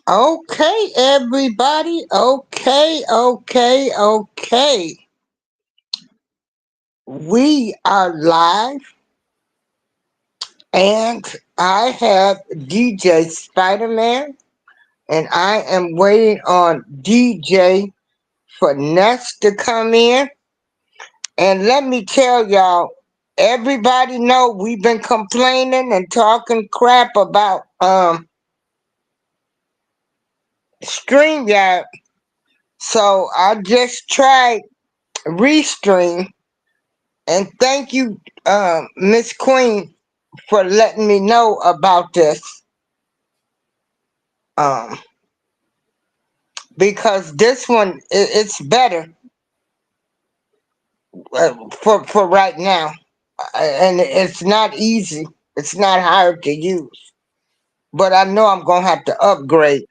Okay, everybody. Okay. We are live, and I have DJ Spidaman, and I am waiting on DJ Finess to come in. And let me tell y'all, everybody know we've been complaining and talking crap about StreamYard. So I just tried Restream. And thank you, Miss Queen, for letting me know about this. Um, because this one it's better for right now, and it's not easy. It's not hard to use, but I know I'm gonna have to upgrade.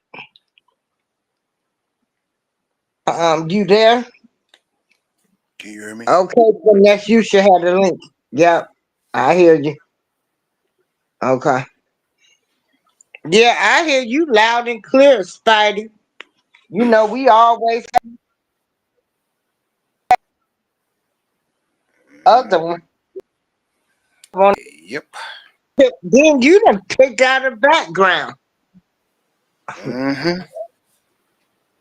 You there? Can you hear me? Okay, unless you should have the link. Yep, I hear you. Okay. Yeah, I hear you loud and clear, Spidey. You know we always have the other one. Yep. Then you done picked out a background. Mm-hmm.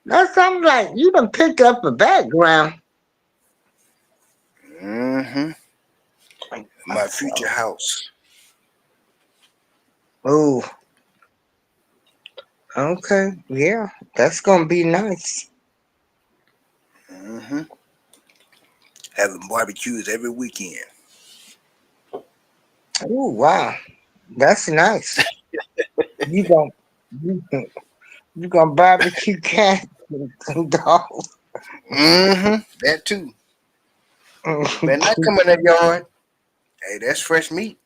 That sounds like you done picked up a background. Mm-hmm. My future house. Oh, okay. Yeah, that's gonna be nice. Mm-hmm. Having barbecues every weekend. Oh, wow. That's nice. You gonna you gonna barbecue cats and dogs. Mm-hmm. That too. Better not come in that yard. Hey, that's fresh meat.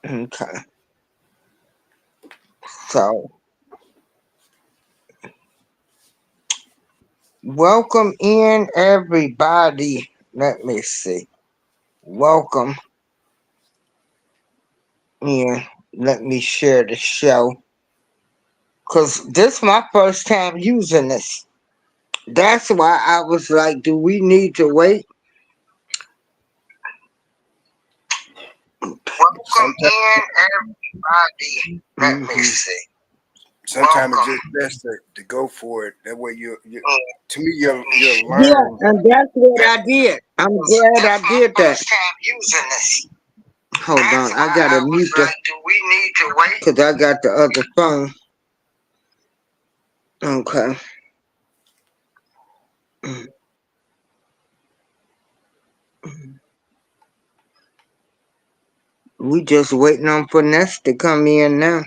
Okay. So welcome in everybody. Let me see. Welcome in. Let me share the show. Cause this my first time using this. That's why I was like, do we need to wait? Welcome Sometimes, in, everybody. Let me see. sometimes it's Welcome. just best to go for it. That way, you to me, you'll Yeah, learn. and that's what I did. I'm glad I did that. Time using this. Hold on, I gotta mute this. Like, do we need to wait? Cause I got the other phone. Okay. We just waiting on Finesse to come in now.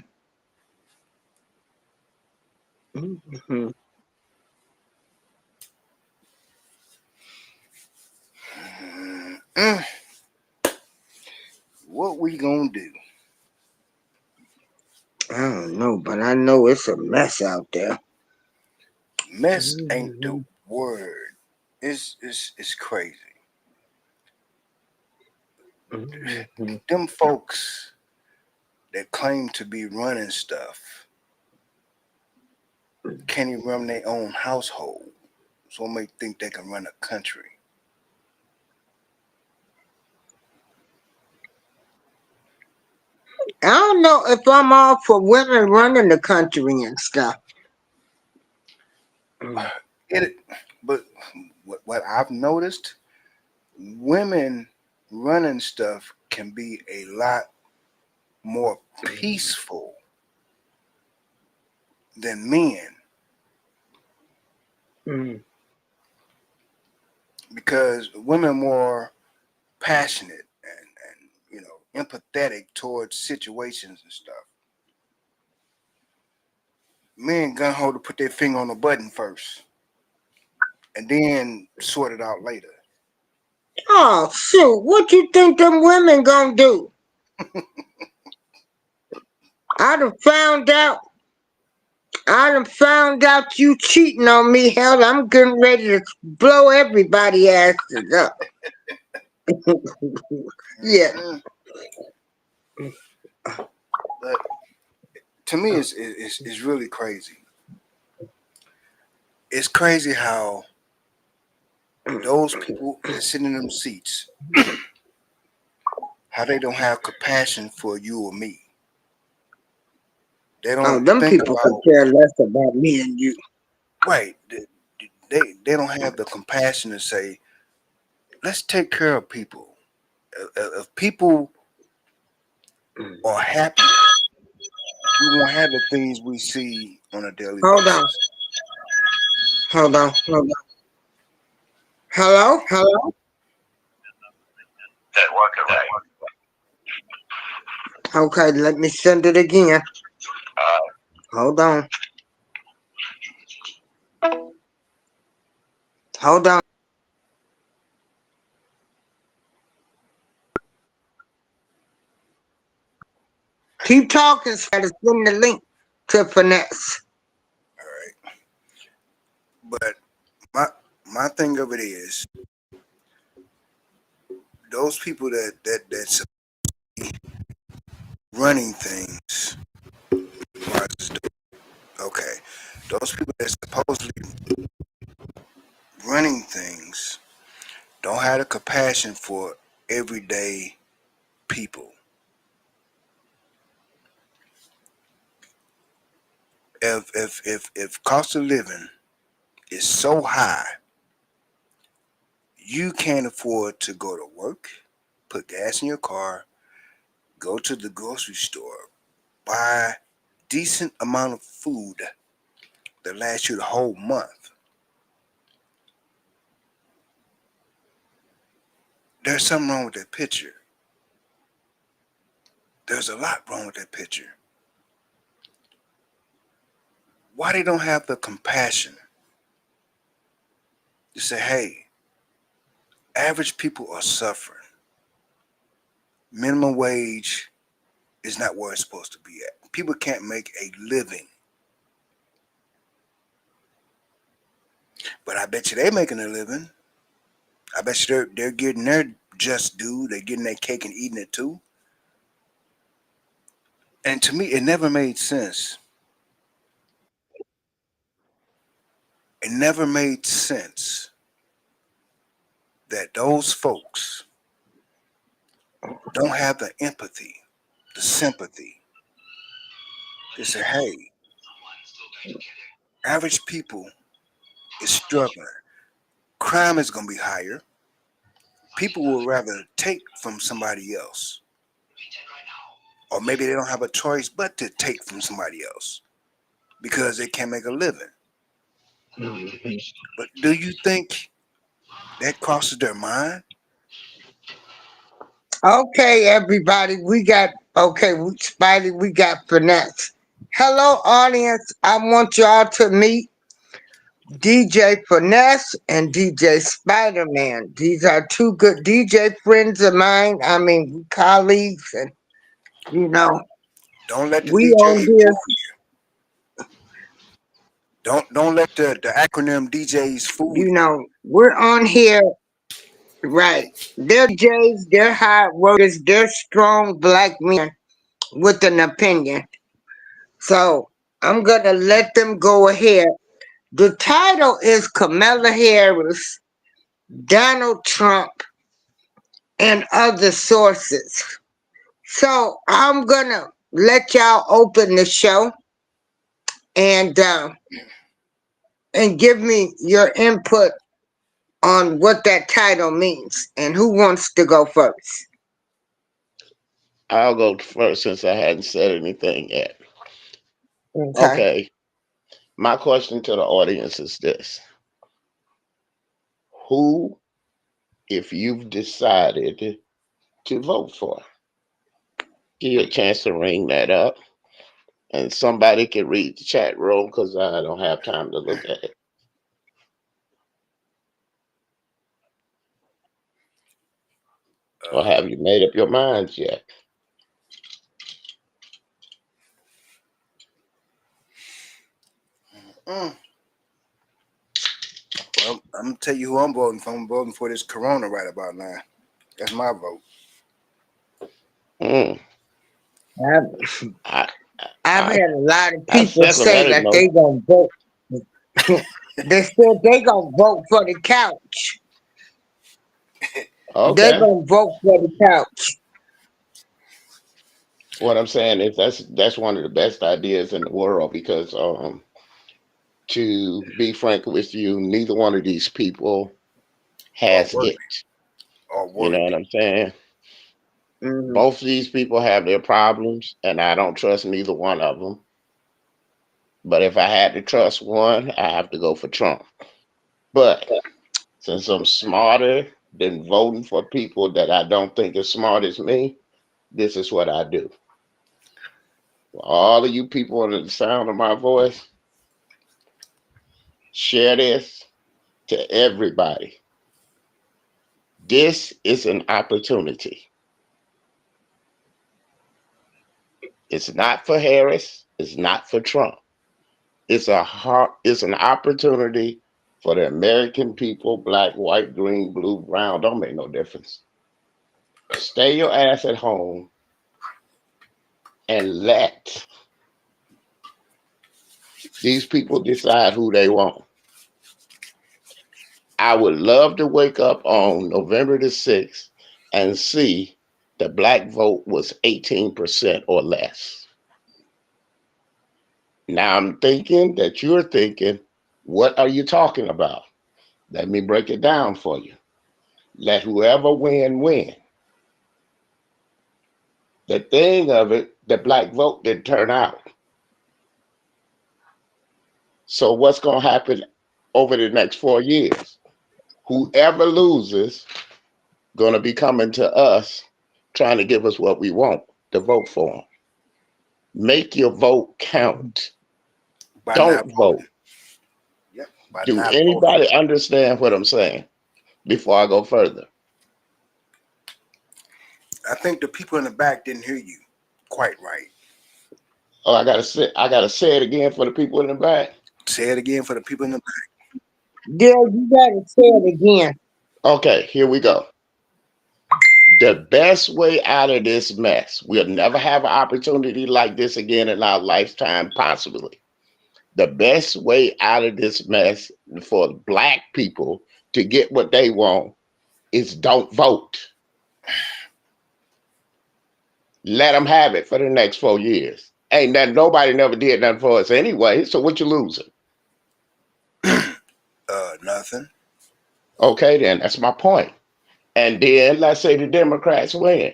Mhm. Mm, what we gonna do? I don't know, but I know it's a mess out there. Mess ain't the word. It's crazy. Them folks that claim to be running stuff can't even run their own household. So they think they can run a country. I don't know if I'm all for women running the country and stuff. It, but what I've noticed, women running stuff can be a lot more peaceful than men Mm. because women are more passionate and empathetic towards situations and stuff. Men gun ho to put their finger on the button first and then sort it out later. Oh shoot! What you think them women gonna do? I done found out. I done found out you cheating on me. Hell, I'm getting ready to blow everybody asses up. Yeah. Mm-mm. But to me, it's really crazy. It's crazy how those people that sit in them seats, how they don't have compassion for you or me. They Oh, don't them think people could about care less about me and you. right. They don't have the compassion to say, let's take care of people. If people are happier, we won't have the things we see on a daily Hold on, basis. hold on, hold on. Hello, hello. Okay, let me send it again. Hold on, hold on. Keep talking, so I gotta send the link to Finesse. All right, but my my thing of it is those people that's running things. Okay, those people that supposedly running things don't have the compassion for everyday people. If cost of living is so high, you can't afford to go to work, put gas in your car, go to the grocery store, buy decent amount of food that lasts you the whole month. There's something wrong with that picture. There's a lot wrong with that picture. Why they don't have the compassion to say, hey, average people are suffering. Minimum wage is not where it's supposed to be at. People can't make a living. But I bet you they're making a living. I bet you they're getting their just due. They're getting their cake and eating it too. And to me, it never made sense. It never made sense that those folks don't have the empathy, the sympathy to say, hey, average people is struggling. Crime is going to be higher. People will rather take from somebody else. Or maybe they don't have a choice but to take from somebody else because they can't make a living. But do you think that crosses their mind? Okay, everybody, we got Spidey, we got Finesse. Hello, audience. I want y'all to meet DJ Finesse and DJ Spider-Man. These are two good DJ friends of mine. I mean, colleagues, and you know, Don't let the we on DJs here. fool you. Don't let the acronym DJs fool You you. know, we're on here, right? They're DJs. They're hard workers. They're strong black men with an opinion. So I'm gonna let them go ahead. The title is Kamala Harris, Donald Trump, and other sources. So I'm gonna let y'all open the show and uh, and give me your input on what that title means and who wants to go first. I'll go first since I hadn't said anything yet. Okay. Okay. My question to the audience is this: who, if you've decided to vote for, give you a chance to ring that up, and somebody can read the chat room because I don't have time to look at it. Or Uh, have you made up your minds yet? mm, well, I'm gonna tell you who I'm voting for. I'm voting for this Corona right about now. That's my vote. Mm. I've, I I've I had a lot of I people second say that that emotion. they gonna vote. They said they gonna vote for the couch. They Okay. gonna vote for the couch. What I'm saying is that's one of the best ideas in the world because to be frank with you, neither one of these people Or has worthy. it. Or You know what worthy. I'm saying? Hmm. Both of these people have their problems, and I don't trust neither one of them. But if I had to trust one, I have to go for Trump. But since I'm smarter than voting for people that I don't think as smart as me, this is what I do. For all of you people under the sound of my voice, share this to everybody. This is an opportunity. It's not for Harris. It's not for Trump. It's an opportunity for the American people, black, white, green, blue, brown, don't make no difference. Stay your ass at home and let these people decide who they want. I would love to wake up on November the 6th and see the black vote was 18% or less. Now I'm thinking that you're thinking, what are you talking about? Let me break it down for you. Let whoever win, win. The thing of it, the black vote didn't turn out. So what's going to happen over the next 4 years? Whoever loses going to be coming to us trying to give us what we want to vote for them. Make your vote count. By not Don't vote. voting. Yep. By Do not voting. anybody understand what I'm saying before I go further? I think the people in the back didn't hear you quite right. Oh, I gotta say it again for the people in the back. Say it again for the people in the back. Girl, you gotta say it again. Okay, here we go. The best way out of this mess, we'll never have an opportunity like this again in our lifetime, possibly. The best way out of this mess for black people to get what they want is don't vote. Let them have it for the next 4 years. Ain't that nobody never did nothing for us anyway. So what you losing? Nothing. Okay, then that's my point. And then let's say the Democrats win.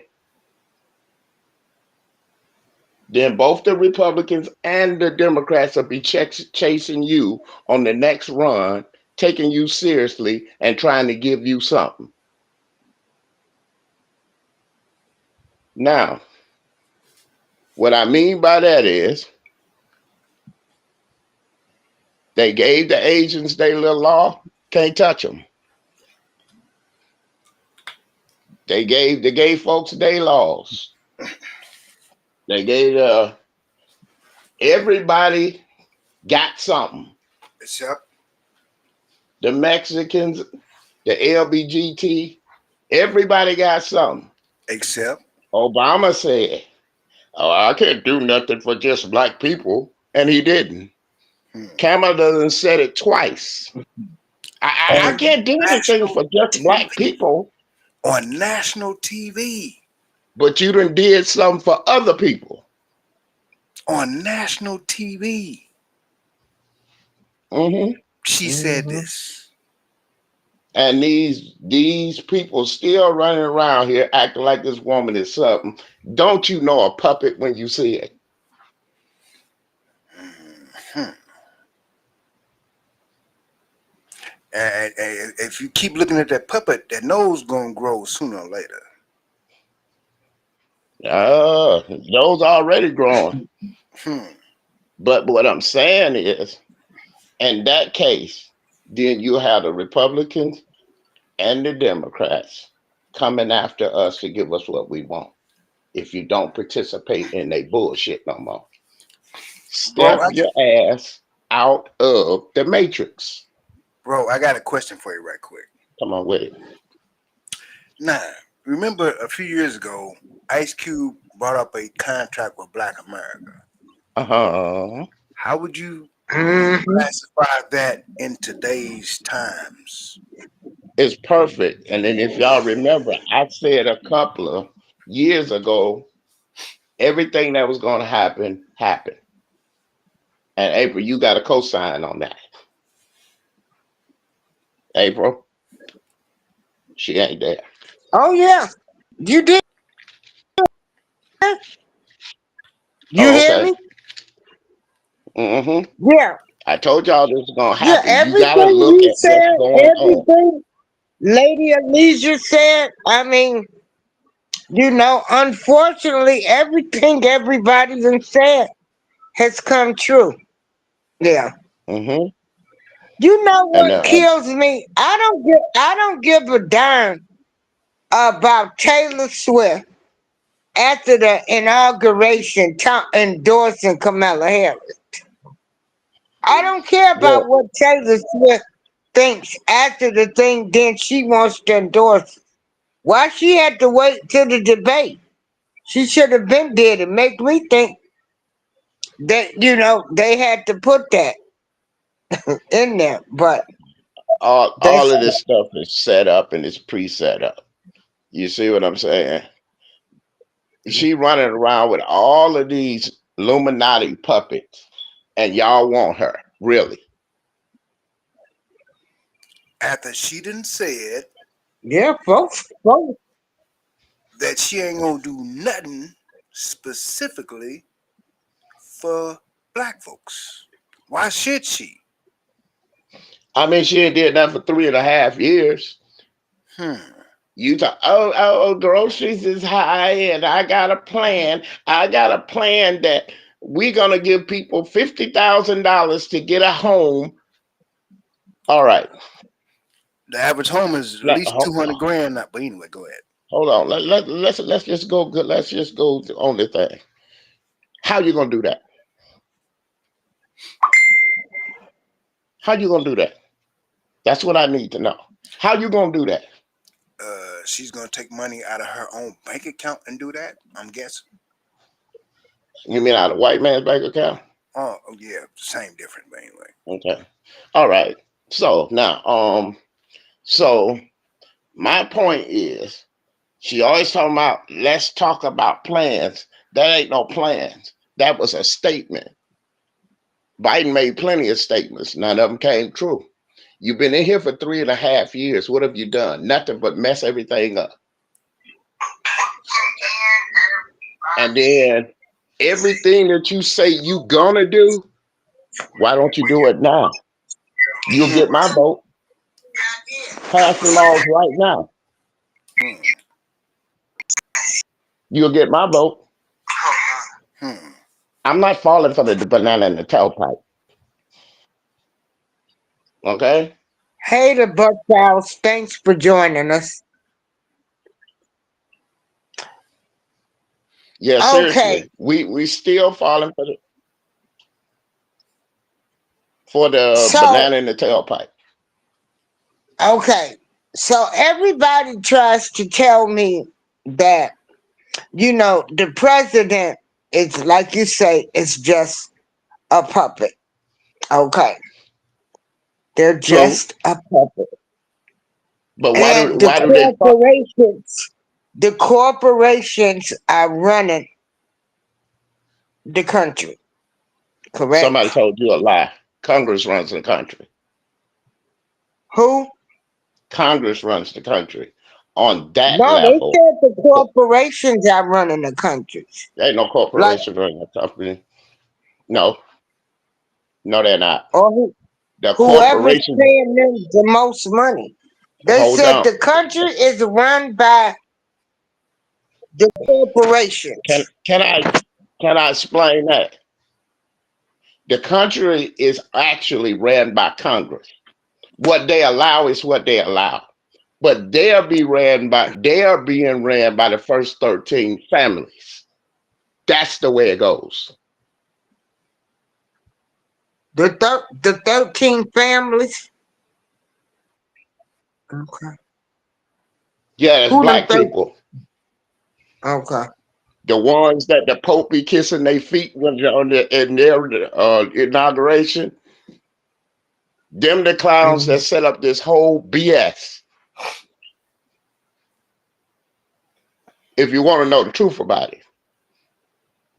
Then both the Republicans and the Democrats will be chasing you on the next run, taking you seriously and trying to give you something. Now, what I mean by that is they gave the Asians their little law, can't touch them. They gave the gay folks their laws. They gave everybody got something. Except, The Mexicans, the LBGT, everybody got something. except. Obama said, "Oh, I can't do nothing for just black people," and he didn't. Hmm. Kamala done said it twice. I On can't do anything national for just black TV. people, On national TV. but you done did something for other people. On national TV. Hmm. She said Hmm. this. And these people still running around here acting like this woman is something. Don't you know a puppet when you see it? Hmm. And if you keep looking at that puppet, that nose gonna grow sooner or later. Those already growing. Hmm. But what I'm saying is, in that case, then you have the Republicans and the Democrats coming after us to give us what we want. If you don't participate in their bullshit no more, Bro, step your ass out of the matrix. I got a question for you right quick. Come on with it. Now, remember a few years ago, Ice Cube brought up a contract with Black America. Uh-huh. How would you Mm-hmm. classify that in today's times? It's perfect. And then if y'all remember, I said a couple of years ago, everything that was going to happen happened. And April, you got a cosign on that. April, she ain't there. Oh yeah, you did. You Oh, hear okay. me? Hmm. Yeah, I told y'all this was gonna yeah. happen. You gotta Everything look you at what's said, going on. everything Lady Alicia said. I mean, unfortunately, everything everybody done said has come true. Yeah. Hmm. You know And what kills me? I don't give a darn about Taylor Swift after the inauguration endorsing Kamala Harris. I don't care well, about what Taylor Swift thinks after the thing, then she wants to endorse. Why she had to wait till the debate? She should have been there to make me think that, they had to put that in there. But all that's of this stuff is set up and it's pre-set up. You see what I'm saying? She running around with all of these Illuminati puppets, and y'all want her really? After she done said yeah, folks. that she ain't gonna do nothing specifically for black folks. Why should she? I mean, she ain't did that for 3.5 years. Hmm. You talk, groceries is high, and I got a plan. I got a plan that we're gonna give people $50,000 to get a home. All right, The average home is at let, least 200 grand. But anyway, go ahead. hold on. Let's just go. Let's just go on the thing. How you gonna do that? How you gonna do that? That's what I need to know. How you gonna do that? She's gonna take money out of her own bank account and do that. I'm guessing. You mean out of white man's bank account? Oh yeah, same different. But anyway, Okay. All right. So now, so my point is, she always talking about let's talk about plans. That ain't no plans. That was a statement. Biden made plenty of statements. None of them came true. You've been in here for 3.5 years. What have you done? Nothing but mess everything up. And then everything that you say you gonna do, why don't you do it now? You'll get my vote. Pass the laws right now. hmm, You'll get my vote. hmm. I'm not falling for the banana in the tailpipe. Okay? Hey, the Buckhouse. Thanks for joining us. Yeah, Okay, seriously. We still falling for the so banana in the tailpipe. okay, so everybody tries to tell me that the president is like you say, it's just a puppet. Okay, they're True. just a puppet, But why do and the why do they fu- corporations are running the country. somebody Correct? told you a lie. Congress runs the country. Who? Congress runs the country on that No, they level. said the corporations are running the country. There ain't no Like, corporation running the company. No, no, they're not. or The whoever's corporation. paying them the most money. They Hold said on. the country is run by the Can corporations. can I can I explain that? The country is actually ran by Congress. What they allow is what they allow. But they are being ran by the first 13 families. That's the way it goes. The 13 families. Okay. Yeah, it's Who them black 13? people. Okay. The ones that the Pope be kissing their feet when they're on in their inauguration, them the clowns that Mhm. set up this whole BS. If you want to know the truth about it.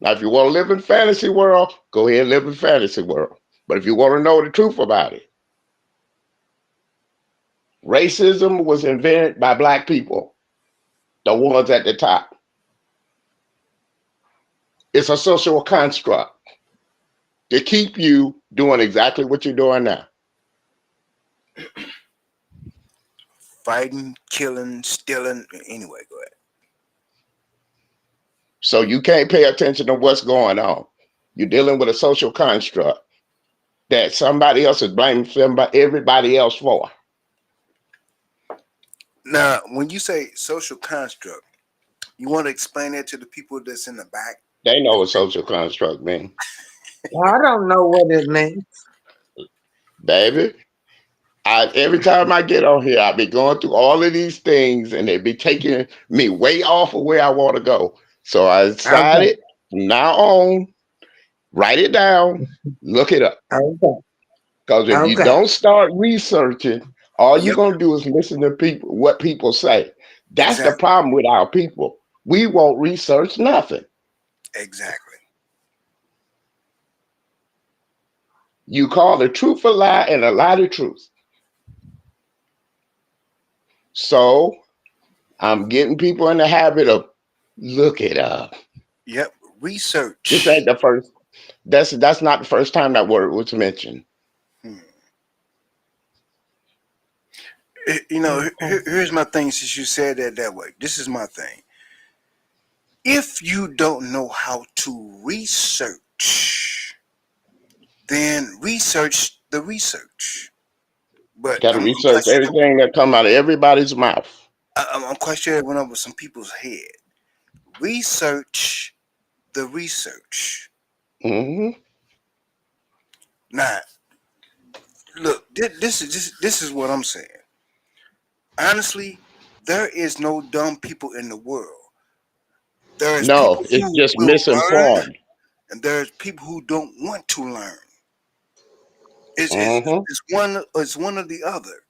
Now, if you want to live in fantasy world, go ahead and live in fantasy world. But if you want to know the truth about it, racism was invented by black people, the ones at the top. It's a social construct to keep you doing exactly what you're doing now. Fighting, killing, stealing. Anyway, go ahead. So you can't pay attention to what's going on. You're dealing with a social construct that somebody else is blaming everybody else for. Now, when you say social construct, you want to explain that to the people that's in the back? They know what social construct means, I don't know what it means. baby. Every time I get on here, I be going through all of these things, and they be taking me way off of where I want to go. So I Okay. decided from now on, write it down, look it up. Okay. Because if you Okay. don't start researching, all you're Yep, gonna do is listen to people what people say. That's the exactly, problem with our people. We won't research nothing. exactly. You call the truth a lie and a lie the truth. So I'm getting people in the habit of look it up. Yep, This research. ain't the first. That's not the first time that word was mentioned. Hmm. You know, Okay. here's my thing. Since you said that way, this is my thing. If you don't know how to research, then research the research. But Got to I'm quite research sure everything that come out of everybody's mouth. I'm quite sure it went over some people's head. Research the research. Hmm. Now, look, this is what I'm saying. Honestly, there is no dumb people in the world. There is No, people it's who just will learn, misinformed. and there's people who don't want to learn. It's, it's, Hmm. it's one or the other.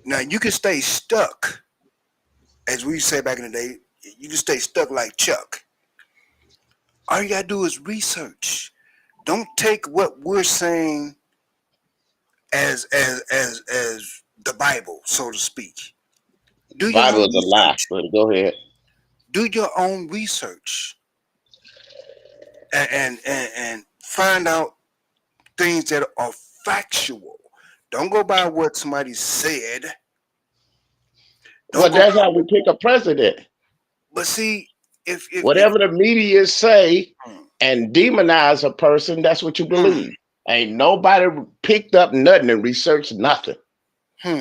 Now you can stay stuck, as we say back in the day. You can stay stuck like Chuck. All you gotta do is research. Don't take what we're saying as the Bible, so to speak. Do your Bible own is a lie, research. but go ahead. Do your own research and find out things that are factual. Don't go by what somebody said. Don't Well, go that's by how we what. pick a president. But see, if Whatever the media say hmm, and demonize a person, that's what you hmm, believe. Ain't nobody picked up nothing and researched nothing. hmm,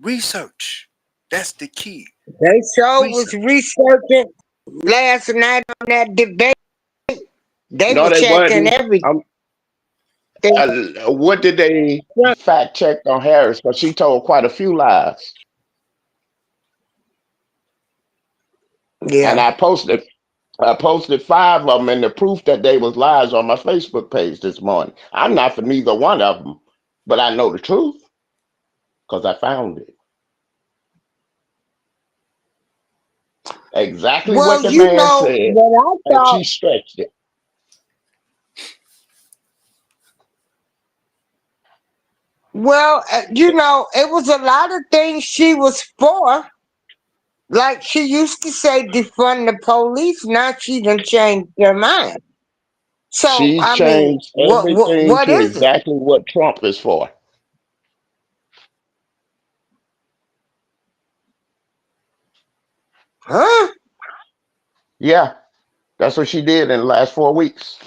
research, that's the key. They sure was Research. researching last night on that debate. They No, were they checking wasn't. everything. What did they fact check on Harris? Because she told quite a few lies. And Yeah. I posted 5 of them, and the proof that they was lies on my Facebook page this morning. I'm not for neither one of them, but I know the truth because I found it. Exactly what Well, the you man know said, what I and thought. she stretched it. Well, it was a lot of things she was for. Like she used to say, defund the police. Now she done changed her mind. So She I mean, changed what what everything what to is it? exactly what Trump is for. Huh? Yeah, that's what she did in the last 4 weeks.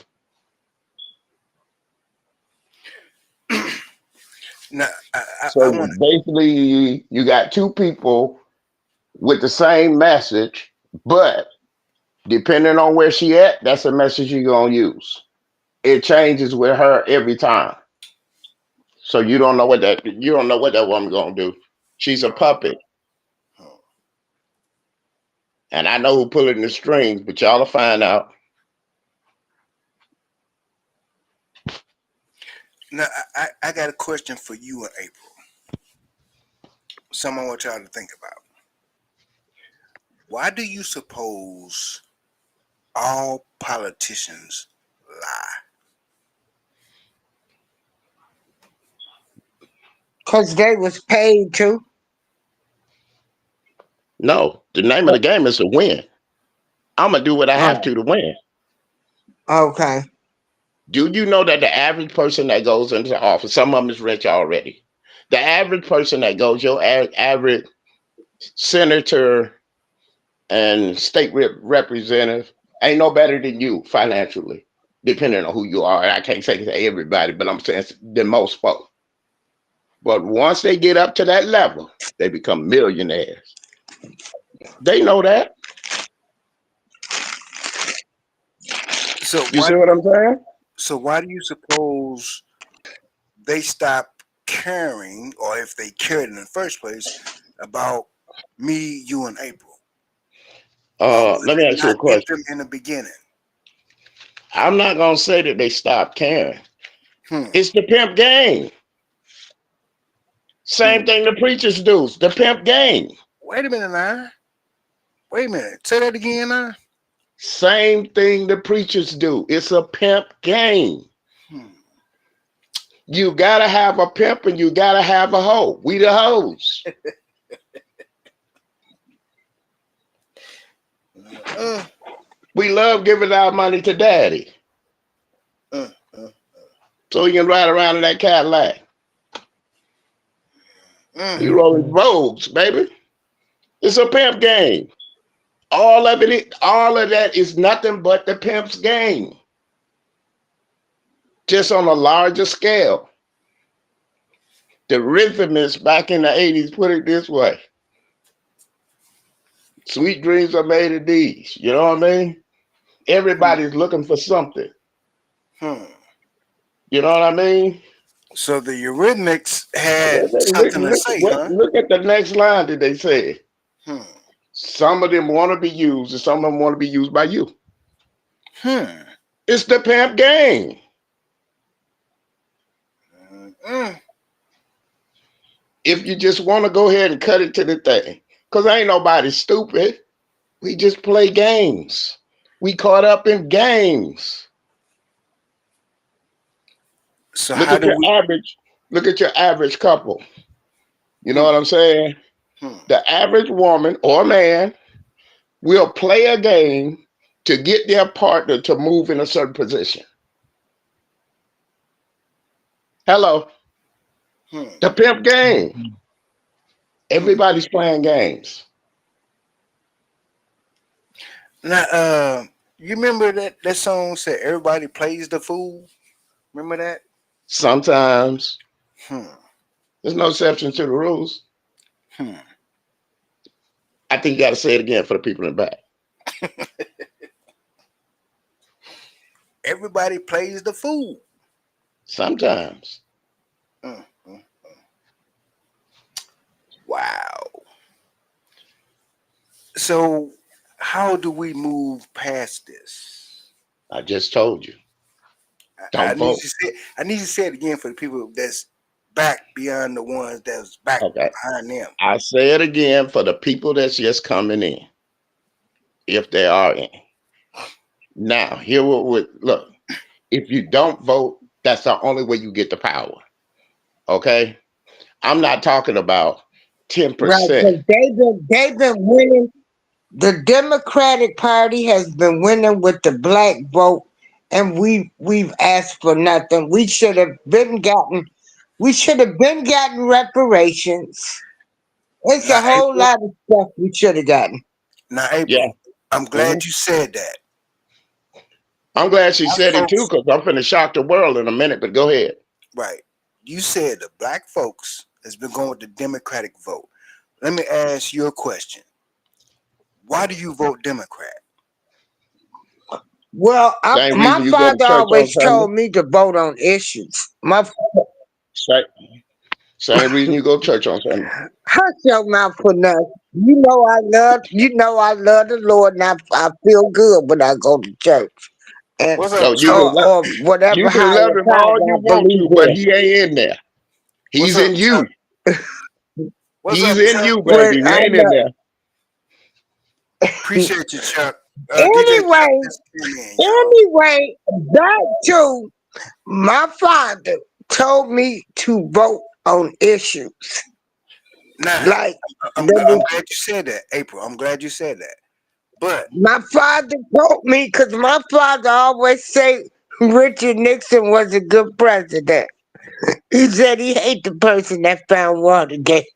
Now, I So want basically, you got two people with the same message, but depending on where she at, that's the message you're gonna use. It changes with her every time. So you don't know what that woman gonna do. She's a no. puppet, Oh, And I know who pulling the strings, but y'all will find out. Now, I got a question for you in April. Something I want y'all to think about. Why do you suppose all politicians lie? Cause they was paid to. No, the name of the game is to win. I'm gonna do what I have Oh, to win. okay. Do you know that the average person that goes into office, some of them is rich already. The average person that goes, your average senator and state representative, ain't no better than you financially, depending on who you are. I can't say everybody, but I'm saying the most folks. But once they get up to that level, they become millionaires. They know that. So You why see do what you I'm saying? why do you suppose they stop caring, or if they cared in the first place, about me, you, and April? Or was Let me it ask you not a in them question. in the beginning? I'm not gonna say that they stopped caring. Hmm. It's the pimp game. Same Hmm. thing the preachers do. It's the pimp game. Wait a minute now. Wait a minute. Say that again now. Same thing the preachers do. It's a pimp game. Hmm. You gotta have a pimp and you gotta have a hoe. We the hoes. Uh, We love giving our money to daddy. uh, uh, So he can ride around in that Cadillac. uh. We rolling Vogues, baby. It's a pimp game. All of that is nothing but the pimp's game. Just on a larger scale. The rhythmists back in the 80s put it this way. Sweet dreams are made of these. You know what I mean? Everybody's looking for something. Hmm. You know what I mean? So the Eurythmics had Look, something to say, huh? look at the next line that they said. Hmm. Some of them want to be used, and some of them want to be used by you. Hmm. It's the pimp game. Mm. If you just want to go ahead and cut it to the thing, because ain't nobody stupid. We just play games. We caught up in games. So Look how at do your we? average. Look at your average couple. You know Hmm. what I'm saying? Hmm. The average woman or man will play a game to get their partner to move in a certain position. Hello, Hmm. the pimp game. Hmm. Everybody's playing games. Now, you remember that song said "Everybody plays the fool"? Remember that? Sometimes Hmm. there's no exception to the rules. Hmm. I think you got to say it again for the people in the back. Everybody plays the fool. Sometimes. Mm, mm. Wow. So, how do we move past this? I just told you. I Don't need vote. you to say. I need you to say it again for the people that's back beyond the ones that's back Okay. behind them. I say it again for the people that's just coming in, if they are in. Now, here what would look. If you don't vote, that's the only way you get the power. Okay? I'm not talking about Right, 10%. because they've been winning. The Democratic Party has been winning with the black vote, and we've asked for nothing. We should have been gotten reparations. It's Now, a whole April. lot of stuff we should have gotten. Now, Yeah. April. I'm glad Mhm. you said that. I'm glad she Our said it too, folks, because I'm finna shock the world in a minute, but go ahead. right? You said the black folks has been going with the Democratic vote. Let me ask you a question. Why do you vote Democrat? Well, Same my reason you go to father church on always Sunday. told me to vote on issues. Same, same reason you go to church on Sunday. Hush your mouth for nothing. I love the Lord, and I feel good when I go to church, and What's up, So you Chuck? can or whatever you can higher love him power all I you want believe to, but in. he ain't in there. What's He's up, in Chuck? you. What's He's up, in Chuck? you, But baby. He I ain't in love there. Appreciate you, Chuck. DJ Chuck anyway. just came in, y'all. Anyway, back to my father told me to vote on issues Nah, like I'm there glad. I'm was. glad you said that, April. I'm glad you said that. But My father told me because my father always say Richard Nixon was a good president. He said he hate the person that found Watergate.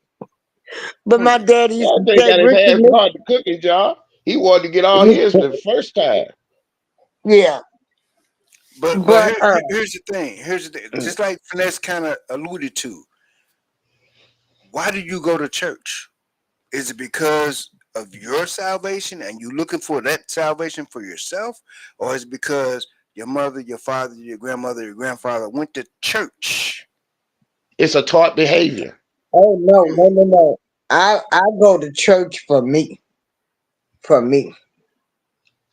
But my hmm, daddy used That to thing say got his Richard hands hard to cook his job. He wanted to get all his Nixon. the first time. Yeah, but but here's the thing. Here's the thing. Just like Finesse kind of alluded to, why do you go to church? Is it because of your salvation and you looking for that salvation for yourself, or is it because your mother, your father, your grandmother, your grandfather went to church? It's a taught behavior. oh no. I go to church for me. For me.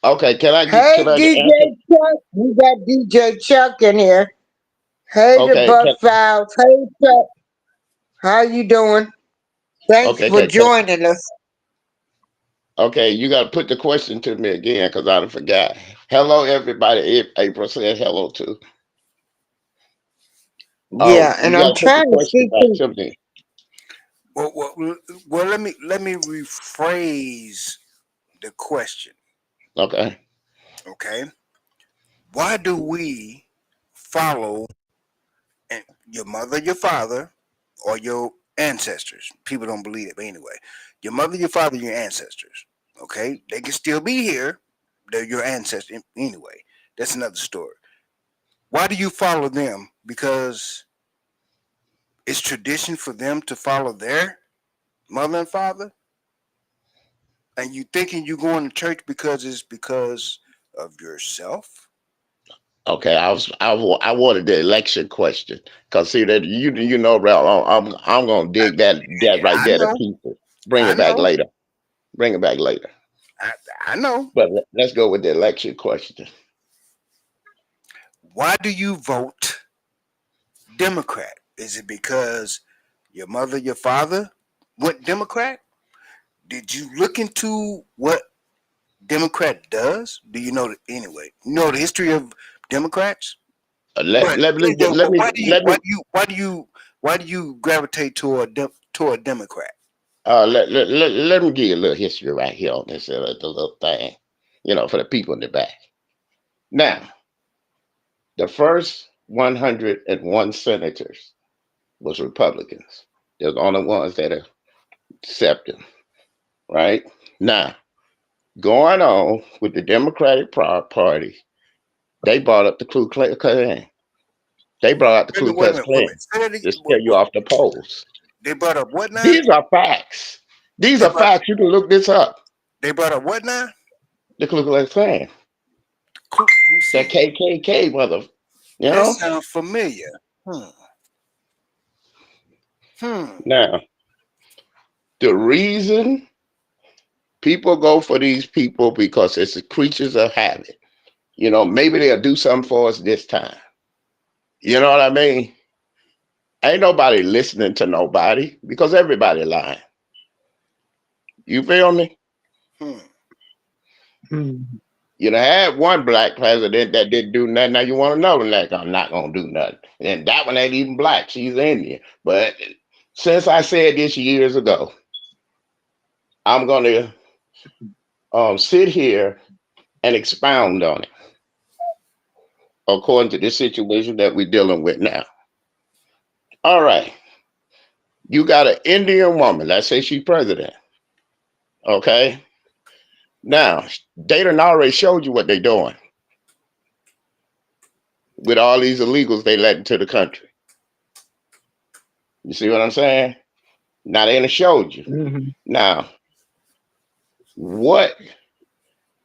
Okay, Hey can I DJ answer? Chuck, we got DJ Chuck in here. Hey the Okay, Buff Files. Hey Chuck, how you doing? Thanks okay, for can, joining us. okay. You got to put the question to me again because I done forgot. Hello, everybody. April said hello to. Yeah, and You got I'm to put the trying to question see back too. to me. Well, let me rephrase the question. Okay. Okay, why do we follow and your mother, your father, or your ancestors? People don't believe it, but anyway, your mother, your father, your ancestors. Okay, they can still be here. They're your ancestors anyway. That's another story. Why do you follow them? Because it's tradition for them to follow their mother and father, and you thinking you going to church because it's because of yourself. Okay, I wanted the election question because see that you know Ralph, I'm gonna dig that Yeah, right I there to know, pieces. Bring I it back know, later. Bring it back later. I, I know. But let's go with the election question. Why do you vote Democrat? Is it because your mother, your father went Democrat? Did you look into what Democrat does? Do you know anyway? You know the history of Democrats? Let But let me but let me let me why do you gravitate toward Democrat? let me give you a little history right here on this the little thing, for the people in the back. Now, the first 101 senators was Republicans. They're the only ones that accepted, right? Now, going on with the Democratic Party, they brought up the Ku Klux Klan. They brought out the Ku Wait a Klux minute, wait a Klan minute. Say that to again. scare you off the polls. They brought up what now? These are facts. These They are brought facts. You can look this up. they brought up what now? The Ku Klux Klan, Let me that see. KKK mother. You That know. sounds familiar. Hmm. Hmm. Now, the reason people go for these people because it's the creatures of habit. Maybe they'll do something for us this time. You know what I mean? Ain't nobody listening to nobody because everybody lying. You feel me? Hmm. Mhm. Had one black president that didn't do nothing. Now you want another like I'm not gonna do nothing. And that one ain't even black. She's Indian. But since I said this years ago, I'm gonna sit here and expound on it according to the situation that we're dealing with now. All right. You got an Indian woman. Let's say she's president. Okay. Now, they done already showed you what they're doing with all these illegals they let into the country. You see what I'm saying? Now they done showed you. Mhm. Now, what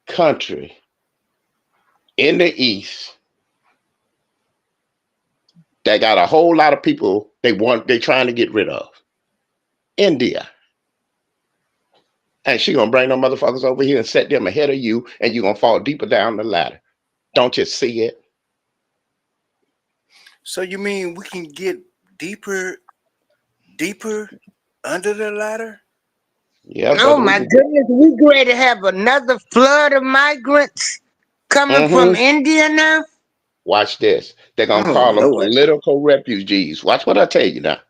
country in the East that got a whole lot of people they trying to get rid of? India. And she gonna bring them motherfuckers over here and set them ahead of you, and you're gonna fall deeper down the ladder. Don't you see it? So you mean we can get deeper, deeper under the ladder? Yeah, Oh brother, we my can get. goodness, we going to have another flood of migrants coming from Mm-hmm. India now? Watch this. They're gonna Oh call them Lord. political refugees. Watch what I tell you now.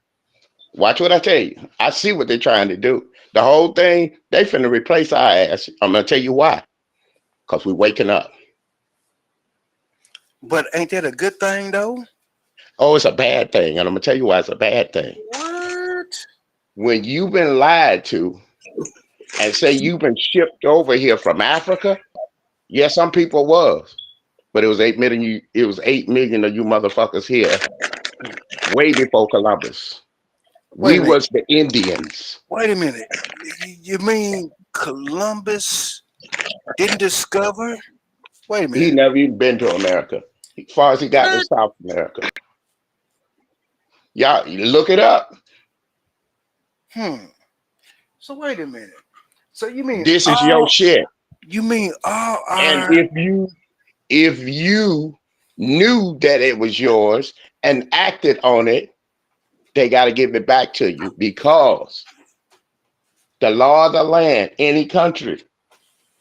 Watch what I tell you. I see what they're trying to do. The whole thing, they finna replace our ass. I'm gonna tell you why. Because we're waking up. But ain't that a good thing though? Oh, it's a bad thing. And I'm gonna tell you why it's a bad thing. What? When you've been lied to and say you've been shipped over here from Africa, yeah, some people was. But it was 8 million it was 8 million of you motherfuckers here way before Columbus. Wait We a minute. was the Indians. Wait a minute. You mean Columbus didn't discover? Wait a He minute. never even been to America. As far as he got to What? South America. Y'all you look it up. Hmm. So wait a minute. So you mean This is your all? shit. You mean all And our? if you knew that it was yours and acted on it, they got to give it back to you because the law of the land, any country,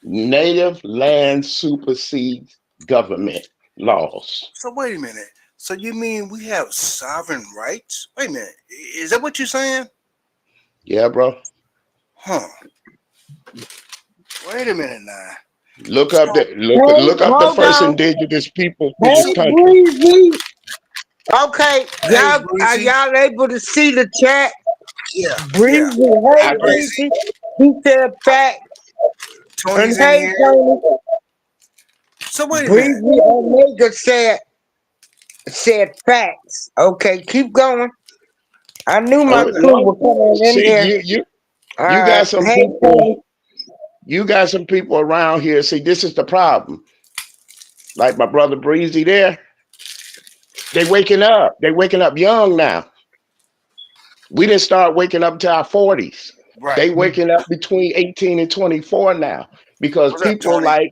native land supersedes government laws. So wait a minute. So you mean we have sovereign rights? Wait a minute. Is that what you're saying? Yeah, bro. Huh. Wait a minute now. Look up So the Hey, look up the hold first on. indigenous people to Hey, this so country. Breezy. Okay, hey y'all, are Breezy. y'all able to see the chat? Yeah, yeah. Breezy, Hey hey, I can. Breezy. Breezy. He said fact. And Tony's in hey, here. Tony. So wait a minute. Breezy Omega said facts. Okay, keep going. I knew my Oh crew no. were coming in See, here. All you right. got some Hey, people. Tony. You got some people around here. See, this is the problem. Like my brother Breezy there, they waking up. They waking up young now. We didn't start waking up until our 40s. Right. They waking up between 18 and 24 now because What's up, people Tony? like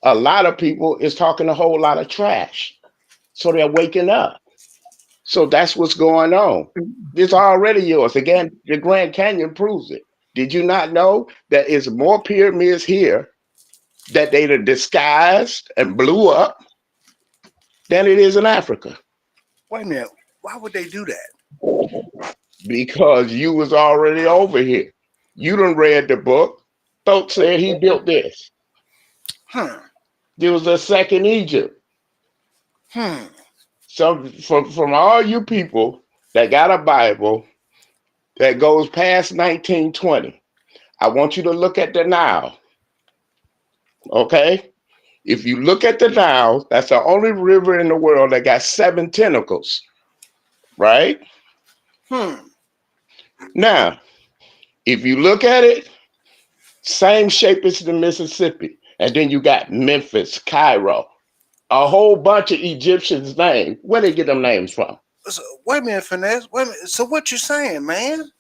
a lot of people is talking a whole lot of trash. So they're waking up. So that's what's going on. It's already yours. Again, the Grand Canyon proves it. Did you not know that it's more pyramids here that they done disguised and blew up than it is in Africa? Wait a minute. Why would they do that? Because you was already over here. You done read the book. Folks said he built this. Hmm. There was a second Egypt. Hmm. So from all you people that got a Bible that goes past 1920, I want you to look at the Nile. Okay? If you look at the Nile, that's the only river in the world that got 7 tentacles, right? Hmm. Now, if you look at it, same shape as the Mississippi. And then you got Memphis, Cairo, a whole bunch of Egyptians' names. Where they get them names from? So, wait a minute, Finesse. Wait a minute. So what you saying, man?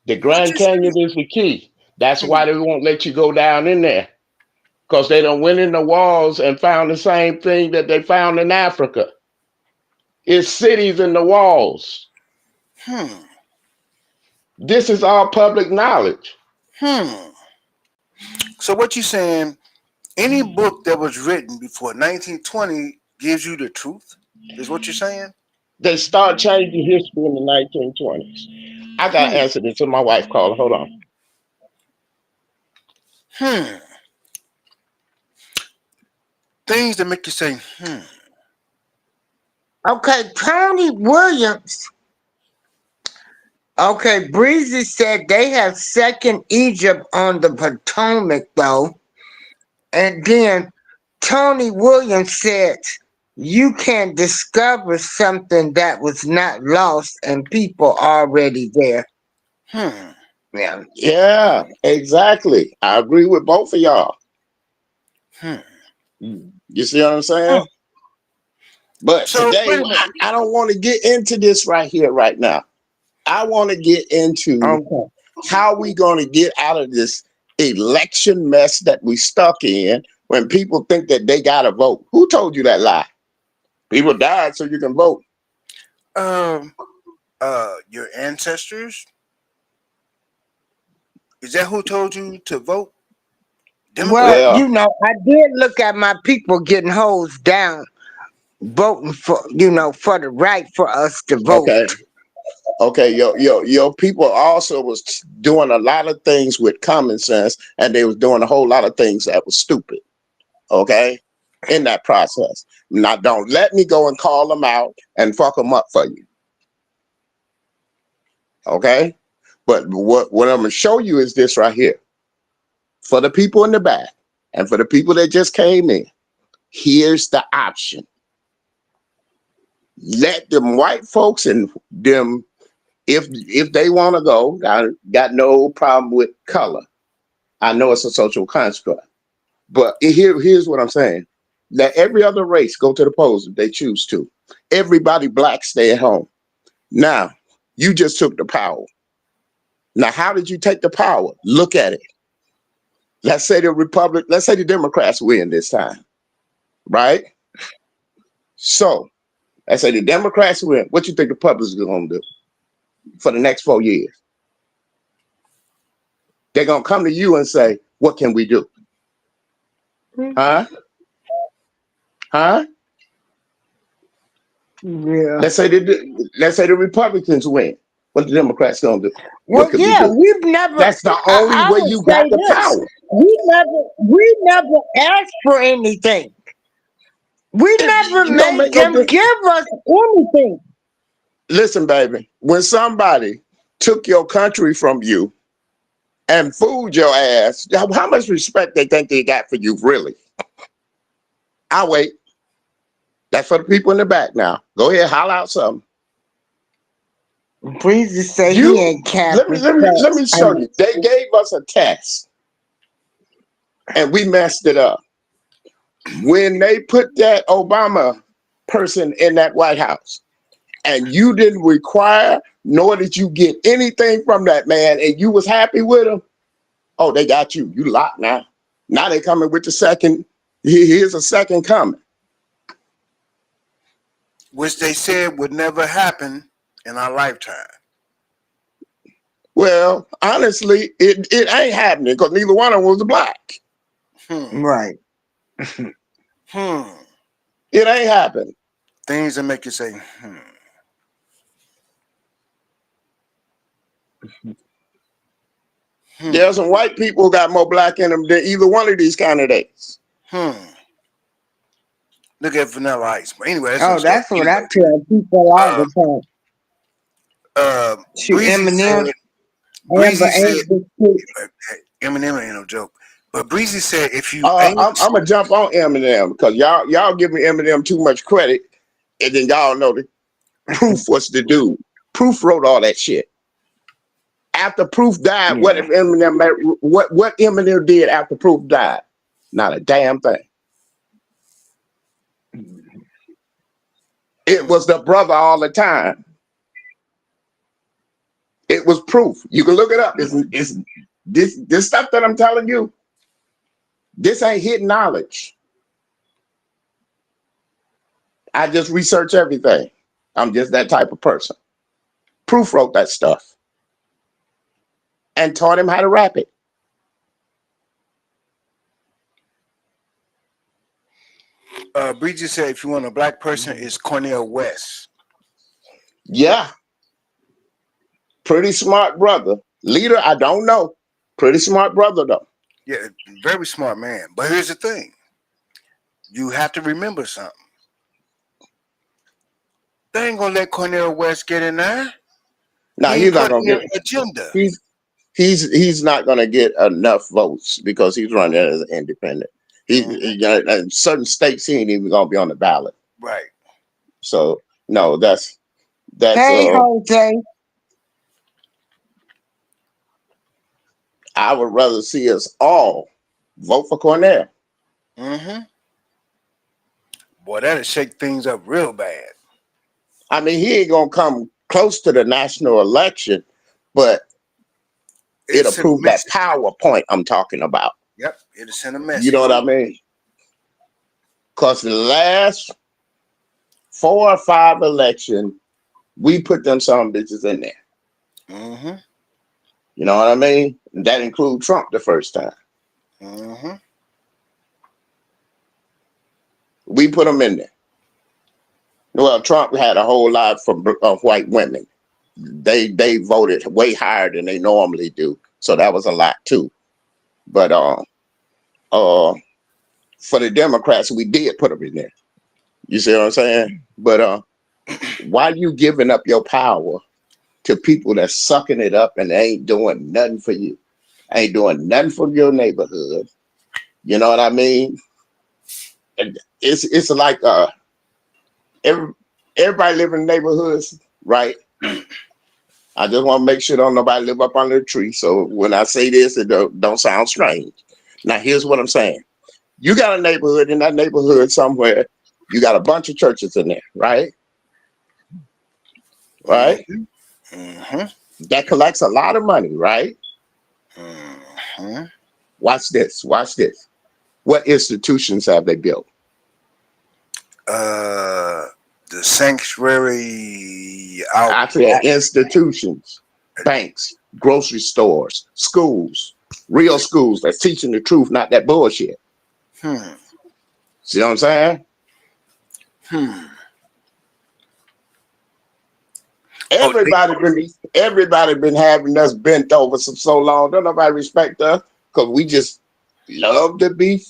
The What Grand you saying? Canyon is the key. That's Hmm. why they won't let you go down in there. Because they done went in the walls and found the same thing that they found in Africa. It's cities in the walls. Hmm. This is all public knowledge. Hmm. So what you saying? Any book that was written before 1920 gives you the truth? Is what you're saying? They start changing history in the 1920s. I got to Hmm. answer this to my wife caller. Hold on. Hmm. Things that make you say, hmm. Okay, Tony Williams. Okay, Breezy said they have second Egypt on the Potomac, though. And then Tony Williams said you can discover something that was not lost and people already there. Hmm. Yeah. Yeah, exactly. I agree with both of y'all. Hmm. You see what I'm saying? Oh, But So today, wait a minute. I don't want to get into this right here, right now. I want to get into okay. How are we going to get out of this election mess that we stuck in when people think that they got to vote? Who told you that lie? People died so you can vote. Um, your ancestors? Is that who told you to vote Well, Democrat? Well, I did look at my people getting hosed down, voting for, for the right for us to vote. okay. Okay, your people also was doing a lot of things with common sense, and they was doing a whole lot of things that was stupid. Okay, in that process. Now, don't let me go and call them out and fuck them up for you. Okay, but what I'm gonna show you is this right here for the people in the back and for the people that just came in. Here's the option. Let them white folks and them, if they want to go, I got no problem with color. I know it's a social construct, but here's what I'm saying. Let every other race go to the polls if they choose to. Everybody black stay at home. Now, you just took the power. Now, how did you take the power? Look at it. Let's say the Democrats win this time, right? So let's say the Democrats win. What you think the public is going to do for the next 4 years? They're going to come to you and say, what can we do? Huh? Huh? Yeah. Let's say the Republicans win. What the Democrats gonna do? What Well, could we yeah, do? we've never. That's the only I way would you got say the this: power. we never asked for anything. We never It don't made make no them difference. give us anything. Listen, baby, when somebody took your country from you and fooled your ass, how much respect they think they got for you, really? I'll wait. That's for the people in the back now. Go ahead, holler out something. Breezy say he You ain't let me capping let me let me facts. show you. They gave us a test and we messed it up. When they put that Obama person in that White House and you didn't require nor did you get anything from that man and you was happy with him, oh, they got you. You locked now. Now they coming with the second. Here's a second coming. Which they said would never happen in our lifetime. Well, honestly, it ain't happening because neither one of them was black. Hmm. Right. Hmm. It ain't happening. Things that make you say, hmm, There's some white people who got more black in them than either one of these candidates. hmm. Look at Vanilla Ice. But anyway, that's another Oh, story. that's what I Anyway, tell people all uh, the time. Shoot, Breezy Eminem, said, Amber Breezy said, ain't the shit. hey, Eminem ain't no joke. But Breezy said, if you ain't, I'm gonna jump on Eminem because y'all give me Eminem too much credit, and then y'all know that Proof was the dude. Proof wrote all that shit. After Proof died, what if Yeah. Eminem? What Eminem did after Proof died? Not a damn thing. It was the brother all the time. It was Proof. You can look it up. It's this stuff that I'm telling you. This ain't hidden knowledge. I just research everything. I'm just that type of person. Proof wrote that stuff and taught him how to rap it. Breezy said, if you want a black person, it's Cornel West. Yeah, pretty smart brother. Leader, I don't know. Pretty smart brother though. Yeah, very smart man. But here's the thing: you have to remember something. They ain't gonna let Cornel West get in there. Now He he's ain't not put gonna in get. an agenda. He's he's not gonna get enough votes because he's running as an independent. Hmm. In certain states he ain't even gonna be on the ballot. Right. So no, that's Hey, Jose. I would rather see us all vote for Cornell. Hmm. Boy, that'll shake things up real bad. I mean, he ain't gonna come close to the national election, but It'll It'll send a prove that message. PowerPoint I'm talking about. Yep, it'll send a You know message. what I mean? Because the last 4 or 5 elections, we put them some bitches in there. Mm-hmm. You know what I mean? And that includes Trump the first time. Mm-hmm. We put them in there. Well, Trump had a whole lot of white women. They voted way higher than they normally do, so that was a lot too. But uh, for the Democrats, we did put them in there. You see what I'm saying? But why you giving up your power to people that's sucking it up and they ain't doing nothing for you? Ain't doing nothing for your neighborhood. You know what I mean? And it's like every, everybody live in neighborhoods, right? I just want to make sure don't nobody live up under a tree. So when I say this, it don't sound strange. Now here's what I'm saying. You got a neighborhood, in that neighborhood somewhere, you got a bunch of churches in there, right? Right? Mm-hmm. Mm-hmm. That collects a lot of money, right? Mm-hmm. Watch this. Watch this. What institutions have they built? Uh, the sanctuary out. I said institutions, banks, grocery stores, schools, real schools that's teaching the truth, not that bullshit. Hmm. See what I'm saying? Hmm. Oh, Everybody been having us bent over so long. Don't nobody respect us because we just love to be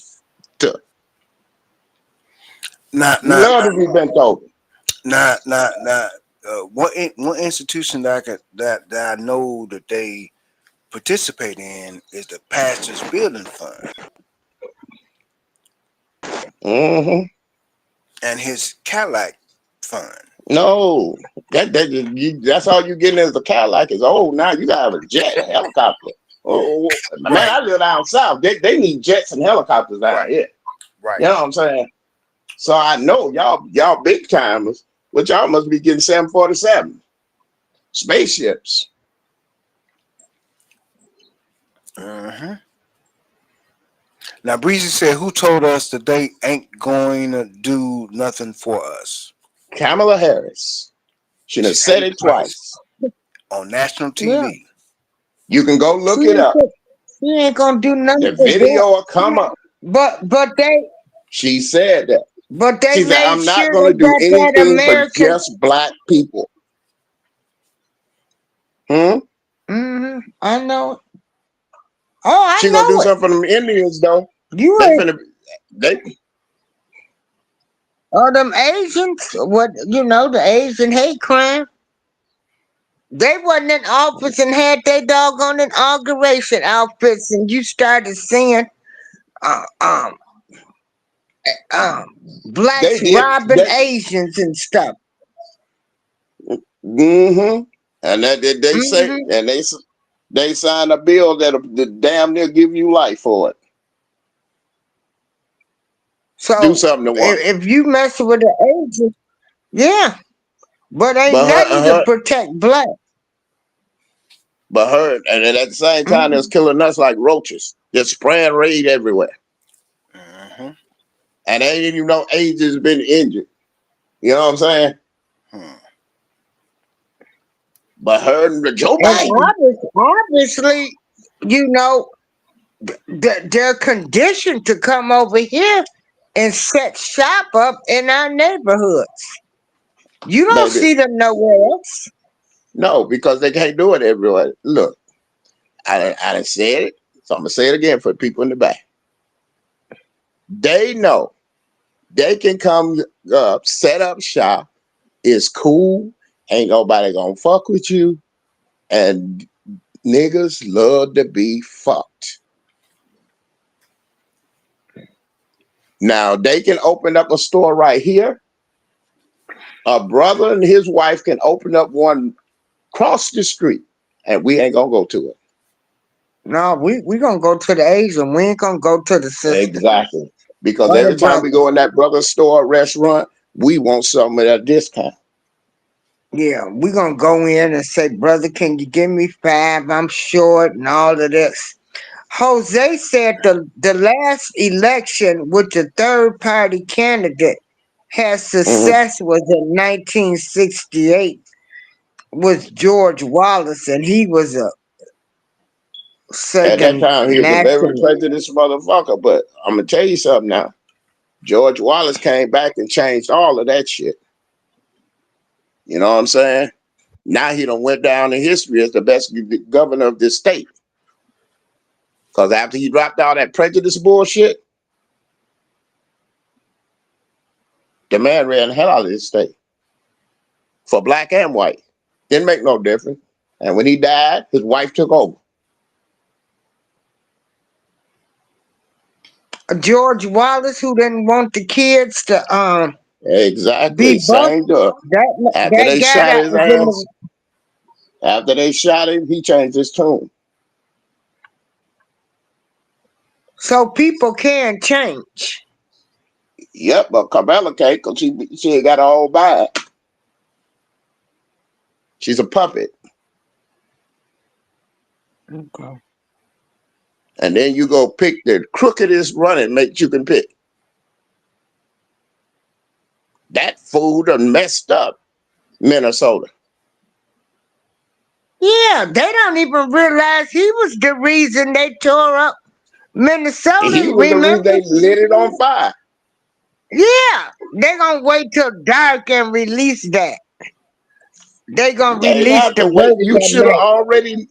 not, we not, love to be bent over. not. One institution that I that I know that they participate in is the Pastors Building Fund Hmm. and his Cadillac Fund. No, that's all you getting is a Cadillac is old now. You gotta have a jet, a helicopter. Oh man, Right, I live down south. They need jets and helicopters down right, here. You right. know what I'm saying? So I know y'all big timers, but y'all must be getting 747 spaceships. Hmm. Now, Breezy said, "Who told us that they ain't going to do nothing for us?" Kamala Harris. She done She said said it it twice twice. on national Yeah, TV. You can go she look it ain't, up. she ain't gonna do nothing The for video that. will come up. But She said that. they She said, made I'm not sure going they to do got that anything for American. just black people. Hmm? I know. Oh, I She going to do know it. something for them Indians, though. You They ain't. finna, they, Oh, them Asians. What the Asian hate crime. They wasn't in office and had their doggone inauguration outfits, and you started seeing uh, um um they blacks did, robbing Asians and stuff. mm-hmm. And they say, Hmm. and they signed a bill that damn near give you life for it. Do So something to one. if you mess with the Asians, yeah, but ain't But nothing to protect black. and then at the same time, it's Hmm. killing us like roaches. Just spraying raid everywhere. Hmm. And they didn't even know AIDS has been injured. You know what I'm saying? Hmm. But her and Joe And Biden, obviously, you know, they're conditioned to come over here and set shop up in our neighborhoods. You don't baby, see them nowhere else. no, because they can't do it everywhere. Look, I done said it, so I'm gonna say it again for the people in the back. They know they can come up, set up shop. It's cool. Ain't nobody gonna fuck with you. And niggas love to be fucked. Now they can open up a store right here. A brother and his wife can open up one across the street, and we ain't gonna go to it. No, we gonna go to the Asian. We ain't gonna go to the sister Exactly. Because or the every time we brother. go in that brother store or restaurant, we want some of that discount. Yeah, we're gonna go in and say, brother, can you give me 5? I'm short and all of this. Jose said the last election with the third party candidate had Hmm. success was in 1968 with George Wallace, and he was a At that second time, he was a very national. prejudiced motherfucker. But I'm gonna tell you something now. George Wallace came back and changed all of that shit. You know what I'm saying? Now he done went down in history as the best governor of this state. Because after he dropped all that prejudice bullshit, the man ran the hell out of this state for black and white. Didn't make no difference. And when he died, his wife took over. George Wallace, who didn't want the kids to be Exactly. bucked, Same dude. After that they guy shot that his was in ass, the, after they shot him, he changed his tune. so people can change. Yep, but Kamala can't because she ain't got a whole body. She's a puppet. Okay. And then you go pick the crookedest running mate you can pick. That fool done messed up Minnesota. Yeah, they don't even realize he was the reason they tore up Minnesota, He was the reason remember? they lit it on fire. Yeah, they gonna wait till dark and release that. They gonna They didn't release have the to wait. verdict You on should have that. already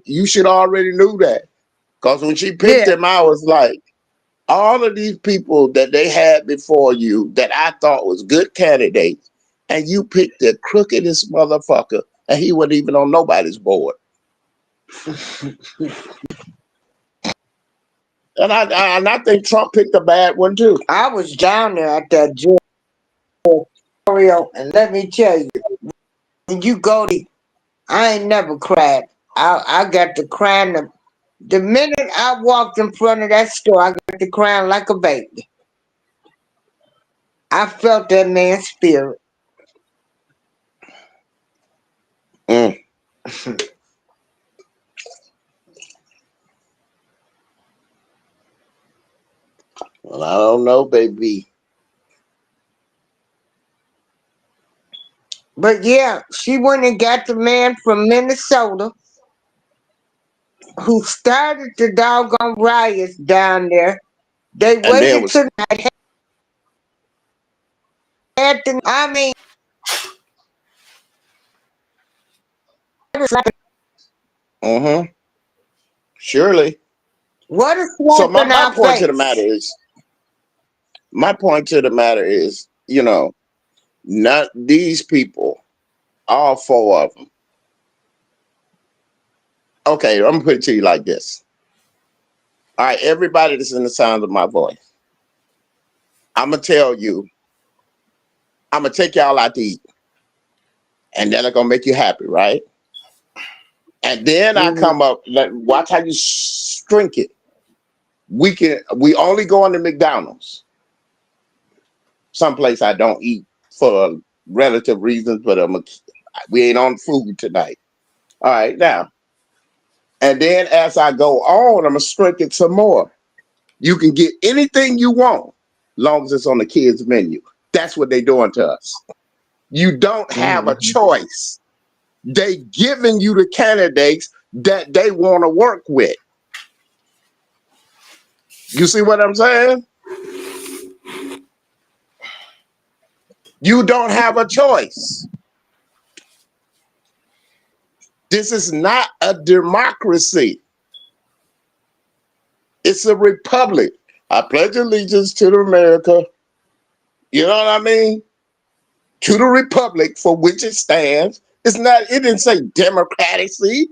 you should already knew that. Because when she picked Yeah, him, I was like, all of these people that they had before you that I thought was good candidates, and you picked the crookedest motherfucker, and he wasn't even on nobody's board. And I think Trump picked a bad one too. I was down there at that Oreo, and let me tell you, when you go to, I ain't never cried. I got to crying the minute I walked in front of that store. I got to crying like a baby. I felt that man's spirit. Mm. Well, I don't know, baby. But yeah, she went and got the man from Minnesota who started the doggone riots down there. They And then waited was till night, had the, I mean, it was like, mm-hmm, surely. what a So slap my, in my our point to the matter face. is, my point to the matter is, not these people, all four of them. Okay, I'm gonna put it to you like this. All right, everybody that's in the sound of my voice, I'm gonna tell you, I'm gonna take y'all out to eat, and then I'm gonna make you happy, right? And then I Mhm. come up, watch how you shrink it. We only go into McDonald's, someplace I don't eat for relative reasons, but we ain't on food tonight. All right, now, and then as I go on, I'm gonna shrink it some more. You can get anything you want, long as it's on the kids' menu. That's what they doing to us. You don't have a Mhm. choice. They giving you the candidates that they want to work with. You see what I'm saying? You don't have a choice. This is not a democracy. It's a republic. I pledge allegiance to the America. You know what I mean? To the republic for which it stands. It's not. It didn't say democracy.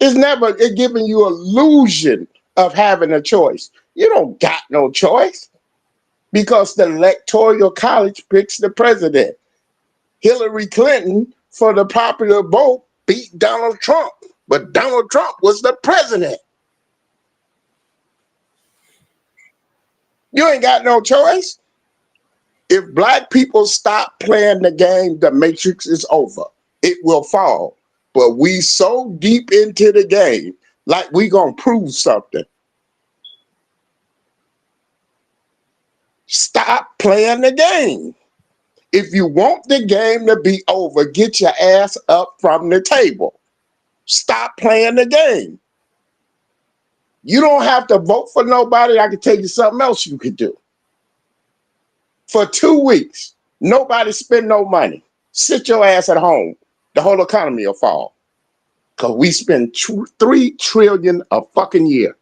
It's never it giving you illusion of having a choice. You don't got no choice because the electoral college picks the president. Hillary Clinton, for the popular vote, beat Donald Trump, but Donald Trump was the president. You ain't got no choice. If black people stop playing the game, the matrix is over. It will fall. But we so deep into the game, like we gonna prove something. Stop playing the game. If you want the game to be over, get your ass up from the table. Stop playing the game. You don't have to vote for nobody. I can tell you something else you could do. For 2 weeks, nobody spend no money. Sit your ass at home. The whole economy will fall. Because we spend $3 trillion a fucking year.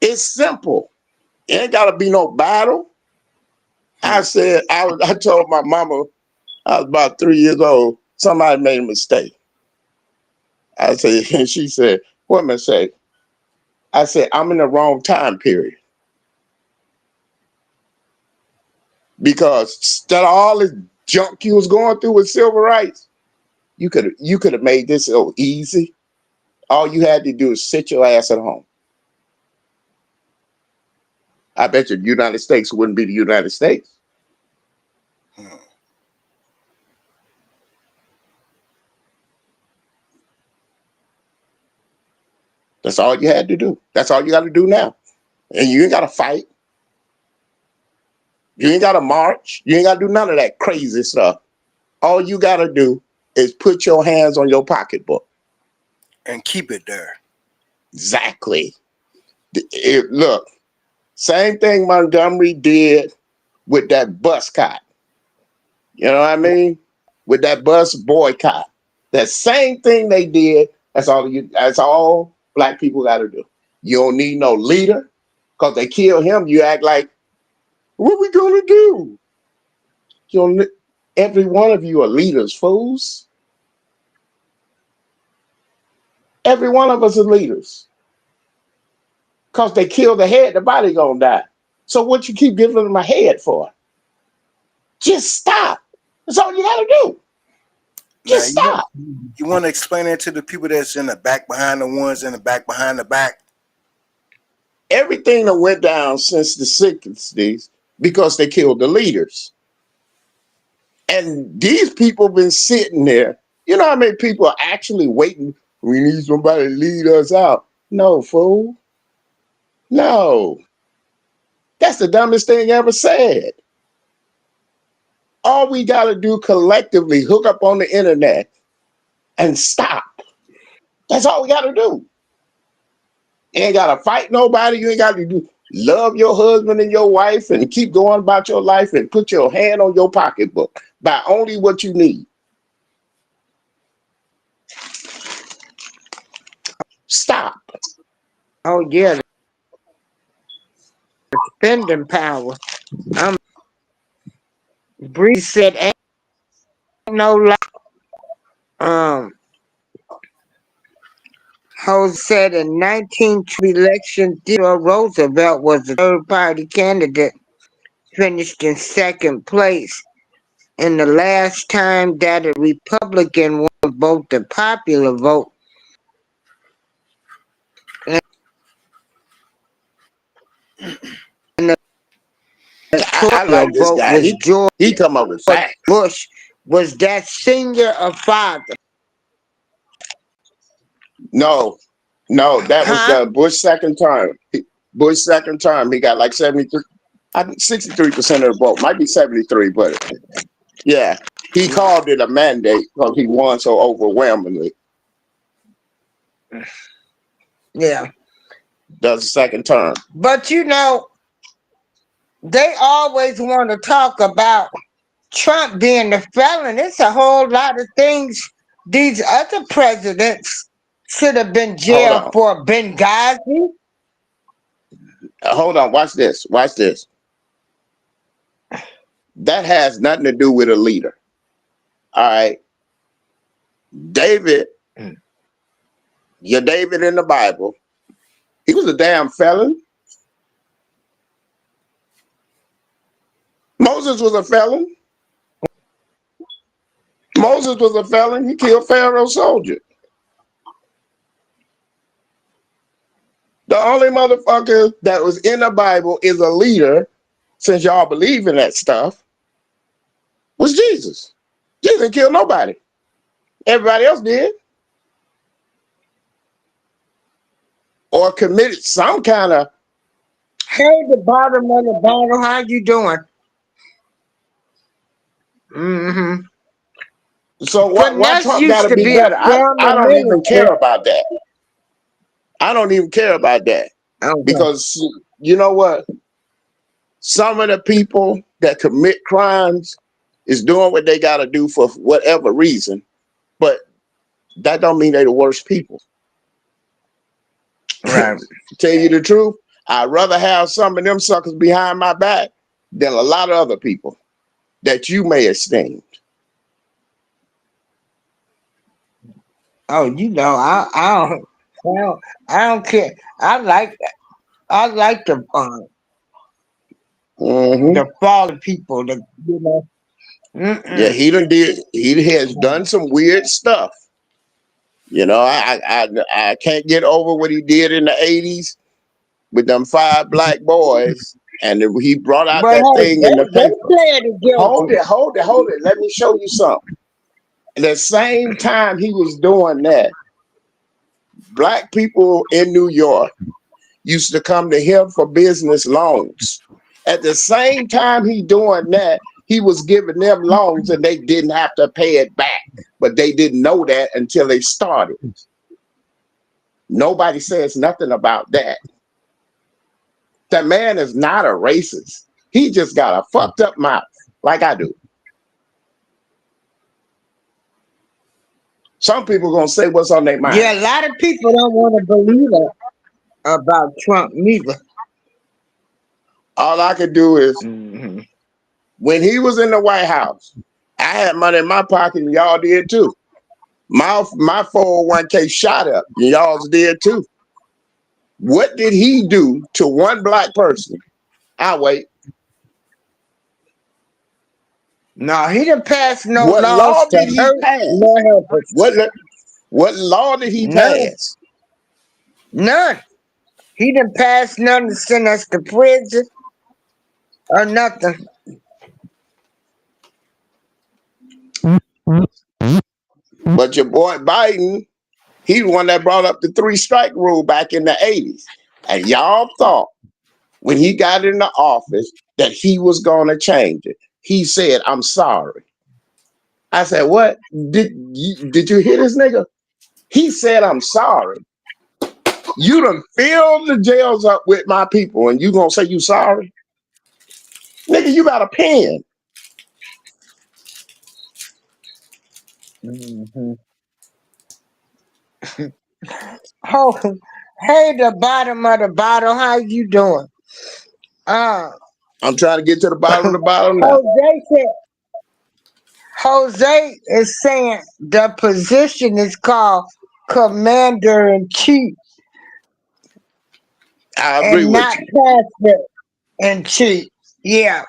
It's simple. It ain't gotta be no battle. I Hmm. said, I told my mama I was about 3 years old, somebody made a mistake. I said, and she said, what mistake? I said, I'm in the wrong time period. Because instead of all this junk you was going through with civil rights, you could have made this so easy. All you had to do is sit your ass at home. I bet you the United States wouldn't be the United States. Hmm. That's all you had to do. That's all you got to do now. And you ain't got to fight. You ain't got to march. You ain't got to do none of that crazy stuff. All you got to do is put your hands on your pocketbook. And keep it there. Exactly. Look, same thing Montgomery did with that bus cot. You know what I mean? With that bus boycott. That same thing they did. That's all black people got to do. You don't need no leader. Because they kill him, you act like, what we gonna do? You don't, every one of you are leaders, fools. Every one of us are leaders. Because they kill the head, the body gonna die. So what you keep giving them a head for? Just stop. That's all you gotta do. Now Just stop. you want to explain that to the people that's in the back behind the ones in the back behind the back. Everything that went down since the 60s because they killed the leaders. And these people been sitting there. You know how many people are actually waiting? We need somebody to lead us out. No, fool. No. That's the dumbest thing ever said. All we got to do collectively, hook up on the internet and stop. That's all we got to do. You ain't got to fight nobody. You ain't got to do. Love your husband and your wife and keep going about your life and put your hand on your pocketbook. Buy only what you need. Stop. Oh yeah, the spending power. I'm Bree said ain't no lie. Um Jose said in 1920 election Theodore Roosevelt was the third party candidate, finished in second place. And the last time that a Republican won both the popular vote and the I electoral like this vote guy. was George He come up with facts. Bush, was that senior or father? No, no, that was Huh? Bush second term. Bush second term. He got like 73, I think 63% of the vote. Might be 73, but yeah, he called it a mandate because he won so overwhelmingly. Yeah. Does the second term. But they always want to talk about Trump being the felon. It's a whole lot of things these other presidents should have been Hold jailed on. for. Benghazi. Hold on. Watch this. Watch this. That has nothing to do with a leader. All right. David, your David in the Bible, he was a damn felon. Moses was a felon. Moses Moses was a felon. He killed Pharaoh's soldier. The only motherfucker that was in the Bible is a leader, since y'all believe in that stuff, was Jesus. Jesus didn't kill nobody. Everybody else did. Or committed some kind of. Hey, the bottom of the bottle, how you doing? Mm-hmm. So why Finesse Trump got used to to be be a better? I former don't even care minister. about that. I don't even care about that Okay. because you know what? Some of the people that commit crimes is doing what they got to do for whatever reason, but that don't mean they the worst people. Right. Tell you the truth, I'd rather have some of them suckers behind my back than a lot of other people that you may esteem. Oh, I don't care. I like Hmm. the fallen people. Yeah, Mm-mm. he has done some weird stuff. You know, I can't get over what he did in the 80s with them 5 black boys, and he brought out But that hey, thing in the they paper. playing Hold together. it, hold it, hold it. Let me show you something. At the same time he was doing that, black people in New York used to come to him for business loans. At the same time he doing that, he was giving them loans and they didn't have to pay it back. But they didn't know that until they started. Nobody says nothing about that. That man is not a racist. He just got a fucked up mouth, like I do. Some people gonna say what's on their Yeah, mind. a lot of people don't want to believe it about Trump neither. All I could do is Hmm. when he was in the White House, I had money in my pocket and y'all did too. My 401k shot up and y'all's did too. What did he do to one black person? I wait. No, he didn't pass no What laws law to did he hurt pass? nor help us. What law did he None, pass? none. He didn't pass none to send us to prison or nothing. But your boy Biden, he the one that brought up the 3 strike rule back in the 80s. And y'all thought when he got in the office that he was going to change it. He said, I'm sorry. I said, what? Did you hear this nigga? He said, I'm sorry. You done filled the jails up with my people and you going to say you sorry? Nigga, you got a pen. Hmm. Oh, hey, the bottom of the bottle. How you doing? Uh, I'm trying to get to the bottom of the bottle now. Jose said, Jose is saying the position is called commander in chief I agree and with not you. pastor in chief. Yeah.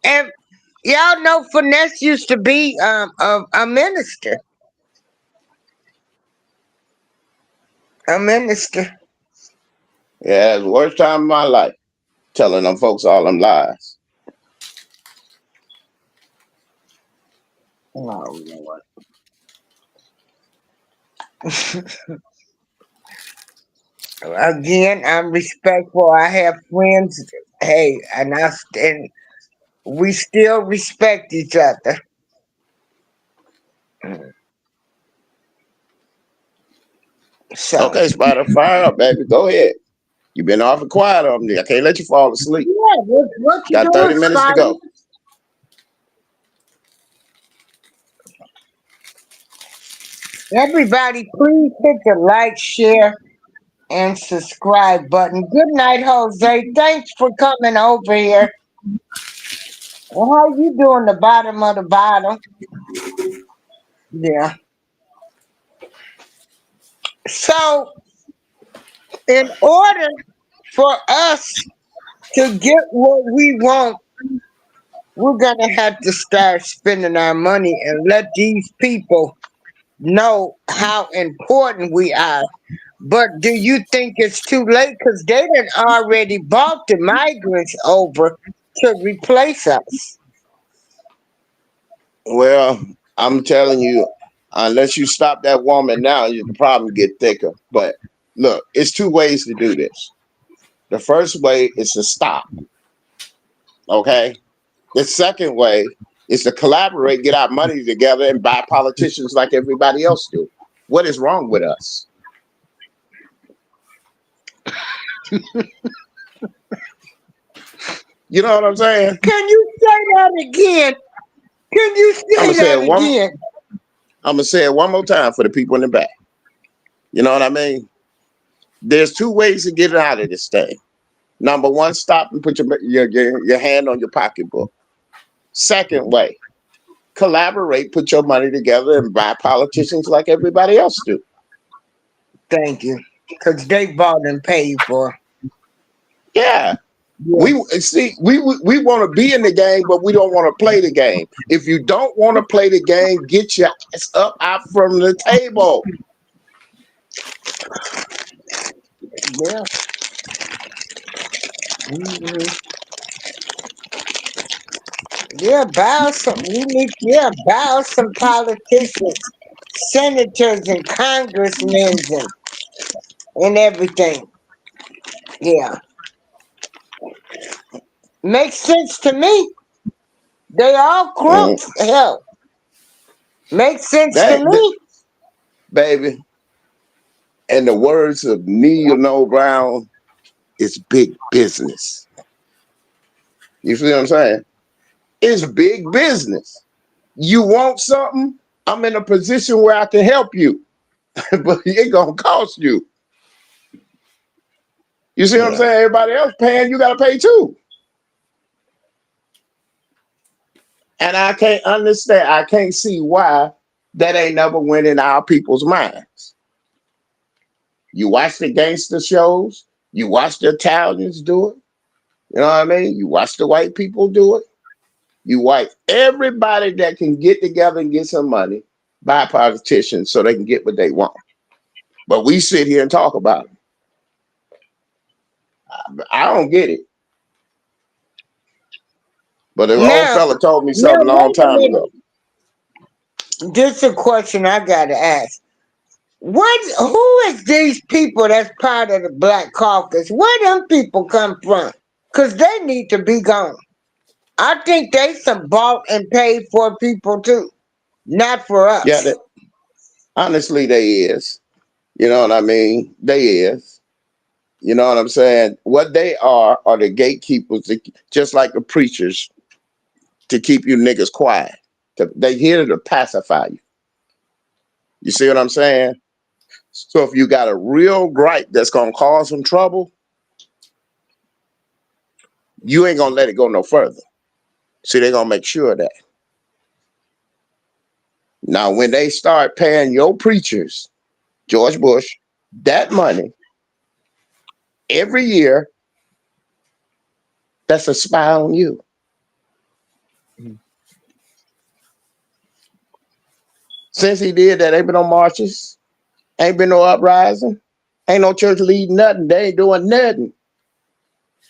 And y'all know Finesse used to be a minister. A minister. Yeah, it's the worst time of my life telling them folks all them lies. Oh Lord. Again, I'm respectful. I have friends. Hey, and we still respect each other. So Okay, Spider, fire up, baby. Go ahead. You've been awful quiet on me. I can't let you fall asleep. yeah, what you Got doing, 30 minutes to Spidey? go. Everybody, please hit the like, share, and subscribe button. Good night, Jose. Thanks for coming over here. Well, how you doing? The bottom of the bottom. Yeah. So, in order for us to get what we want, we're gonna have to start spending our money and let these people know how important we are. But do you think it's too late? Because they done already bought the migrants over to replace us. Well, I'm telling you, unless you stop that woman now, the problem get thicker. But look, it's two ways to do this. The first way is to stop. Okay. The second way is to collaborate, get our money together, and buy politicians like everybody else do. What is wrong with us? You know what I'm saying? Can you say that again? Can you I'm gonna say say that it one. again? I'm gonna say it one more time for the people in the back. You know what I mean? There's two ways to get out of this thing. Number one, stop and put your hand on your pocketbook. Second way, collaborate, put your money together, and buy politicians like everybody else do. Thank you. Because they bought and paid for. Yeah, Yeah. we want to be in the game, but we don't want to play the game. If you don't want to play the game, get your ass up out from the table. Yeah. Hmm. Yeah, buy some. We need, yeah, buy some politicians, senators, and congressmen and everything. Yeah. Makes sense to me. They all Mm, crooks. Hell, makes sense to that, me. baby. In the words of Neil No Brown, it's big business. You see what I'm saying? It's big business. You want something? I'm in a position where I can help you, but it gonna cost you. You see what I'm Yeah. saying? Everybody else paying, you gotta pay too. And I can't understand. I can't see why that ain't never went in our people's minds. You watch the gangster shows. You watch the Italians do it. You know what I mean? You watch the white people do it. You white everybody that can get together and get some money, buy politicians so they can get what they want. But we sit here and talk about it. I don't get it. But the old Now, fella told me now, something a long wait a time minute. ago. This is a question I gotta ask. What? Who is these people that's part of the Black Caucus? Where them people come from? Cause they need to be gone. I think they some bought and paid for people too, not for Yeah, us. honestly, they is. You know what I mean? They is. You know what I'm saying? What they are the gatekeepers, just like the preachers, to keep you niggas quiet. They here to pacify you. You see what I'm saying? So if you got a real gripe that's gonna cause some trouble, you ain't gonna let it go no further. See, they're gonna make sure of that. Now, when they start paying your preachers, George Bush, that money every year, that's a spy on you. Since he did that, ain't been no marches, ain't been no uprising, ain't no church leading nothing. They ain't doing nothing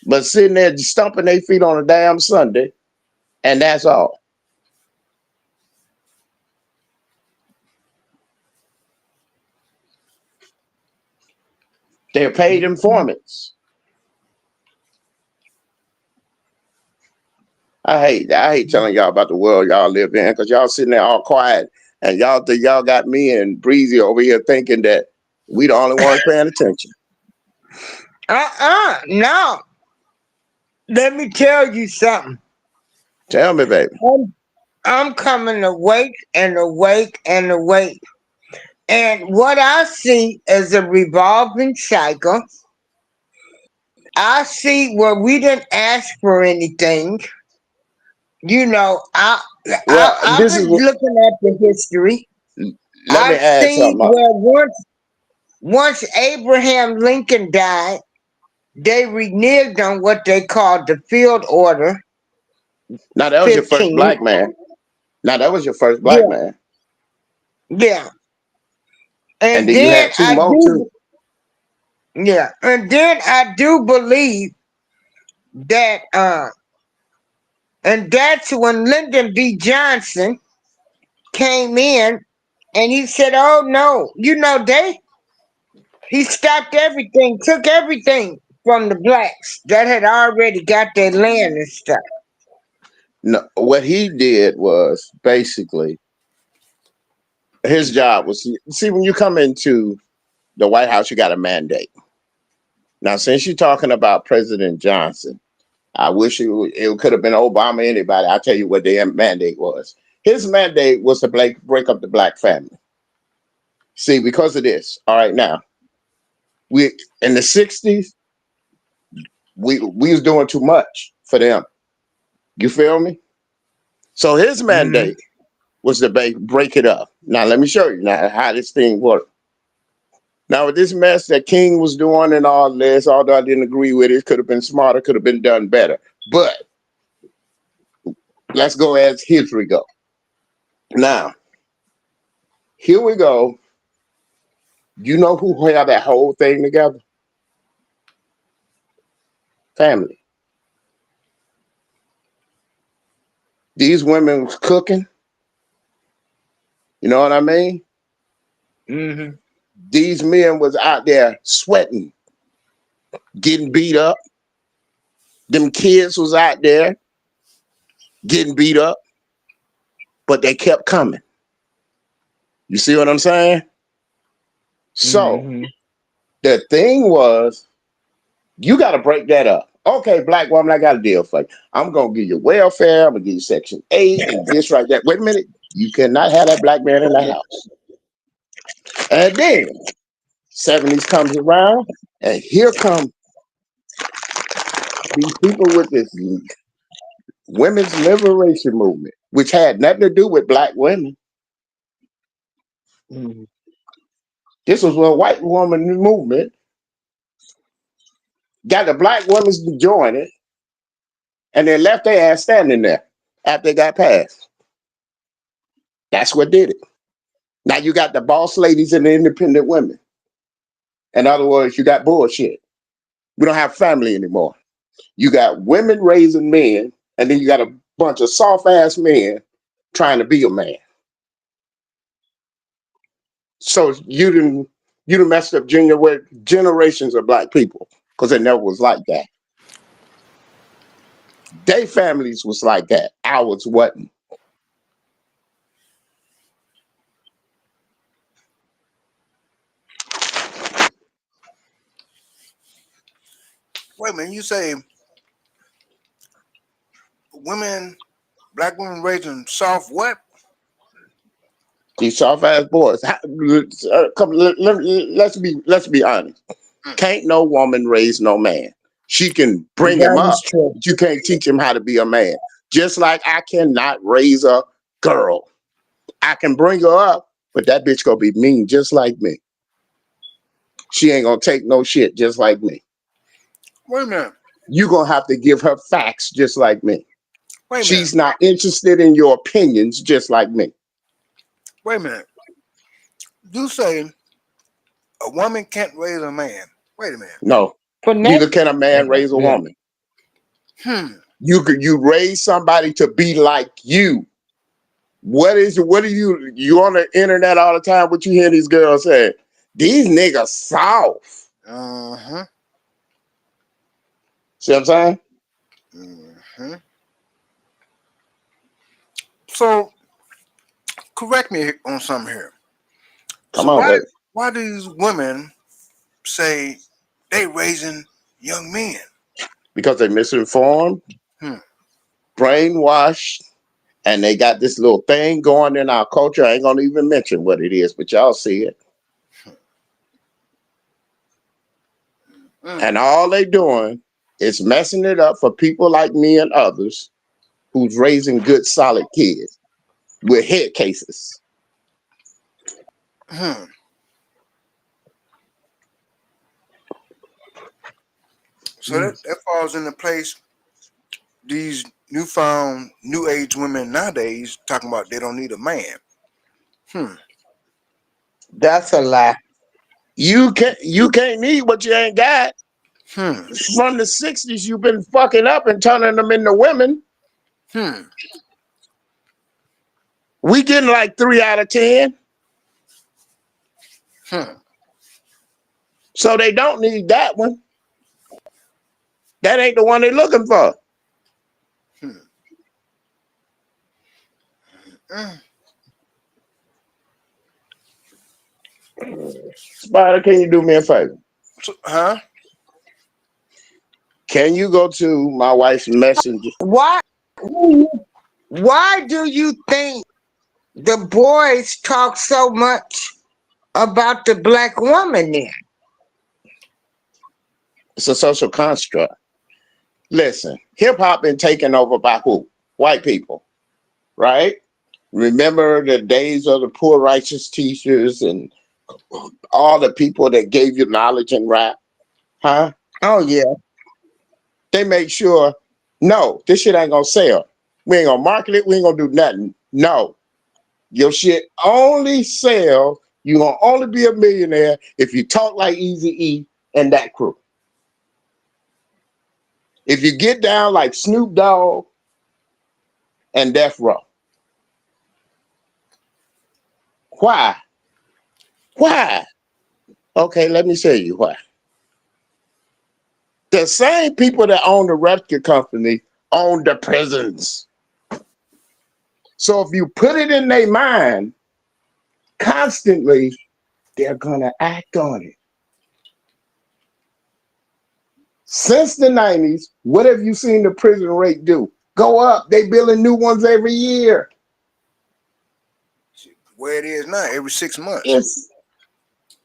but sitting there just stumping their feet on a damn Sunday, and that's all. They're paid informants. I hate telling y'all about the world y'all live in because y'all sitting there all quiet and y'all think y'all got me and Breezy over here thinking that we the only ones paying attention. No. Let me tell you something. Tell me, baby. I'm, I'm coming awake and awake and awake. And what I see is a revolving cycle. I see where we didn't ask for anything. You know, Well, I've this is been what, looking at the history. let me I add see something up. where once Abraham Lincoln died, they reneged on what they called the field order, Now that was your first 15. black man. Now that was your first black Yeah, man, yeah. and And then you then had two I more too. do, yeah, and then I do believe that, and that's when Lyndon B. Johnson came in and he said, "Oh no, he stopped everything, took everything from the blacks that had already got their land and stuff." No, what he did was basically his job was see when you come into the White House, you got a mandate. Now, since you're talking about President Johnson, I wish it could have been Obama, anybody. I'll tell you what their mandate was. His mandate was to break up the black family. See, because of this, all right, now, we in the 60s, we was doing too much for them. You feel me? So his Hmm. mandate was to break it up. Now, let me show you now how this thing worked. Now, with this mess that King was doing and all this, although I didn't agree with it, could have been smarter, could have been done better. But let's go as history go. Now, here we go. You know who held that whole thing together? Family. These women was cooking. You know what I mean? Hmm. These men was out there sweating, getting beat up. Them kids was out there getting beat up, but they kept coming. You see what I'm saying? So Hmm. the thing was, you got to break that up. Okay, black woman, I got a deal for you. I'm gonna give you welfare. I'm gonna give you Section 8 and this right that. Wait a minute, you cannot have that black man in the house. And then 70s comes around, and here come these people with this women's liberation movement, which had nothing to do with black women. Hmm. This was a white woman movement. Got the black women to join it, and they left their ass standing there after they got passed. That's what did it. Now you got the boss ladies and the independent women. In other words, you got bullshit. We don't have family anymore. You got women raising men, and then you got a bunch of soft ass men trying to be a man. So you didn't messed up generations of black people because it never was like that. Their families was like that. Ours wasn't. Wait a minute, you say women, black women raising soft what? These soft ass boys. Come, let's be honest. Mm. Can't no woman raise no man. She can bring him That up, is true. but you can't teach him how to be a man. Just like I cannot raise a girl. I can bring her up, but that bitch gonna be mean just like me. She ain't gonna take no shit just like me. Wait a minute, You gonna have to give her facts just like me. wait a minute, She's not interested in your opinions just like me. wait a minute. You say a woman can't raise a man. Wait a minute. No, Finesse. neither can a man raise a Yeah. woman. Hmm. You raise somebody to be like you. What are you on the internet all the time? What you hear these girls say? These niggas soft. Uh-huh. See what I'm saying? Uh-huh. So correct me on something here. Come So on, baby. why do these women say they raising young men? Because they misinformed, Hmm. brainwashed, and they got this little thing going in our culture. I ain't gonna even mention what it is, but y'all see it. Mm. And all they doing is messing it up for people like me and others who's raising good, solid kids with head cases. Hmm. So Mm. that falls into place. These newfound new age women nowadays talking about they don't need a man. Hmm. That's a lie. You can't need what you ain't got. Hmm. From the '60s, you've been fucking up and turning them into women. Hmm. We getting like 3 out of 10, Hmm. so they don't need that one. That ain't the one they looking for. Hmm. Mm. Spider, can you do me a favor? So, huh? Can you go to my wife's messenger? Why? Why do you think the boys talk so much about the black woman then? It's a social construct. Listen, hip hop been taken over by who? White people, right? Remember the days of the poor righteous teachers and all the people that gave you knowledge and rap, huh? Oh yeah. They make sure, no, this shit ain't gonna sell. We ain't gonna market it. We ain't gonna do nothing. No, your shit only sell. You gonna only be a millionaire if you talk like Easy E and that crew. If you get down like Snoop Dogg and Death Row. Why? Why? Okay, let me tell you why. The same people that own the record company own the prisons. So if you put it in their mind constantly, they're gonna act on it. Since the '90s, what have you seen the prison rate do? Go up. They building new ones every year. Where it is now, every 6 months. It's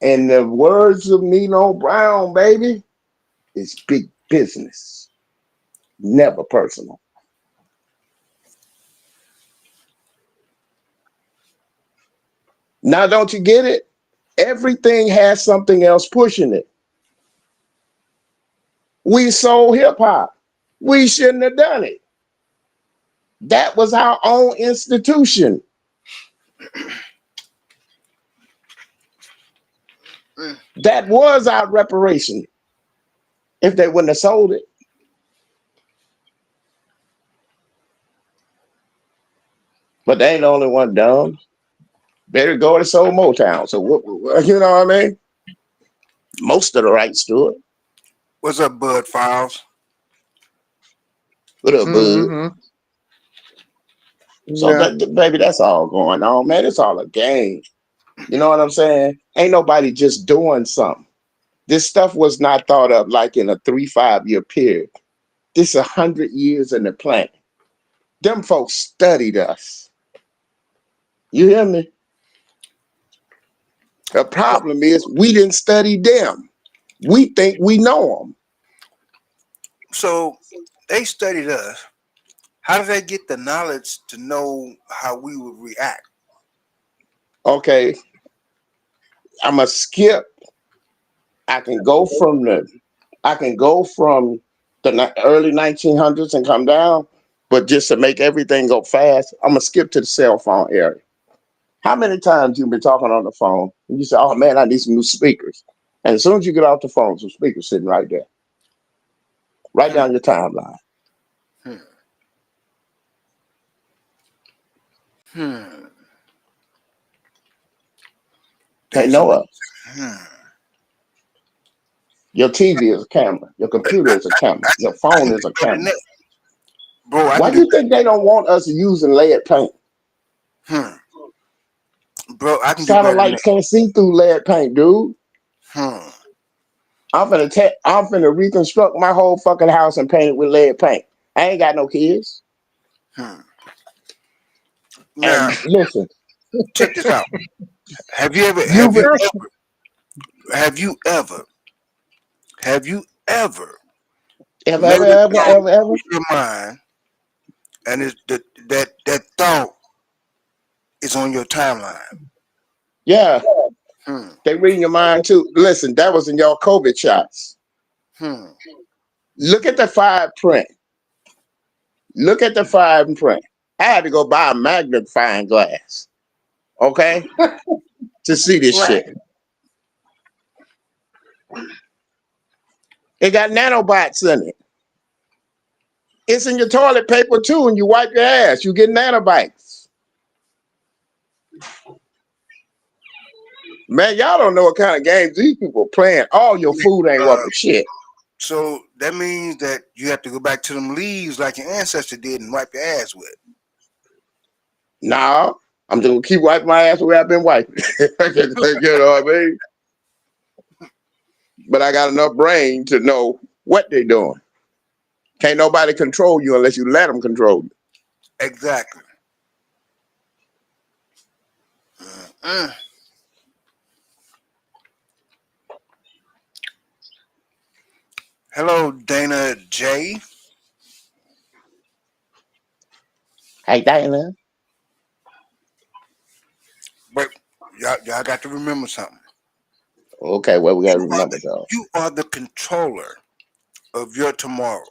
in the words of Nino Brown, baby, it's big business, never personal. Now, don't you get it? Everything has something else pushing it. We sold hip hop. We shouldn't have done it. That was our own institution. Mm. That was our reparation if they wouldn't have sold it. But they ain't the only one dumb. Better go to sold Motown. So you know what I mean? Most of the rights to it. What's up, Bud Files? What up, bud? Mm-hmm. So Yeah. that baby, that's all going on, man. It's all a game. You know what I'm saying? Ain't nobody just doing something. This stuff was not thought of like in a 3-5 year period. This 100 years in the planet. Them folks studied us. You hear me? The problem is we didn't study them. We think we know them. So they studied us. How did they get the knowledge to know how we would react? Okay, I'm a skip. I can go from the I can go from the early 1900s and come down, but just to make everything go fast, I'm gonna skip to the cell phone area. How many times you've been talking on the phone and you say, "Oh man, I need some new speakers," and as soon as you get off the phone, some speakers sitting right there, right Hmm. down your timeline. Hmm. Hmm. They There's know some. us. Hmm. Your TV is a camera. Your computer is a camera. Your I phone can is do a better than camera. that, bro. I Why can do do you think they don't want us using lead paint? better. Bro, I can do better than that. Satellites can't see through lead paint, dude. Hmm. I'm finna reconstruct my whole fucking house and paint it with lead paint. I ain't got no kids. Hmm. Now, And listen, check this out. Have you ever? you've Have you been ever? Have you ever? Have you ever ever, made ever, a ever, thought ever, ever. in your mind, and that thought is on your timeline? Yeah, Hmm. they reading your mind too. Listen, that was in your COVID shots. Hmm. Look at the fine print. Look at the fine print. I had to go buy a magnifying glass, okay, to see this Right. shit. It got nanobots in it. It's in your toilet paper too, and you wipe your ass, you get nanobites. Man, y'all don't know what kind of games these people playing. All your food ain't worth Uh, a shit. so that means that you have to go back to them leaves like your ancestor did and wipe your ass with. Nah, I'm just gonna keep wiping my ass the way I've been wiping. You know what I mean? But I got enough brain to know what they're doing. Can't nobody control you unless you let them control you. Exactly. Mm. Hello, Dana J. Hey, Dana. But y'all got to remember something. Okay, well, we got to You are remember the though. you are the controller of your tomorrow.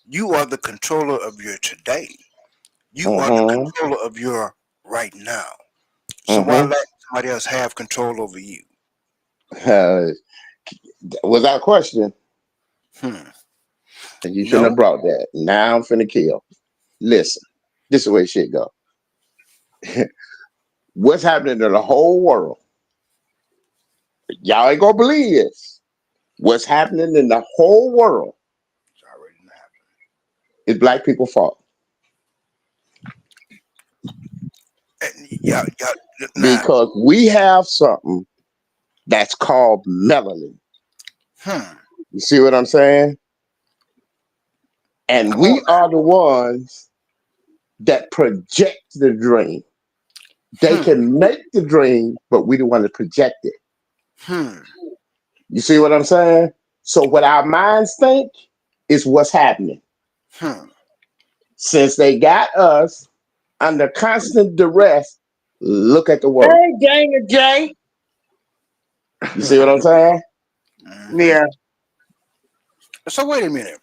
You are the controller of your today. You are the Mm-hmm. controller of your right now. So why Mm-hmm. let somebody else have control over you? Uh, without question, Hmm. you shouldn't have No, brought that. Now I'm finna kill. Listen, this is the way shit go. What's happening to the whole world? Y'all ain't gonna believe this. What's happening in the whole world it's already not. is black people fault And y'all, now, because we have something that's called melanin. hmm. You see what I'm saying? And Come on we are the ones that project the dream. They now. can make the dream, but we the one that project it. Hmm. You see what I'm saying? So what our minds think is what's happening. Hmm. Since they got us under constant duress, look at the world. Hey, Dana J. You see what I'm saying? Hmm. Yeah. So wait a minute.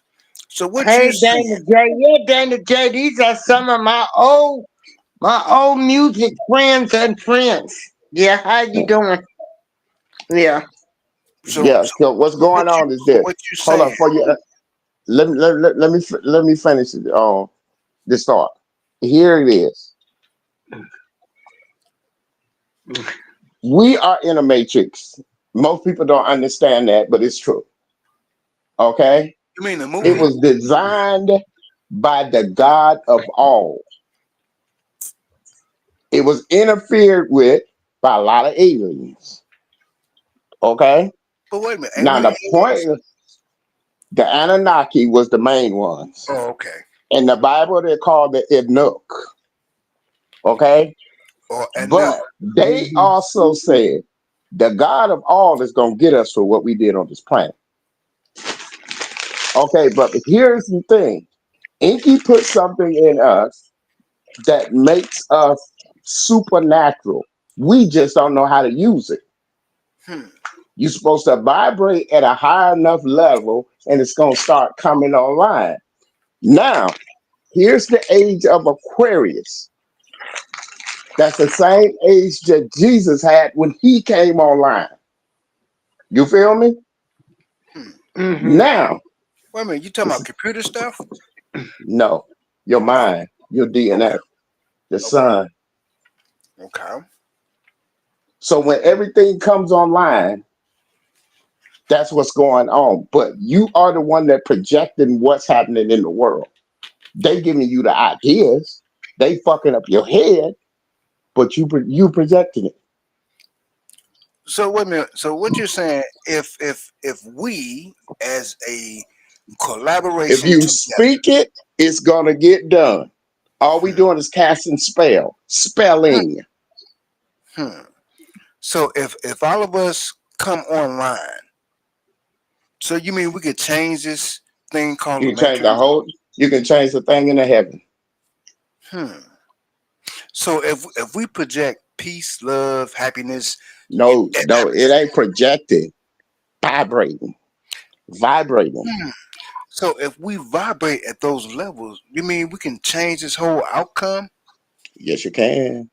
So what Hey, you Dana saying? J. Yeah, Dana J. These are some of my old music friends and friends. Yeah, how you doing? Yeah. So Yeah. so, So what's so what going you on is so this. what you Hold on saying? for you. Let me finish it, this thought. Here it is. We are in a matrix. Most people don't understand that, but it's true. Okay? You mean the It movie? was designed by the God of all. It was interfered with by a lot of aliens. Okay? But wait a minute. Ain't Now we the aliens? point, the Anunnaki was the main ones. Oh, okay. In the Bible, they're called the Enoch. Okay? Or and no. But they Mhm. also said the God of all is gonna get us for what we did on this planet. Okay, but here's the thing. Inky put something in us that makes us supernatural. We just don't know how to use it. Hmm. You're supposed to vibrate at a high enough level and it's going to start coming online. Now, here's the age of Aquarius. That's the same age that Jesus had when he came online. You feel me? Hmm. Mhm. Now, Wait a minute. You talking about computer stuff? no, your Oh, mind, your okay. DNA, the Okay. sun. Okay. So when everything comes online, that's what's going on. But you are the one that projecting what's happening in the world. They giving you the ideas. They fucking up your head, but you projecting it. So wait a minute. So what you're saying? If we as a If collaboration you together. speak it, it's gonna get done. All we Hmm. doing is casting Hmm. spelling. Hmm. So if all of us come online, so you mean we could change this thing called You the can change the Matrix? whole. You can change the thing into heaven. Hmm. So if we project peace, love, happiness, No, eh, no, it ain't projected. Vibrating, vibrating. hmm. So if we vibrate at those levels, you mean we can change this whole outcome? Yes, you can.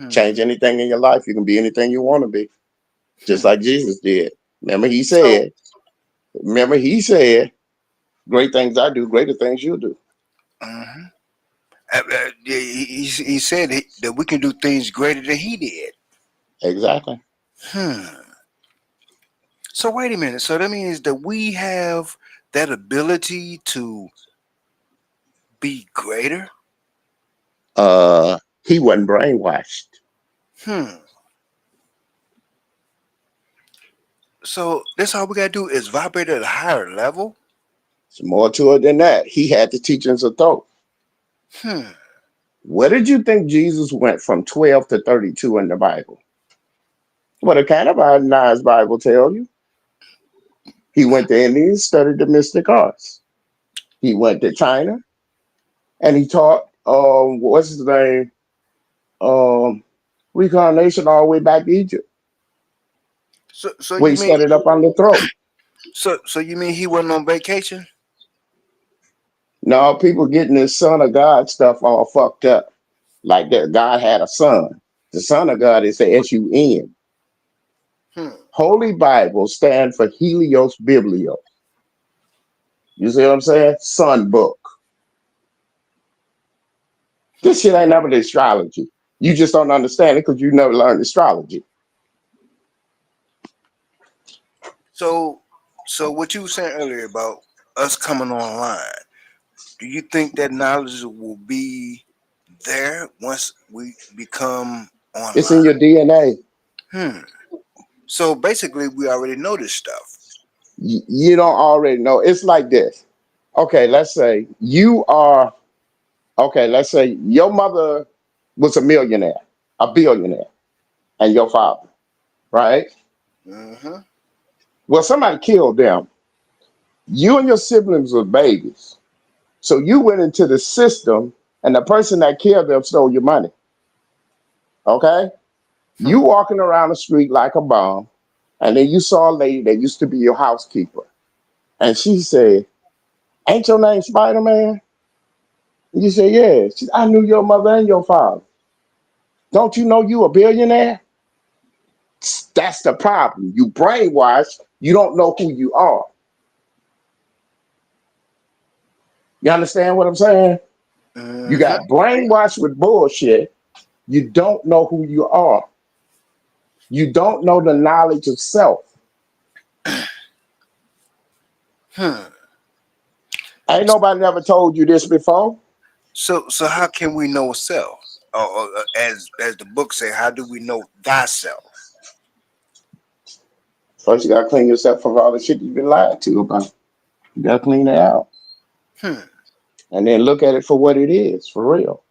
Change Hmm. anything in your life. You can be anything you want to be, just Hmm. like Jesus did. Remember, he So, said, remember, he said, great things I do, greater things you do. mhm. Yeah, he said that we can do things greater than he did. Exactly. Hmm. So wait a minute. So that means that we have that ability to be greater. He wasn't brainwashed. Hmm. So that's all we gotta do is vibrate at a higher level. It's more to it than that. He had the teachings of thought. Hmm. Where did you think Jesus went from 12 to 32 in the Bible? What a canonized Bible tell you. He went to India and studied the mystic arts. He went to China and he taught what's his name? Um Reincarnation all the way back to Egypt, So where you he mean studied up on the throat. so you mean he wasn't on vacation? Now people getting this son of God stuff all fucked up. Like that God had a son. The son of God is the SUN. Hmm. Holy Bible stand for Helios Biblio. You see what I'm saying? Son book. Hmm. This shit ain't never the astrology. You just don't understand it because you never learned astrology. So so what you were saying earlier about us coming online, do you think that knowledge will be there once we become It's in online? your DNA. Hmm. So basically, we already know this stuff. You don't already know. It's like this. Okay, let's say you are, okay, let's say your mother was a millionaire, a billionaire, and your father, right? Hmm. Well, somebody killed them. You and your siblings were babies. So you went into the system, and the person that killed them stole your money. Okay? You Hmm. walking around the street like a bum, and then you saw a lady that used to be your housekeeper. And she said, ain't your name Spider-Man? And you say, yeah. She said, I knew your mother and your father. Don't you know you a billionaire? That's the problem. You brainwashed. You don't know who you are. You understand what I'm saying? You Hmm. got brainwashed with bullshit. You don't know who you are. You don't know the knowledge of self. Hmm. Ain't nobody never told you this before. So how can we know self? Or as the book say, how do we know thyself? First, you gotta clean yourself from all the shit you've been lied to about. You gotta clean it out. Hmm. And then look at it for what it is, for real.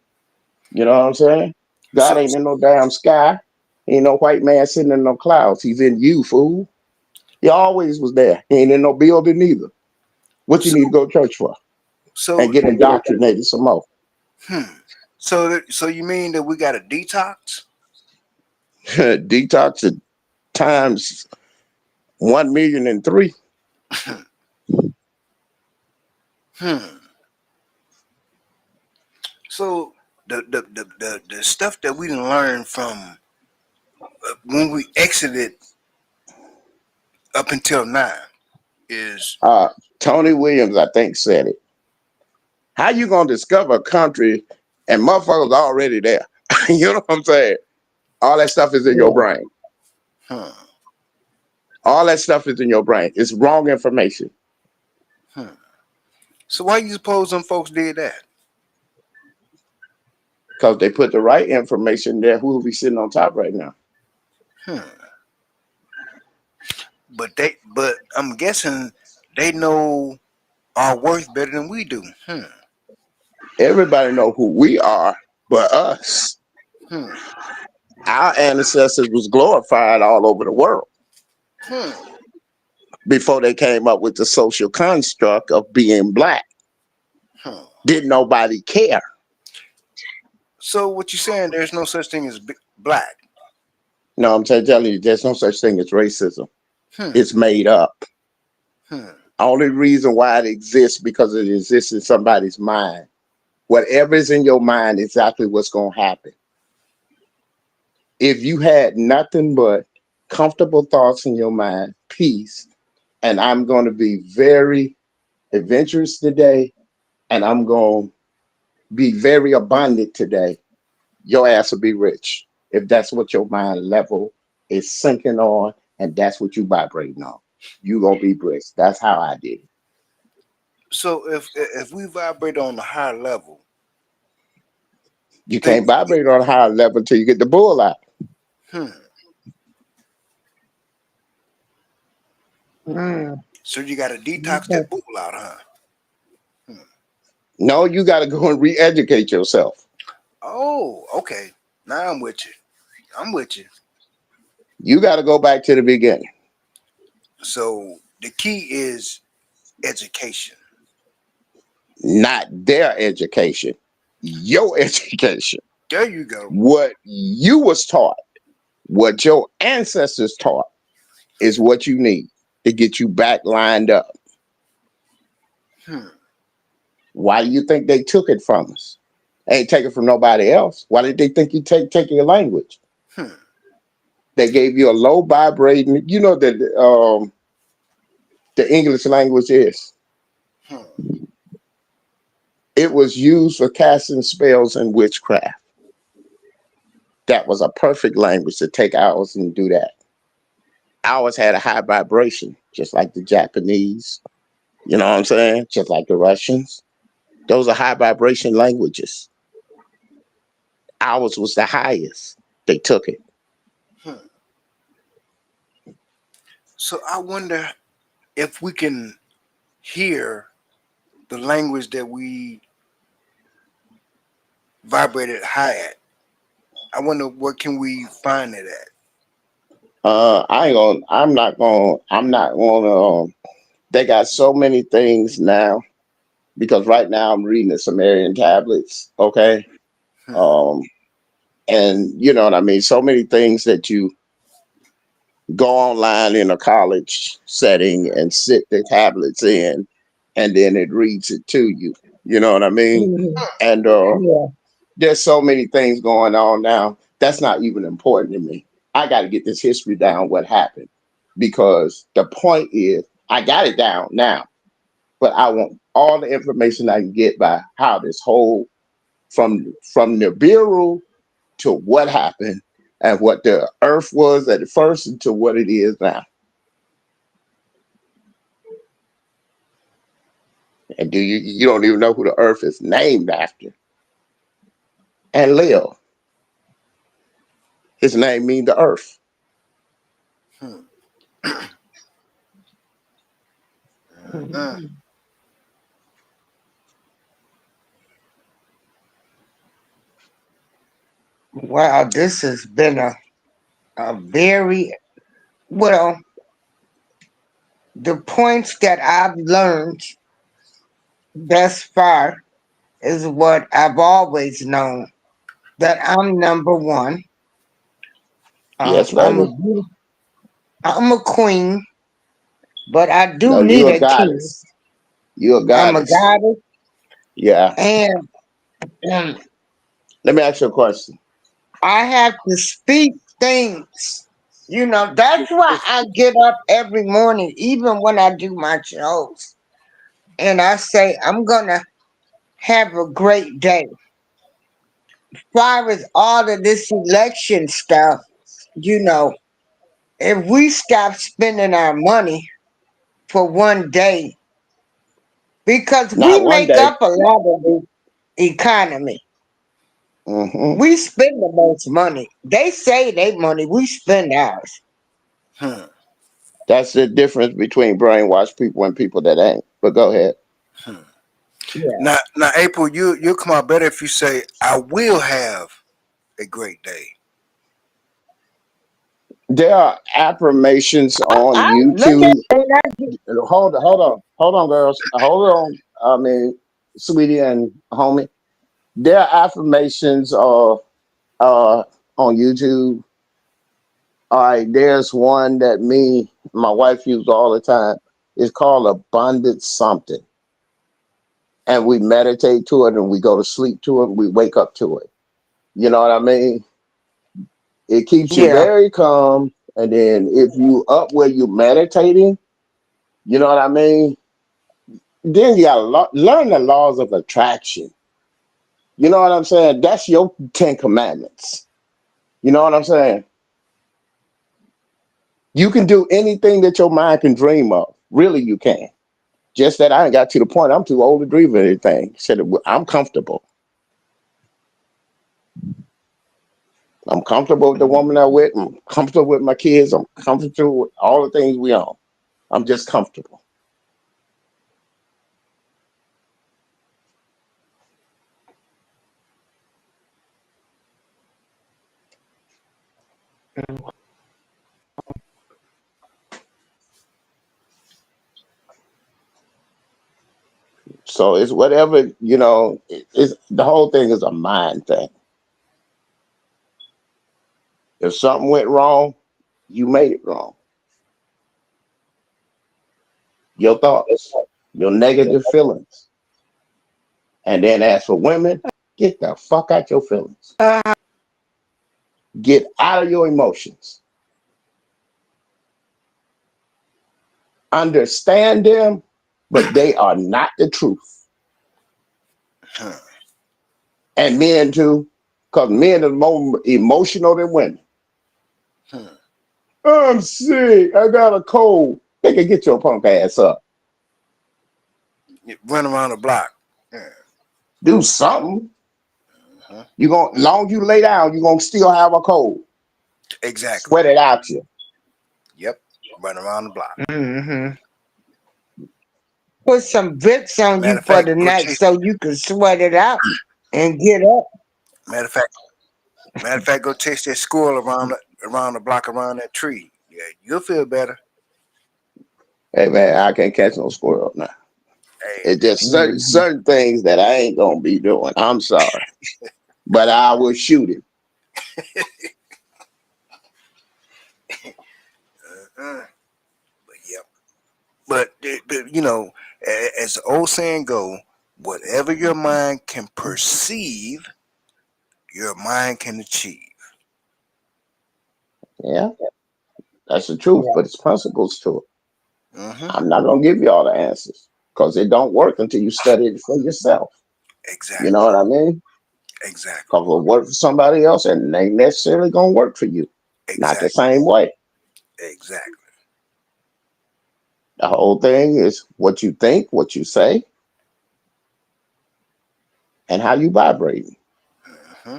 You know what I'm saying? God So ain't in no damn sky. Ain't no white man sitting in no clouds. He's in you, fool. He always was there. He ain't in no building either. What you so need to go to church for? And so get indoctrinated some more. hmm. So you mean that we got a detox? Detox at times 1,000,003. Hmm. So the stuff that we didn't learn from when we exited up until now is Uh, Tony Williams, I think, said it. How you gonna discover a country and motherfuckers already there? You know what I'm saying? All that stuff is in your brain. hmm, All that stuff is in your brain. It's wrong information hmm. So why you suppose them folks did that? because they put the right information there. Who will be sitting on top right now? Hmm. But I'm guessing they know our worth better than we do. Hmm. Everybody know who we are, but us. Hmm. Our ancestors was glorified all over the world Hmm. before they came up with the social construct of being black. Hmm. Didn't nobody care? So what you saying? There's no such thing as black. No, I'm telling you, there's no such thing as racism. Hmm. It's made up. Hmm. Only reason why it exists because it exists in somebody's mind. Whatever is in your mind, exactly what's going to happen. If you had nothing but comfortable thoughts in your mind, peace, and I'm going to be very adventurous today, and I'm going to be very abundant today, your ass will be rich. If that's what your mind level is sinking on, and that's what you vibrating on, you going to be rich. That's how I did it. So if we vibrate on a higher level, you You think can't vibrate on a higher level until you get the bull out. hmm. Mm. So you gotta detox Okay. that bull out, huh? Hmm. No, you got to go and re-educate yourself. Oh, okay. Now I'm with you. I'm with you. You got to go back to the beginning. So the key is education. Not their education, your education. There you go. What you was taught, what your ancestors taught, is what you need to get you back lined up. Hmm. Why do you think they took it from us? They ain't take it from nobody else. Why did they think you take your language? Hmm. They gave you a low vibrating. You know that the English language is. Hmm. It was used for casting spells and witchcraft. That was a perfect language to take ours and do that. Ours had a high vibration, just like the Japanese. You know what I'm saying? Just like the Russians. Those are high vibration languages. Ours was the highest. They took it. Hmm. So I wonder if we can hear the language that we vibrated high at. I wonder what can we find it at. I ain't gonna. I'm not gonna. I'm not gonna. They got so many things now because right now I'm reading the Sumerian tablets. Okay, Hmm. um, and you know what I mean. So many things that you go online in a college setting and sit the tablets in, and then it reads it to you. You know what I mean? Mhm. And Yeah. there's so many things going on now. That's not even important to me. I got to get this history down, what happened, because the point is, I got it down now, but I want all the information I can get by how this whole from Nibiru to what happened and what the Earth was at first and to what it is now. And do you don't even know who the Earth is named after? And Leo, his name means the Earth. Hmm. Uh, Mhm. Wow, this has been a very well, the points that I've learned thus far is what I've always known that I'm number one. Yes, I'm a baby. I'm a queen, but I do No, need you're a a king. goddess. You're a I'm a goddess. goddess, Yeah. and um, Let me ask you a question. I have to speak things. That's why I get up every morning, even when I do my shows, and I say I'm gonna have a great day. Far as all of this election stuff, you know, if we stop spending our money for one day, because we Not one make day. up a lot of the economy. Hmm. We spend the most money. They say they money, we spend ours. hmm. That's the difference between brainwashed people and people that ain't. But go ahead. Hmm. Yeah. Now, April, you'll come out better if you say, "I will have a great day." There are affirmations on I look at YouTube. and I get, Hold on, girls. Hold on. I mean, sweetie and homie. There are affirmations uh on YouTube. All right, there's one that me, my wife used all the time. It's called abundant something. And we meditate to it and we go to sleep to it. We wake up to it. You know what I mean? It keeps you Yeah, very calm. And then if you up where you meditating, you know what I mean? Then you gotta learn the laws of attraction. You know what I'm saying? That's your 10 Commandments. You know what I'm saying? You can do anything that your mind can dream of. Really, you can. Just that I ain't got to the point. I'm too old to dream of anything. Said I'm comfortable. I'm comfortable with the woman I'm with. I'm comfortable with my kids. I'm comfortable with all the things we own. I'm just comfortable. So it's whatever, it's the whole thing is a mind thing. If something went wrong, you made it wrong. Your thoughts, your negative feelings. And then as for women, get the fuck out your feelings. Get out of your emotions. Understand them, but they are not the truth. Huh. And men too, because men are more emotional than women. Huh. I'm sick. I got a cold. They can get your punk ass up. You run around the block. Yeah. Do something. Huh. You gonna long you lay down, you're gonna still have a cold. Exactly. Sweat it out you. Yep. Run around the block. hmm put some Vicks on Matter you of for fact, the go night chase. so you can sweat it out and get up. Matter of fact, go chase that squirrel around the block around that tree. Yeah, you'll feel better. Hey man, I can't catch no squirrel now. Hey, It's just certain hmm certain things that I ain't gonna be doing. I'm sorry. But I will shoot him. uh, but yep. But as the old saying go, whatever your mind can perceive, your mind can achieve. Yeah, that's the truth, Yeah. but it's principles to it. Mm-hmm. I'm not gonna give you all the answers because it don't work until you study it for yourself. You know Exactly. what I mean? Exactly. Because it'll work for somebody else and it ain't necessarily gonna work for you. Not the Exactly. same way. Exactly. The whole thing is what you think, what you say, and how you vibrate. Mm-hmm.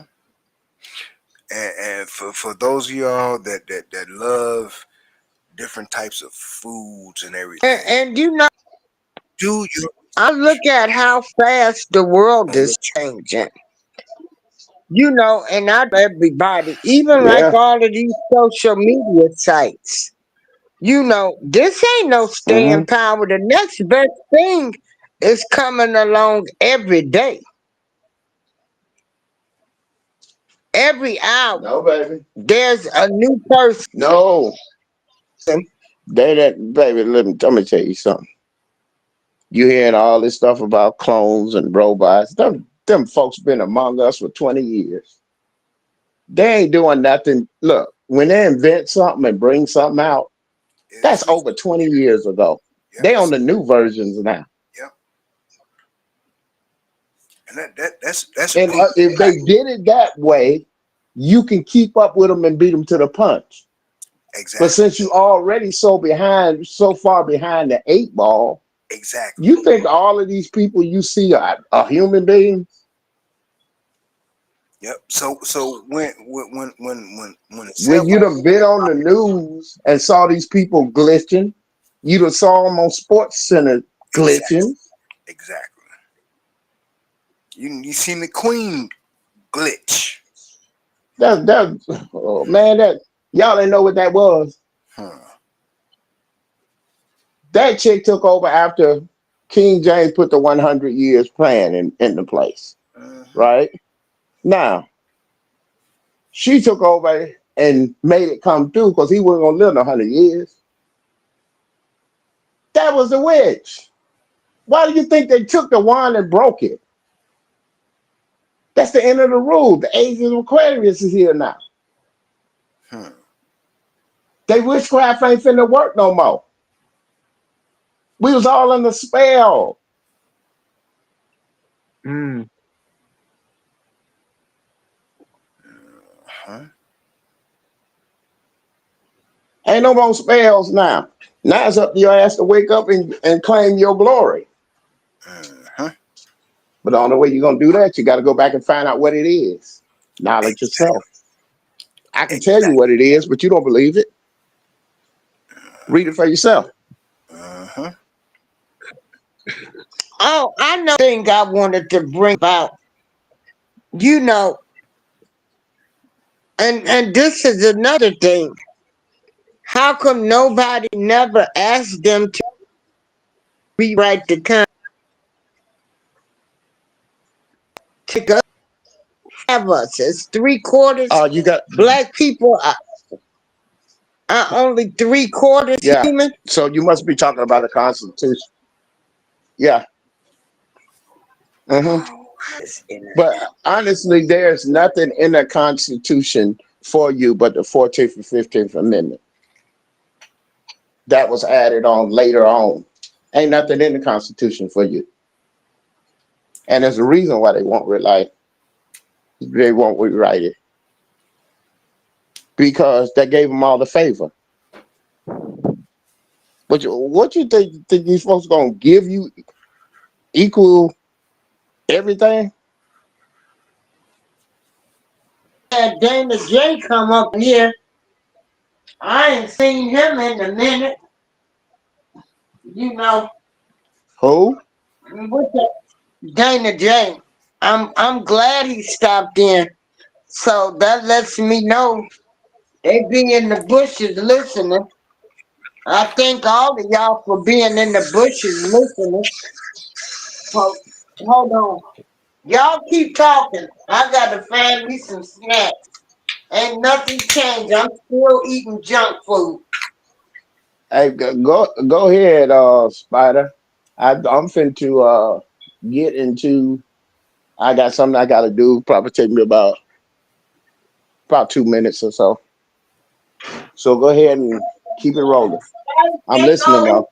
And for those of y'all that love different types of foods and everything, And you know, do your I look at how fast the world research. is changing. And I everybody, even like Yeah. all of these social media sites. This ain't no hmm staying power. The next best thing is coming along every day, every hour. No, baby. There's a new person. No. They that baby, let me tell you something. You hearing all this stuff about clones and robots. Them folks been among us for 20 years. They ain't doing nothing. Look, when they invent something and bring something out, It's that's recent. over 20 years ago. Yep. They on the new versions now. Yep. And that's a And proven if they fact. did it that way, you can keep up with them and beat them to the punch. But Exactly. since you already so far behind the 8 ball, Exactly. you think all of these people you see are human beings? Yep. So when a cell When you phone done been on the news and saw these people glitching, you done saw them on Sports Center exactly glitching. exactly you seen the Queen glitch. Oh man, that y'all didn't know what that was. Huh. That chick took over after King James put the 100 years plan into place. Uh-huh. Right now, she took over and made it come through because he wasn't gonna live 100 years. That was the witch. Why do you think they took the wand and broke it? That's the end of the rule. The age of Aquarius is here now. Hmm. They witchcraft ain't finna work no more. We was all under spell. Mm. Huh? Ain't no more spells now. Now it's up to your ass to wake up and claim your glory. Uh-huh. But the only way you're gonna do that, you got to go back and find out what it is. Knowledge yourself. Exactly. I can tell you what Exactly. it is, but you don't believe it. Read it for yourself. Uh-huh. Oh, I know thing I wanted to bring about. You know, and this is another thing. How come nobody never asked them to rewrite the contract? Take us, have us. It's 3/4 You got black people are only 3/4 yeah. human. So you must be talking about the Constitution. Yeah. hmm It's in it. But honestly, there's nothing in the Constitution for you but the 14th and 15th Amendment that was added on later on. Ain't nothing in the Constitution for you, and there's a reason why they won't rewrite it because that gave them all the favor. But what you think these folks gonna give you equal everything? Had Dana J come up here. I ain't seen him in a minute. You know, Who? what the Dana J. I'm glad he stopped in. So that lets me know they be in the bushes listening. I thank all of y'all for being in the bushes listening. Hold on. Y'all keep talking. I gotta find me some snacks. Ain't nothing changed. I'm still eating junk food. Hey, go ahead, Spider. I'm finna to get into. I got something I gotta do. Probably take me about 2 minutes or so. So go ahead and keep it rolling. I'm listening though.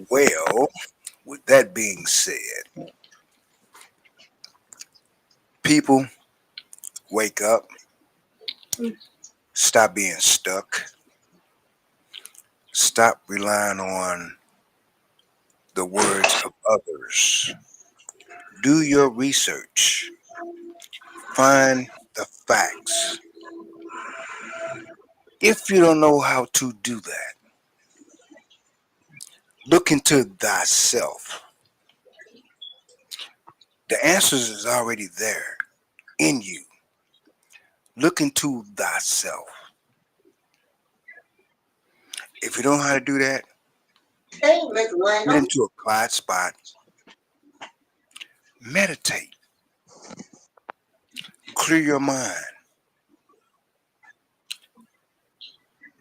Well, with that being said, people wake up, stop being stuck, stop relying on the words of others. Do your research, find the facts. If you don't know how to do that, look into thyself. The answers is already there in you. Look into thyself. If you don't know how to do that, Hey, Miss get Wayne. into a quiet spot, meditate, clear your mind.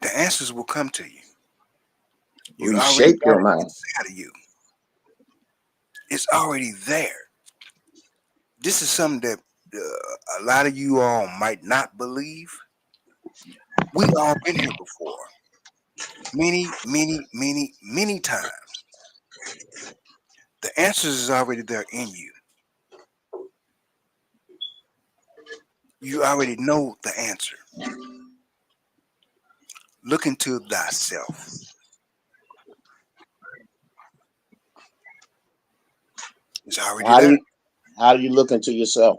The answers will come to you. You already Reshape got your it mind. inside of you. It's already there. This is something that a lot of you all might not believe. We all been here before, many, many, many, many times. The answers is already there in you. You already know the answer. Look into thyself. It's already How do there. you how do you look into yourself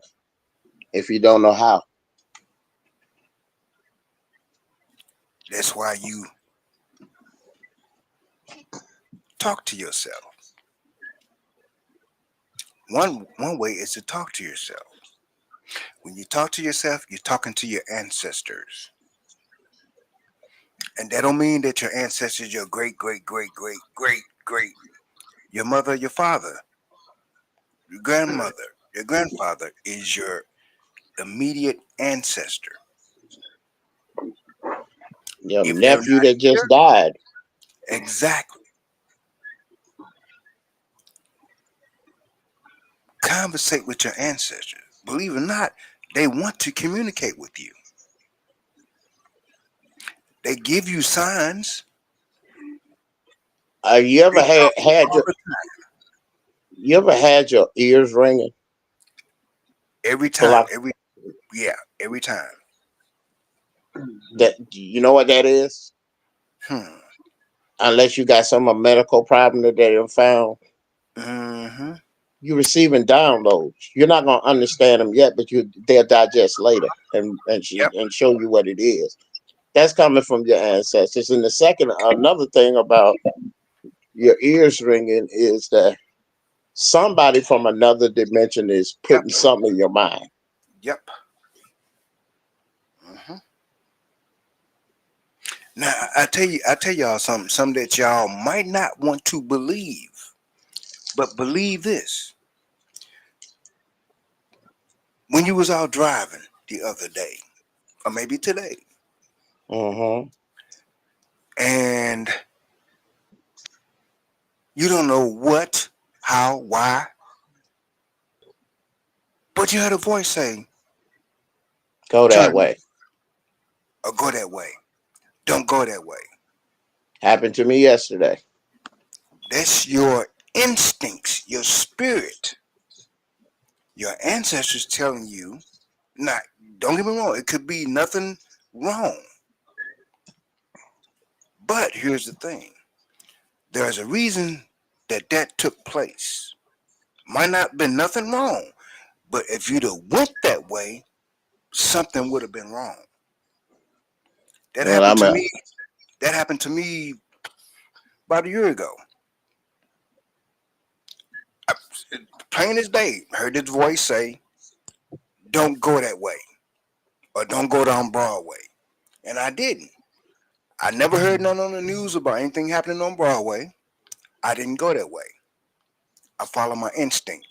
if you don't know how? That's why you talk to yourself. One way is to talk to yourself. When you talk to yourself, you're talking to your ancestors. And that don't mean that your ancestors, your great, great, great, great, great, great, your mother, your father, your grandmother, your grandfather is your immediate ancestor. Your If they're nephew not that here, just died. exactly. Conversate with your ancestors. Believe it or not, they want to communicate with you. They give you signs. You They ever talk to you had all your the time. ears ringing Every for time. like Yeah, every time. that? You know what that is? Hmm. Unless you got some medical problem that they have found, Mm-hmm. you're receiving downloads. You're not gonna understand them yet, but they'll digest later Yep. and show you what it is. That's coming from your ancestors. And the second, another thing about your ears ringing is that somebody from another dimension is Yep. putting something in your mind. Yep. Hmm. Now I tell y'all something that y'all might not want to believe, but believe this. When you was out driving the other day, or maybe today, Hmm. and you don't know what, how, why, but you heard a voice say, Go that "Turn way. or go that way. Don't go that way." Happened to me yesterday. That's your instincts, your spirit, your ancestors telling you. Not, don't get me wrong. It could be nothing wrong, but here's the thing: there's a reason that that took place. Might not been nothing wrong, but if you'd have went that way, something would have been wrong. That Well, happened I'm to a, me. That happened to me about a year ago. I, Plain as day, heard this voice say, "Don't go that way," or "Don't go down Broadway," and I didn't. I never heard none on the news about anything happening on Broadway. I didn't go that way. I follow my instinct.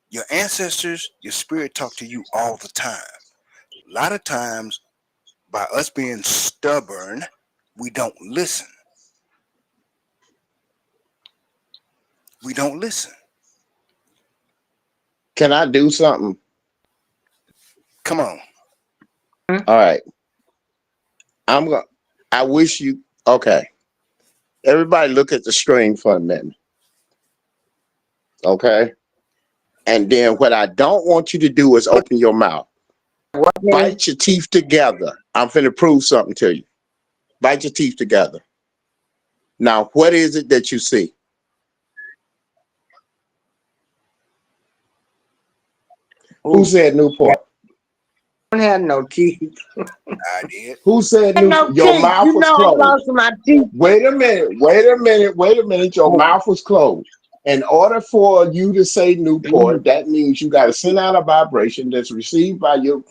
Your ancestors, your spirit talk to you all the time. A lot of times, by us being stubborn, we don't listen. We don't listen. can I do something? Come on. All right. I'm going to I wish you okay. Everybody look at the screen for a minute. Okay. And then what I don't want you to do is open your mouth. What name? Bite your teeth together. I'm finna prove something to you. Bite your teeth together. Now, what is it that you see? Who Ooh, said Newport? I don't have no teeth. I did. Who said I have Newport? no Your teeth. mouth You was know I closed. lost my teeth. Wait a minute. Wait a minute. Wait a minute. Your mouth was closed. In order for you to say Newport, Mm. that means you got to send out a vibration that's received by your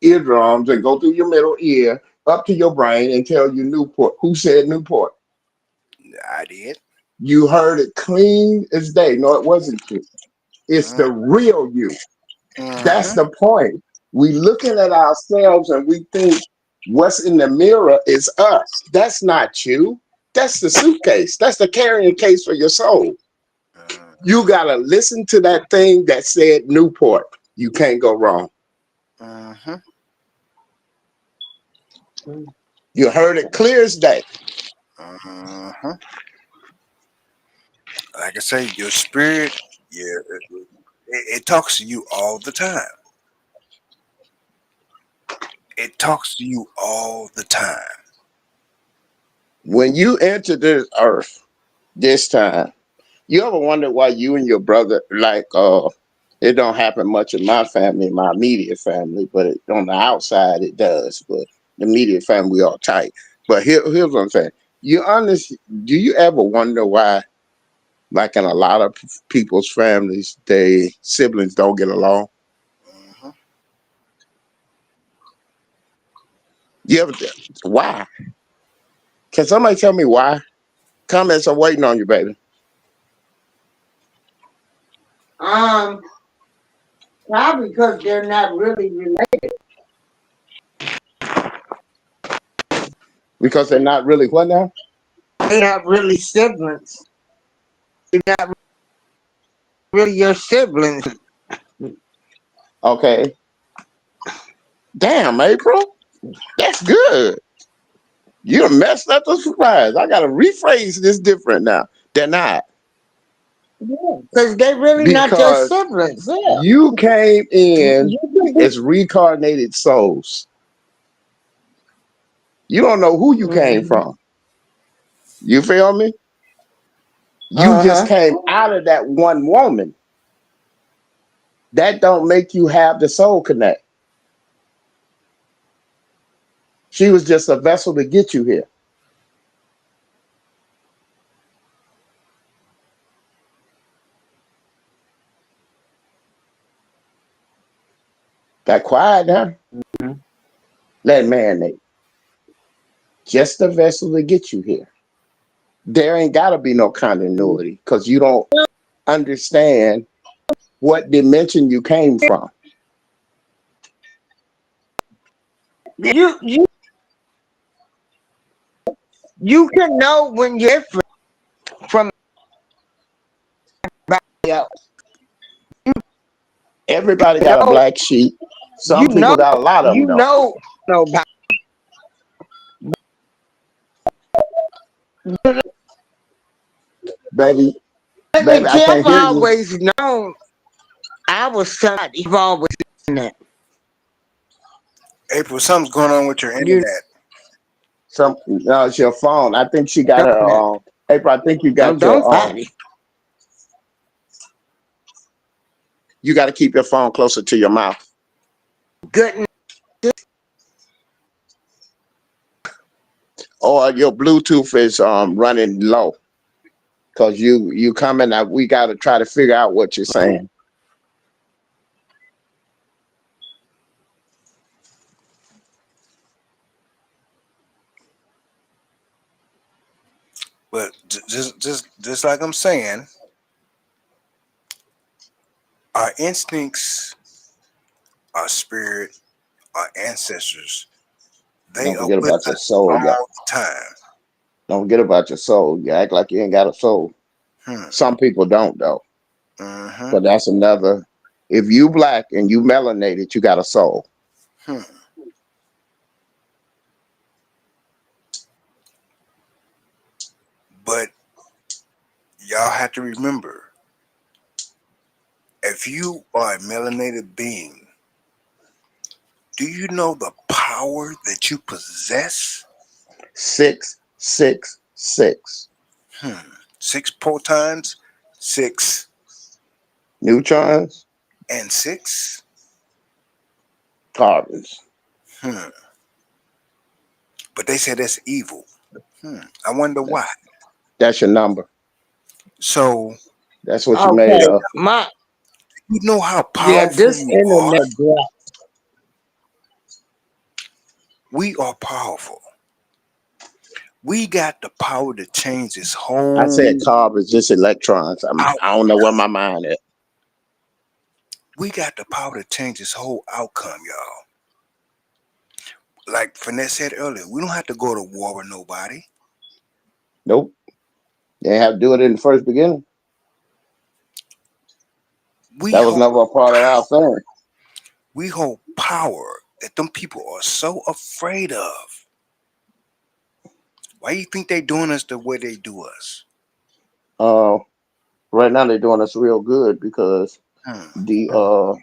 eardrums and go through your middle ear up to your brain and tell you Newport. Who said Newport? I did. You heard it clean as day. No, it wasn't you. It's Mm-hmm. the real you. That's Mm-hmm. the point. We looking at ourselves and we think what's in the mirror is us. That's not you. That's the suitcase. That's the carrying case for your soul. You gotta listen to that thing that said Newport. You can't go wrong. Mm-hmm. You heard it clear as day. Mm-hmm. Like I say, your spirit, yeah, it talks to you all the time. It talks to you all the time. When you enter this earth this time, you ever wonder why you and your brother it don't happen much in my family, my immediate family, but on the outside it does. But the immediate family we all tight. But here's what I'm saying. You honest do you ever wonder why, like in a lot of people's families, they siblings don't get along? Hmm. You ever why? Can somebody tell me why? Comments are waiting on you, baby. Um, Probably because they're not really related. Because they're not really what now? They're not really siblings. They're not really your siblings. Okay. Damn, April. That's good. You done messed up the surprise. I gotta rephrase this different now. They're not. Because they're really not your Because siblings. Yeah. you came in You can be. as reincarnated souls. You don't know who you came Mhm. from. You feel me? You just Uh-huh. came out of that one woman. That don't make you have the soul connect. She was just a vessel to get you here. Got quiet, huh? Let marinate. Just a vessel to get you here. There ain't gotta be no continuity because you don't understand what dimension you came from. You you can know when you're different from everybody else. Everybody got a know black sheep. you Some know people got a lot of them you though. know about Baby, let me baby, I tell can't I've hear you. always known I was somebody. I've always done that. April, something's going on with your You internet. Some no, it's your phone. I think she got know her that. April, I think Don't fight it. you gotta keep your phone closer to your mouth. Good. Or your Bluetooth is running low. Cause you coming out, we gotta try to figure out what you're saying. But just like I'm saying, our instincts, our spirit, our ancestors, they Don't are forget with about your us soul. Yeah. all the time. Don't forget about your soul. You act like you ain't got a soul. Hmm. Some people don't though. Hmm. But that's another. If you black and you melanated, you got a soul. Hmm. But y'all have to remember, if you are a melanated being, do you know the power that you possess? 666 Hmm. Six protons, six neutrons, and six. carbons. Hmm. But they say that's evil. Hmm. I wonder why. That's your number. So That's what you made Okay. of. My you know how yeah, powerful this you are. internet block. We are powerful. We got the power to change this I said whole carbons, just electrons. out. I don't know where my mind is. We got the power to change this whole outcome, y'all. Like Finesse said earlier, we don't have to go to war with nobody. Nope. They have to do it in the first beginning. We That was hold never a part of our thing. we hold power that them people are so afraid of. Why you think they doing us the way they do us? Uh, right now they're doing us real good because Hmm. the uh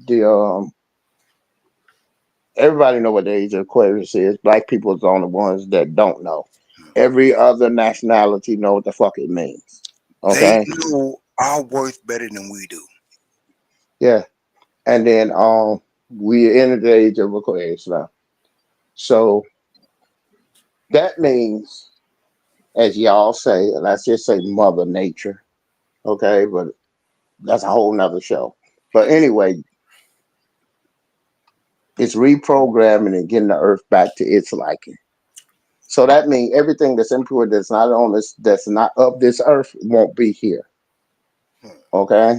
the everybody know what the age of Aquarius is. Black people is the only ones that don't know. Every other nationality know what the fuck it means. They Okay? know our worth better than we do. Yeah. And then we entered the age of Aquarius now. So that means, as y'all say, and I just say Mother Nature, okay, but that's a whole nother show. But anyway, it's reprogramming and getting the earth back to its liking. So that means everything that's impure that's not on this, that's not of this earth, won't be here. Hmm. Okay.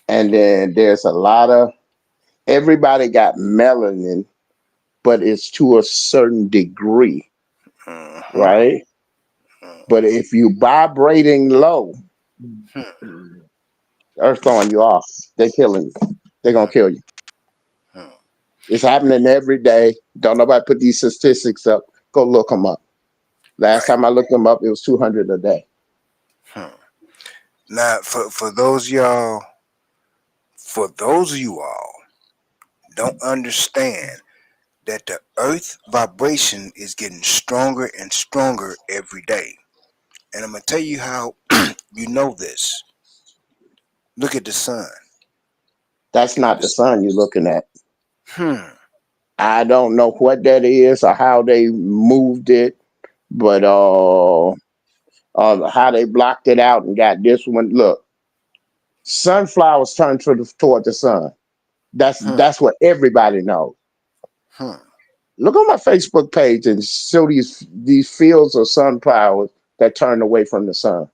And then there's a lot of everybody got melanin but it's to a certain degree, Uh-huh. right? But if you vibrating low, Hmm. Earth throwing you off. They killing you. They're gonna Hmm. kill you. Hmm. It's happening every day. Don't nobody put these statistics up. Go look them up. Last Right. time I looked them up, it was 200 a day. Hmm. Now, for those y'all, for those of you all don't understand that the Earth vibration is getting stronger and stronger every day, and I'm gonna tell you how you know this. Look at the sun. That's not the This, sun you're looking at. hmm. I don't know what that is or how they moved it, but how they blocked it out and got this one. Look, sunflowers turn toward the sun. Hmm. That's what everybody knows. Hmm. Look on my Facebook page and show these fields of sunflowers that turn away from the sun.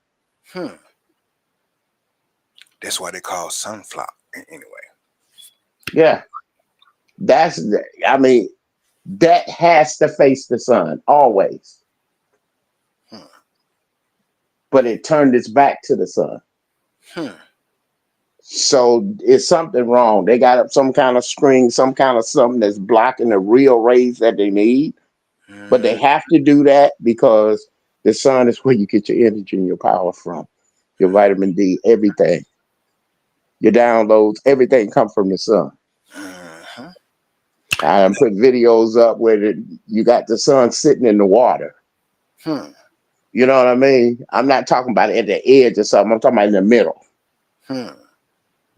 Hmm. That's why they call sunflower. Anyway. Yeah, I mean, that has to face the sun always, Hmm. but it turned its back to the sun. Hmm. So it's something wrong. They got up some kind of screen, some kind of something that's blocking the real rays that they need. But they Hmm. have to do that because the sun is where you get your energy and your power from. Your vitamin D, everything, your downloads, everything come from the sun. Hmm. I done put videos up where you got the sun sitting in the water. Hmm. You know what I mean? I'm not talking about at the edge or something. I'm talking about in the middle. Hmm.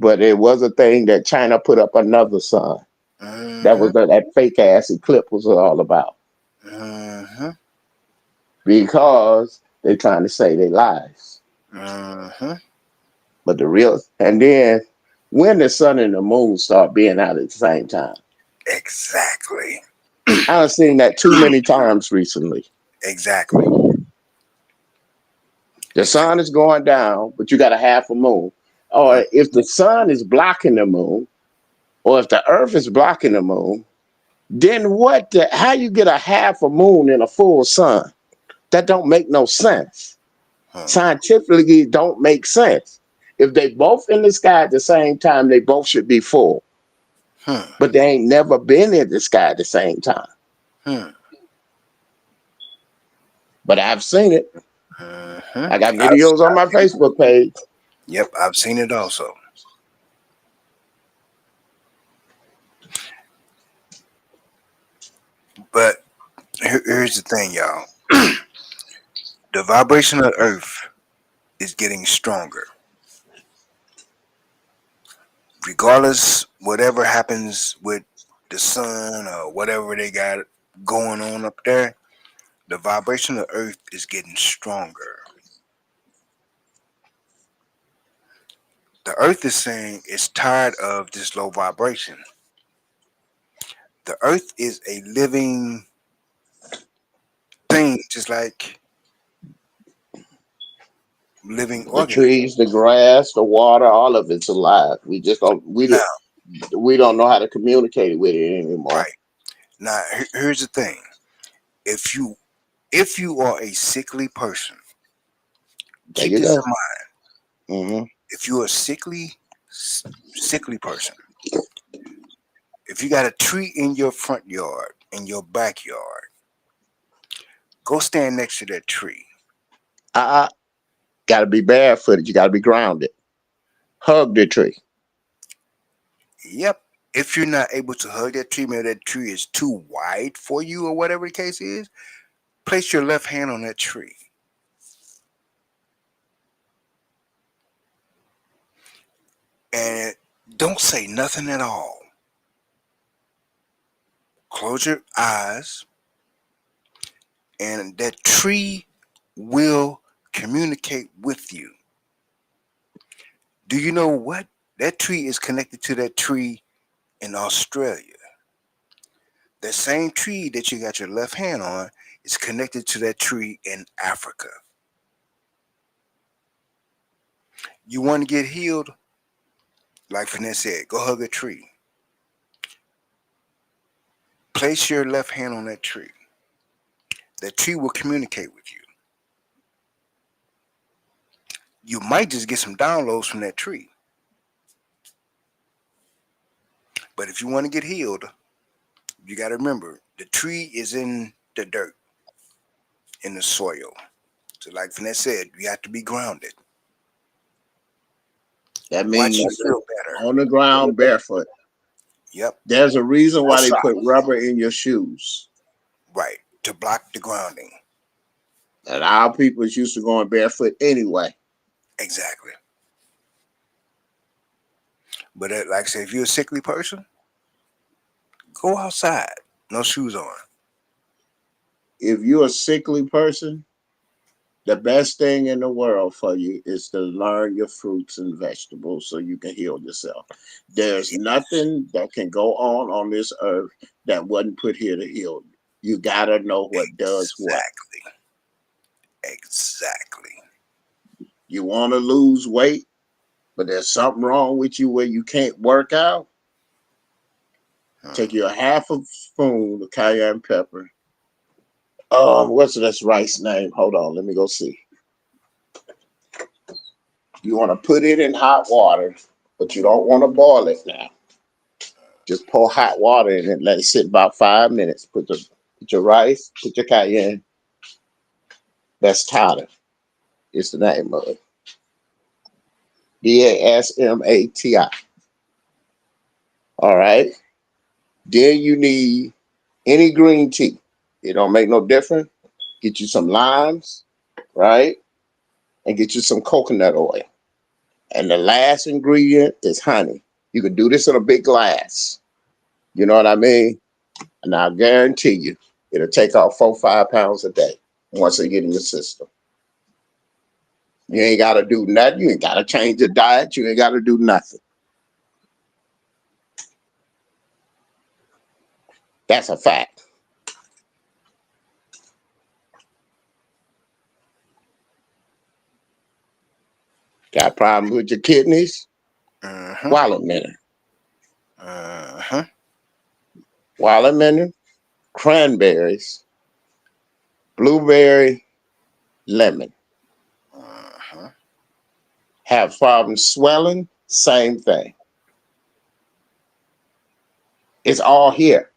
But it was a thing that China put up another sun. That Hmm. was that fake ass eclipse was all about Hmm. because they're trying to say they lies. Hmm. But the real, and then when the sun and the moon start being out at the same time. Exactly. I've seen that too many times recently. Exactly. The sun Exactly. is going down, but you got a half a moon. Or if the sun is blocking the moon, or if the earth is blocking the moon, then how you get a half a moon in a full sun? That don't make no sense. Hmm. Scientifically, it don't make sense. If they both in the sky at the same time, they both should be full. Hmm. But they ain't never been in the sky at the same time. Hmm. But I've seen it. Hmm. I got videos on my Facebook page. Yep, I've seen it also. But here's the thing, y'all. The vibration of Earth is getting stronger. Regardless, whatever happens with the sun or whatever they got going on up there, the vibration of Earth is getting stronger. The Earth is saying it's tired of this low vibration. The Earth is a living thing, just like living The organism. trees, the grass, the water, all of it's alive. We just don't Now, we don't know how to communicate with it anymore. right now, here's the thing: if you if you are a sickly person, There keep you this in go. mind. Hmm. If you're a sickly person, if you got a tree in your front yard, in your backyard, go stand next to that tree. Uh, got to be barefooted. You got to be grounded. Hug the tree. Yep. If you're not able to hug that tree, maybe that tree is too wide for you, or whatever the case is, place your left hand on that tree and don't say nothing at all. Close your eyes, and that tree will communicate with you. Do you know what? That tree is connected to that tree in Australia. That same tree that you got your left hand on is connected to that tree in Africa. You want to get healed? Like Finesse said, go hug a tree. Place your left hand on that tree. That tree will communicate with you. You might just get some downloads from that tree. But if you want to get healed, you got to remember the tree is in the dirt, in the soil. So, like Finess said, you have to be grounded. That Watch you means feel better. on the ground barefoot. Yep. There's a reason No why they put socks. rubber in your shoes. Right. To block the grounding. And our people is used to going barefoot anyway. Exactly. But like I said, if you're a sickly person, go outside. No shoes on. If you're a sickly person, the best thing in the world for you is to learn your fruits and vegetables so you can heal yourself. There's nothing that can go on this earth that wasn't put here to heal you. You got to know what does what. Exactly. Exactly. You want to lose weight, but there's something wrong with you where you can't work out. Take Hmm. you a half a spoon of cayenne pepper. What's this rice name? Hold on, let me go see. You want to put it in hot water, but you don't want to boil it now. Just pour hot water in it, let it sit about 5 minutes. Put your rice, put your cayenne. That's Tata. It's the name of it. Basmati. All right. Then you need any green tea. It don't make no difference. Get you some limes, right? And get you some coconut oil. And the last ingredient is honey. You can do this in a big glass. You know what I mean? And I guarantee you, it'll take off 4 or 5 pounds a day once they get in your system. You ain't got to do nothing. You ain't got to change your diet. You ain't got to do nothing. That's a fact. Got problems with your kidneys? Uh-huh. Watermelon. Uh-huh. Watermelon, cranberries, blueberry, lemon. Uh-huh. Have problems swelling? Same thing. It's all here.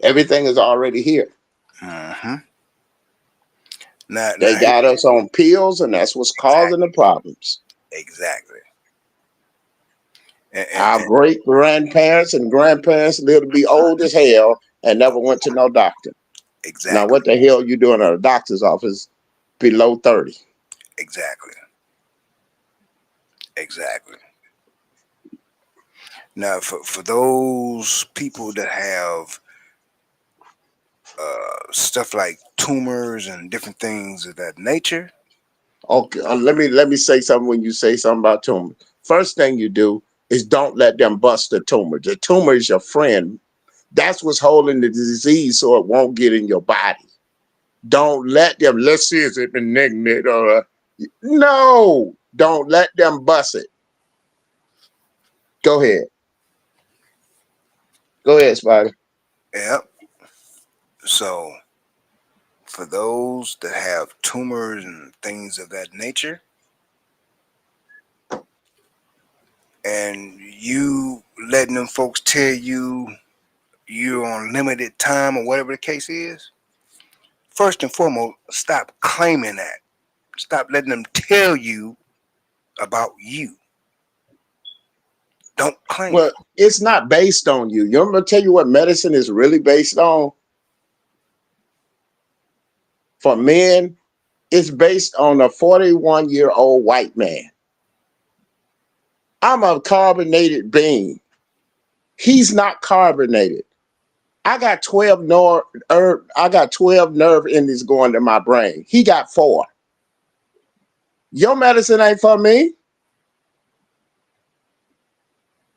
Everything is already here. Uh-huh. Now They here, got us on pills, and that's what's causing exactly. the problems. Exactly. And, and, Our and great grandparents and grandparents lived to be old as hell and never went to no doctor. Now, exactly. what the hell you doing at a doctor's office below 30? Exactly. Exactly. Now for those people that have stuff like tumors and different things of that nature. Okay, let me say something when you say something about tumor. First thing you do is don't let them bust the tumor. The tumor is your friend. That's what's holding the disease so it won't get in your body. Don't let them, let's see, is it benignant or no, don't let them bust it. Go ahead. Go ahead, Spider. Yep. So for those that have tumors and things of that nature, and you letting them folks tell you you're on limited time or whatever the case is, first and foremost, stop claiming that. Stop letting them tell you about you. Don't claim Well, it. it's not based on you. I'm gonna tell you what medicine is really based on. For men, it's based on a 41-year-old white man. I'm a carbonated being. He's not carbonated. I got 12 nerve endings going to my brain. He got 4. Your medicine ain't for me.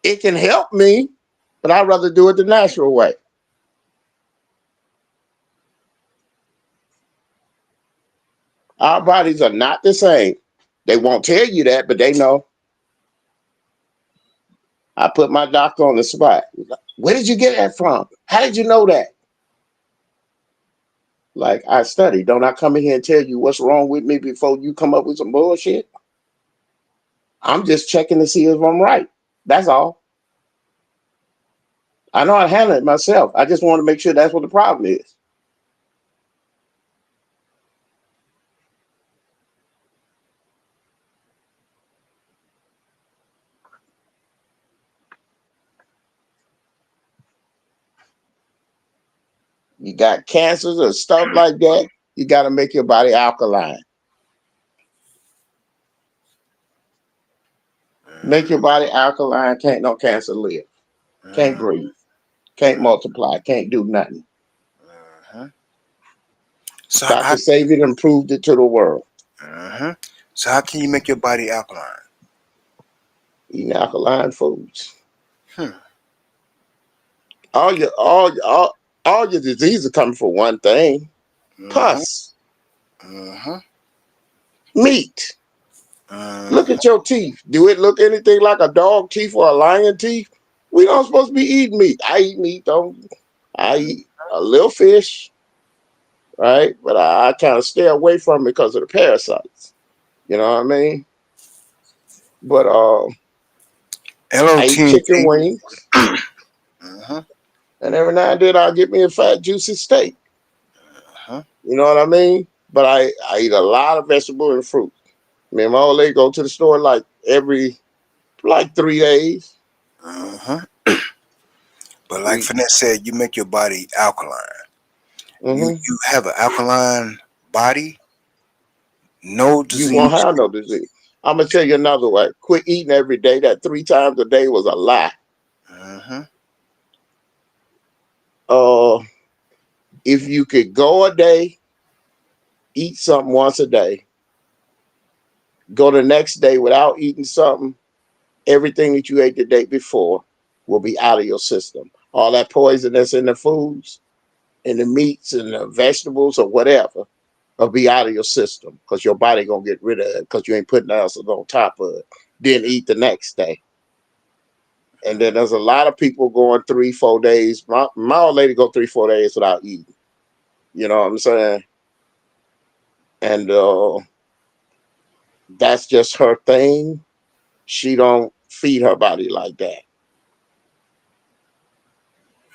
It can help me, but I'd rather do it the natural way. Our bodies are not the same. They won't tell you that, but they know. I put my doctor on the spot. Where did you get that from? How did you know that? Like, I study. Don't I come in here and tell you what's wrong with me before you come up with some bullshit? I'm just checking to see if I'm right. That's all. I know how to handle it myself. I just want to make sure that's what the problem is. You got cancers or stuff like that, you got to make your body alkaline. Make your body alkaline. Can't no cancer live. Can't Mm-hmm. breathe. Can't multiply. Can't do nothing. Mm-hmm. So Dr. Sabian proved it to the world. mm-hmm. So how can you make your body alkaline? Eating alkaline foods. Hmm. All your all your diseases coming from one thing. Mm-hmm. Pus. Mm-hmm. Meat. Look Mm-hmm. at your teeth. Do it look anything like a dog teeth or a lion teeth? We don't supposed to be eating meat. I eat meat, don't I eat a little fish, right? But I kind of stay away from it because of the parasites. You know what I mean? But Hello, I eat TNT. chicken wings, Mm-hmm. and every now and then I'll get me a fat, juicy steak. Uh-huh. You know what I mean? But I eat a lot of vegetable and fruit. Me and my old lady go to the store like every like 3 days. Uh-huh. But like We Finesse said, you make your body alkaline. You hmm you have an alkaline body, no You won't disease. have no disease. I'm gonna tell you another way. Quit eating every day. That 3 times a day was a lie. Uh-huh. Uh, if you could go a day, eat something once a day, go the next day without eating something, everything that you ate the day before will be out of your system. All that poison that's in the foods, in the meats and the vegetables or whatever, will be out of your system because your body gonna get rid of it because you ain't putting else on top of it. Then eat the next day. And then there's a lot of people going 3, 4 days. My old lady go 3, 4 days without eating. You know what I'm saying? And that's just her thing. She don't feed her body like that.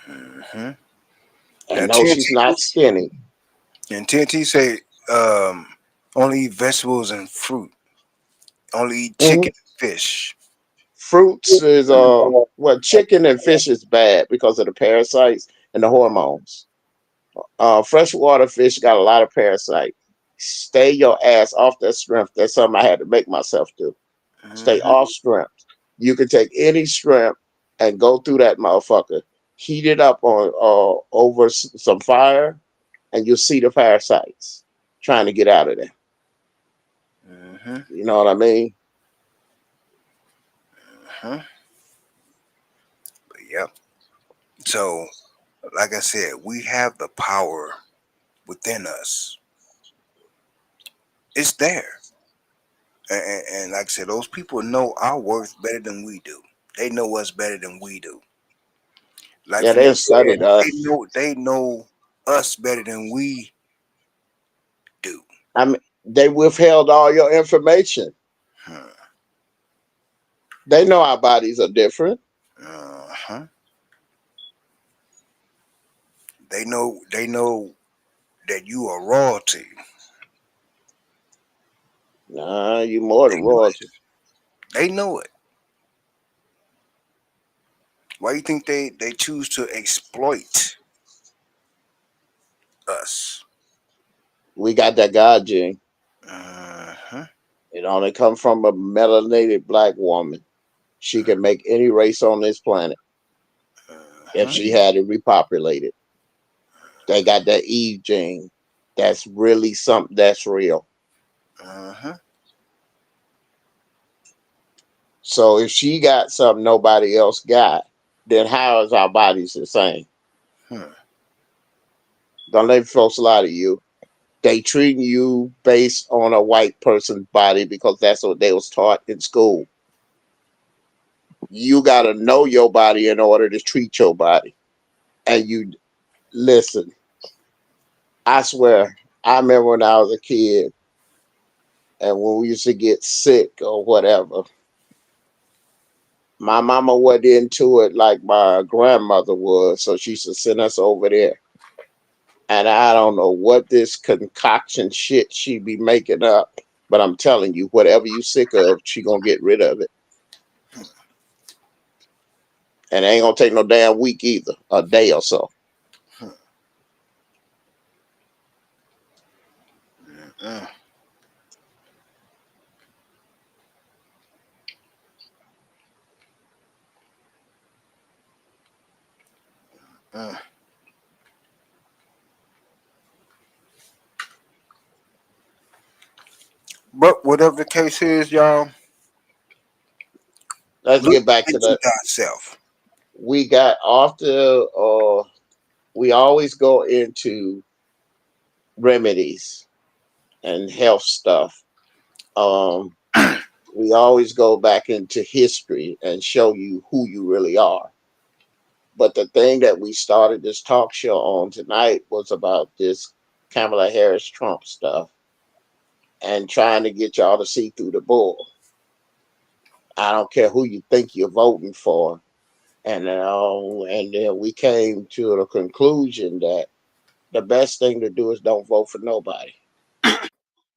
Uh-huh. Now And no, TNT she's not skinny. and TNT say only eat vegetables and fruit. Only eat Mhm. chicken, fish. Fruits is well, chicken and fish is bad because of the parasites and the hormones. Freshwater fish got a lot of parasite. Stay your ass off that shrimp. That's something I had to make myself do. Stay Mm-hmm. off shrimp. You can take any shrimp and go through that motherfucker, heat it up on over some fire, and you'll see the parasites trying to get out of there. Mm-hmm. You know what I mean? Uh-huh. But yep. So, like I said, we have the power within us. It's there. And like I said, those people know our worth better than we do. They know us better than we do. Like Yeah, they Finesse said, studied us. they know us better than we do. I mean, they withheld all your information. Huh. They know our bodies are different. Uh-huh. They know that you are royalty. Nah, you more They than know it. royalty. They know it. Why you think they choose to exploit us? We got that God gene. Uh-huh. It only come from a melanated black woman. She can make any race on this planet if Uh-huh. she had it repopulated. They got that Eve gene. That's really something that's real. Uh-huh. So if she got something nobody else got, then how is our bodies the same? Huh. Don't let folks lie to you. They treating you based on a white person's body because that's what they was taught in school. You gotta know your body in order to treat your body. And you listen, I swear, I remember when I was a kid and when we used to get sick or whatever, my mama wasn't into it like my grandmother was, so she used to send us over there. And I don't know what this concoction shit she be making up, but I'm telling you, whatever you sick of, she gonna get rid of it. And it ain't gonna take no damn week either, a day or so. Uh, uh. But whatever the case is, y'all, Let's look get back to into that. thyself. We got off the we always go into remedies and health stuff. Um we always go back into history and show you who you really are. But the thing that we started this talk show on tonight was about this Kamala Harris Trump stuff and trying to get y'all to see through the bull. I don't care who you think you're voting for. And then we came to the conclusion that the best thing to do is don't vote for nobody.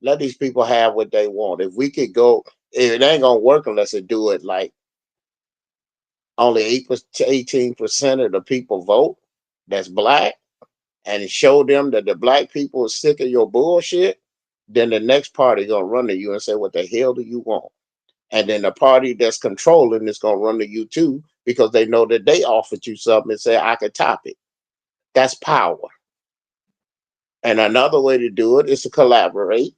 Let these people have what they want. If we could go, it ain't gonna work unless they do it like only 18% of the people vote. That's black, and show them that the black people are sick of your bullshit. Then the next party gonna run to you and say, "What the hell do you want?" And then the party that's controlling is gonna run to you too because they know that they offered you something and say, "I could top it." That's power. And another way to do it is to collaborate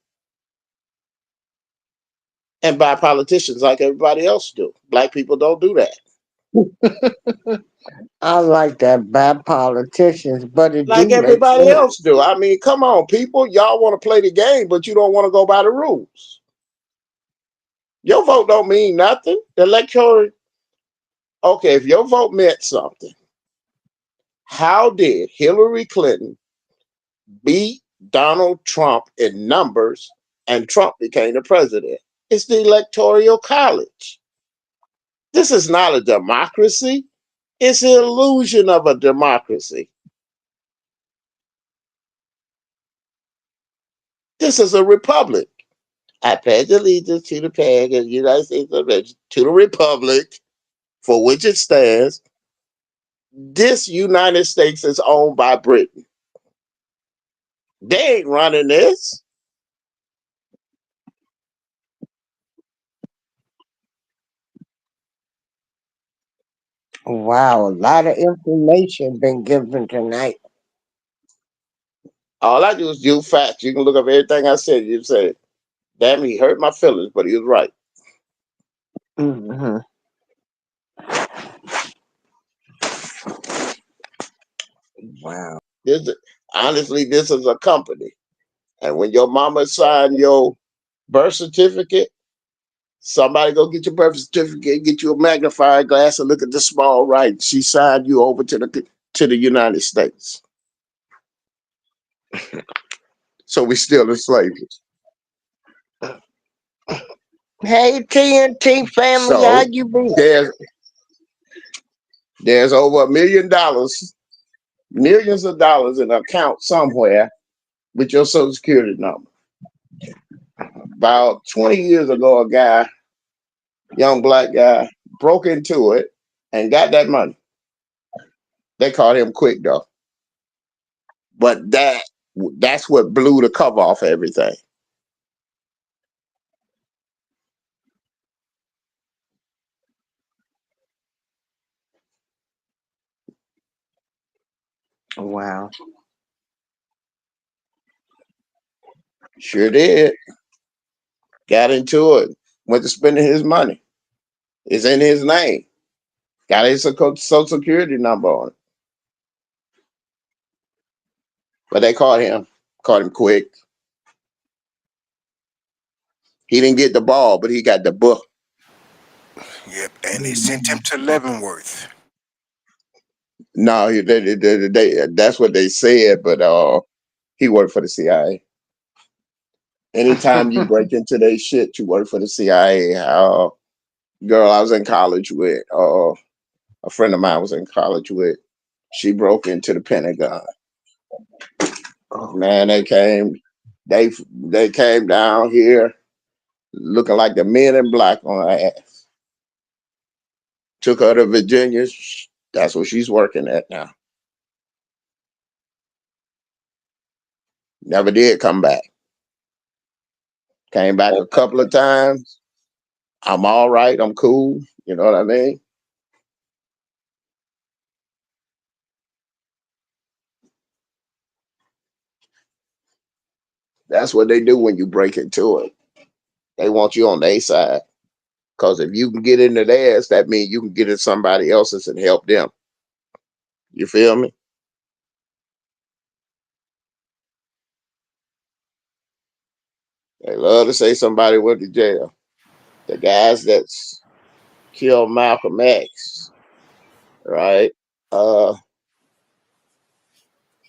and buy politicians like everybody else do. Black people don't do that. I like that bad politicians, but it Like do make everybody sense. else do. I mean, come on, people. Y'all want to play the game, but you don't want to go by the rules. Your vote don't mean nothing. The electoral, okay, if your vote meant something, how did Hillary Clinton beat Donald Trump in numbers and Trump became the president? It's the electoral college. This is not a democracy. It's an illusion of a democracy. This is a republic. I pledge allegiance to the flag of the United States of America, to the republic for which it stands. This United States is owned by Britain. They ain't running this. Wow, a lot of information been given tonight. All I do is do facts. You can look up everything I said. You say, damn, he hurt my feelings, but he was right. Hmm. Wow. This, honestly, this is a company. And when your mama signed your birth certificate, somebody go get your birth certificate, get you a magnifying glass, and look at the small writing. She signed you over to the United States. So we still in slavery. Hey TNT family, how So you been? there's over $1 million, millions of dollars in an account somewhere with your social security number. About 20 years ago, a guy, young black guy, broke into it and got that money. They caught him quick though. But that's what blew the cover off everything. Wow. Sure did. Got into it. Went to spending his money. It's in his name. Got his social security number on it. But they caught him. Caught him quick. He didn't get the ball, but he got the book. Yep, and they sent him to Leavenworth. No, that's what they said, but he worked for the CIA. Anytime you break into their shit, you work for the CIA. Girl I was in college with, a friend of mine was in college with, she broke into the Pentagon. Oh, Man, they came down here looking like the men in black on her ass. Took her to Virginia. That's where she's working at now. Never did come back. Came back a couple of times. I'm all right. I'm cool. You know what I mean? That's what they do when you break into it. They want you on their side. Because if you can get into theirs, that means you can get in somebody else's and help them. You feel me? They love to say somebody went to jail. The guys that's killed Malcolm X, right? Uh,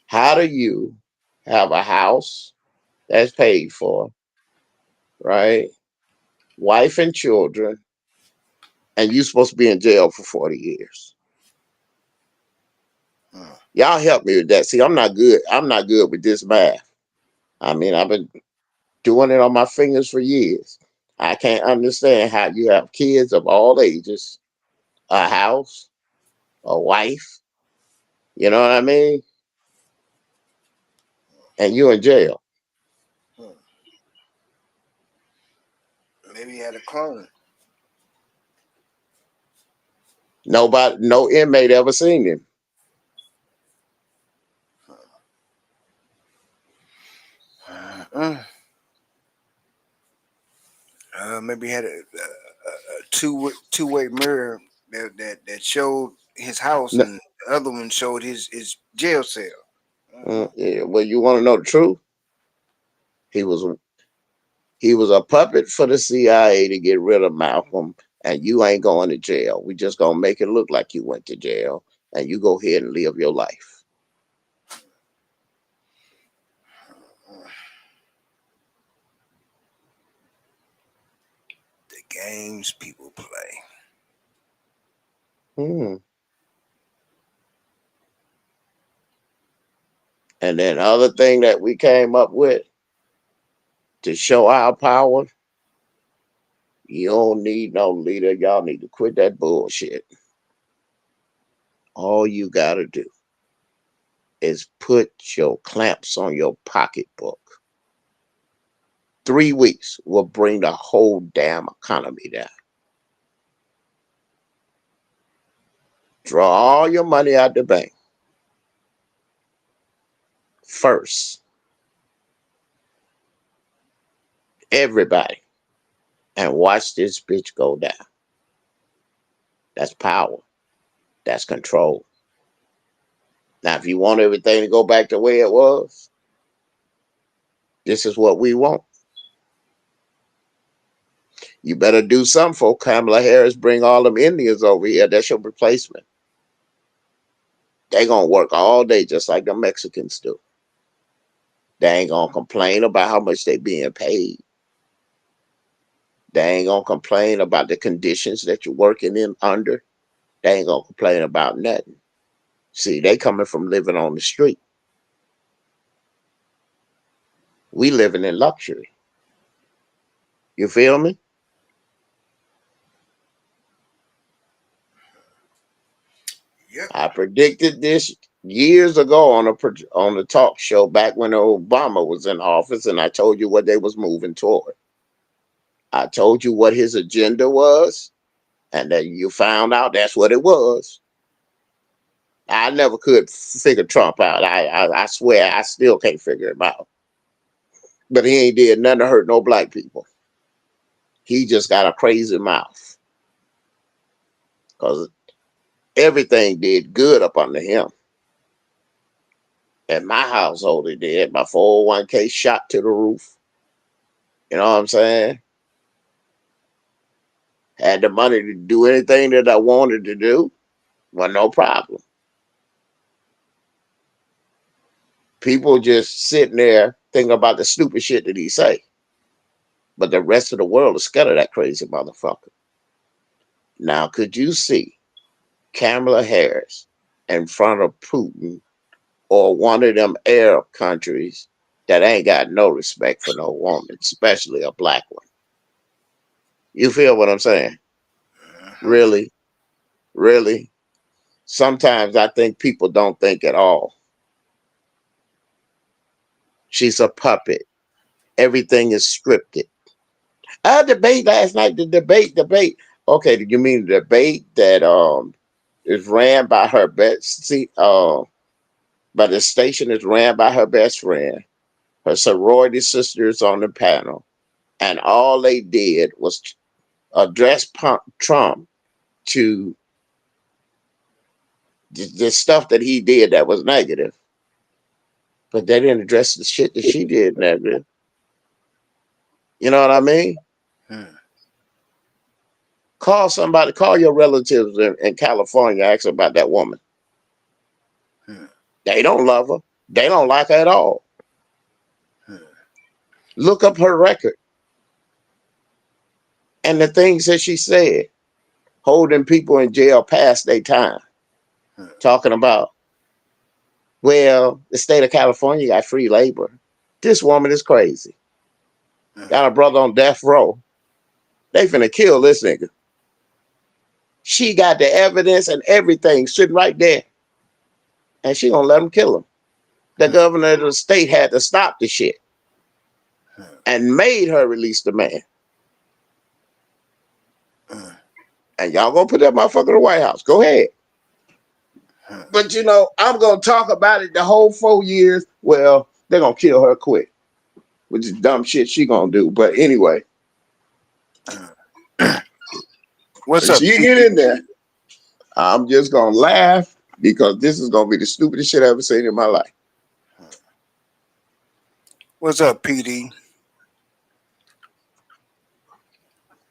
how do you have a house that's paid for, right? Wife and children, and you supposed to be in jail for 40 years? Mm. Y'all help me with that. See, I'm not good. I'm not good with this math. I mean, I've been doing it on my fingers for years. I can't understand how you have kids of all ages, a house, a wife, you know what I mean? And you in jail. Hmm. Maybe he had a clone. Nobody, no inmate ever seen him. Uh, maybe he had a two-way mirror that showed his house, No, and the other one showed his jail cell. yeah, well, you want to know the truth? He was he was a puppet for the CIA to get rid of Malcolm, and you ain't going to jail. We just gonna make it look like you went to jail, and you go ahead and live your life. The games people play. Hmm. And then other thing that we came up with to show our power, you don't need no leader. Y'all need to quit that bullshit. All you gotta do is put your clamps on your pocketbook. 3 weeks will bring the whole damn economy down. Draw all your money out the bank first. Everybody. And watch this bitch go down. That's power. That's control. Now, if you want everything to go back the way it was, this is what we want. You better do something for Kamala Harris. Bring all them Indians over here. That's your replacement. They gonna work all day just like the Mexicans do. They ain't gonna complain about how much they being paid. They ain't gonna complain about the conditions that you're working in under. They ain't gonna complain about nothing. See, they coming from living on the street. We living in luxury. You feel me? Yep. I predicted this years ago on the talk show back when Obama was in office, and I told you what they was moving toward. I told you what his agenda was, and then you found out that's what it was. I never could figure Trump out. I swear I still can't figure him out. But he ain't did nothing to hurt no black people. He just got a crazy mouth because everything did good up under him. In my household, it did. My 401k shot to the roof. You know what I'm saying? Had the money to do anything that I wanted to do, well, no problem. People just sitting there thinking about the stupid shit that he say. But the rest of the world is scared of that crazy motherfucker. Now, could you see Kamala Harris in front of Putin or one of them Arab countries that ain't got no respect for no woman, especially a black one? You feel what I'm saying? Mhm. Really? Really? Sometimes I think people don't think at all. She's a puppet. Everything is scripted. I debate last night. The debate. Okay, do you mean the debate that is ran by her best? See, but the station is ran by her best friend. Her sorority sisters on the panel, and all they did was address Trump to the stuff that he did that was negative, but they didn't address the shit that she did negative. You know what I mean? Hmm. Call somebody, call your relatives in California, ask about that woman. Hmm. They don't love her. They don't like her at all. Hmm. Look up her record and the things that she said, holding people in jail past their time, Hmm. talking about, well, the state of California got free labor. This woman is crazy. Hmm. Got a brother on death row. They finna kill this nigga. She got the evidence and everything sitting right there, and she gonna let him kill him. The Hmm. governor of the state had to stop the shit Hmm. and made her release the man. Hmm. And y'all gonna put that motherfucker in the White House. Go ahead. Hmm. But I'm gonna talk about it the whole 4 years. Well, they're gonna kill her quick, which is dumb shit she gonna do. But anyway, Hmm. What's when up, she get PD? in there, I'm just gonna laugh because this is gonna be the stupidest shit I ever seen in my life. What's up, PD?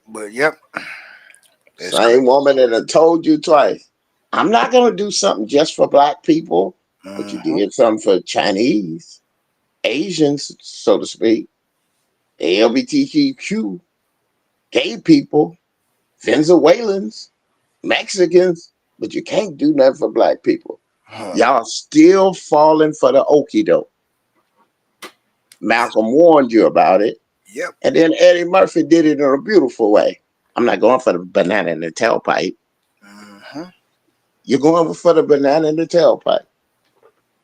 But yep, that's Same crazy. woman that I told you twice. I'm not gonna do something just for black people, but you Hmm. did something for Chinese, Asians, so to speak, LGBTQ, gay people, Venezuelans, Mexicans, but you can't do nothing for black people. Huh. Y'all still falling for the okie doke. That's, Malcolm warned you about it, yep. and then Eddie Murphy did it in a beautiful way. I'm not going for the banana in the tailpipe. Hmm. You're going for the banana in the tailpipe.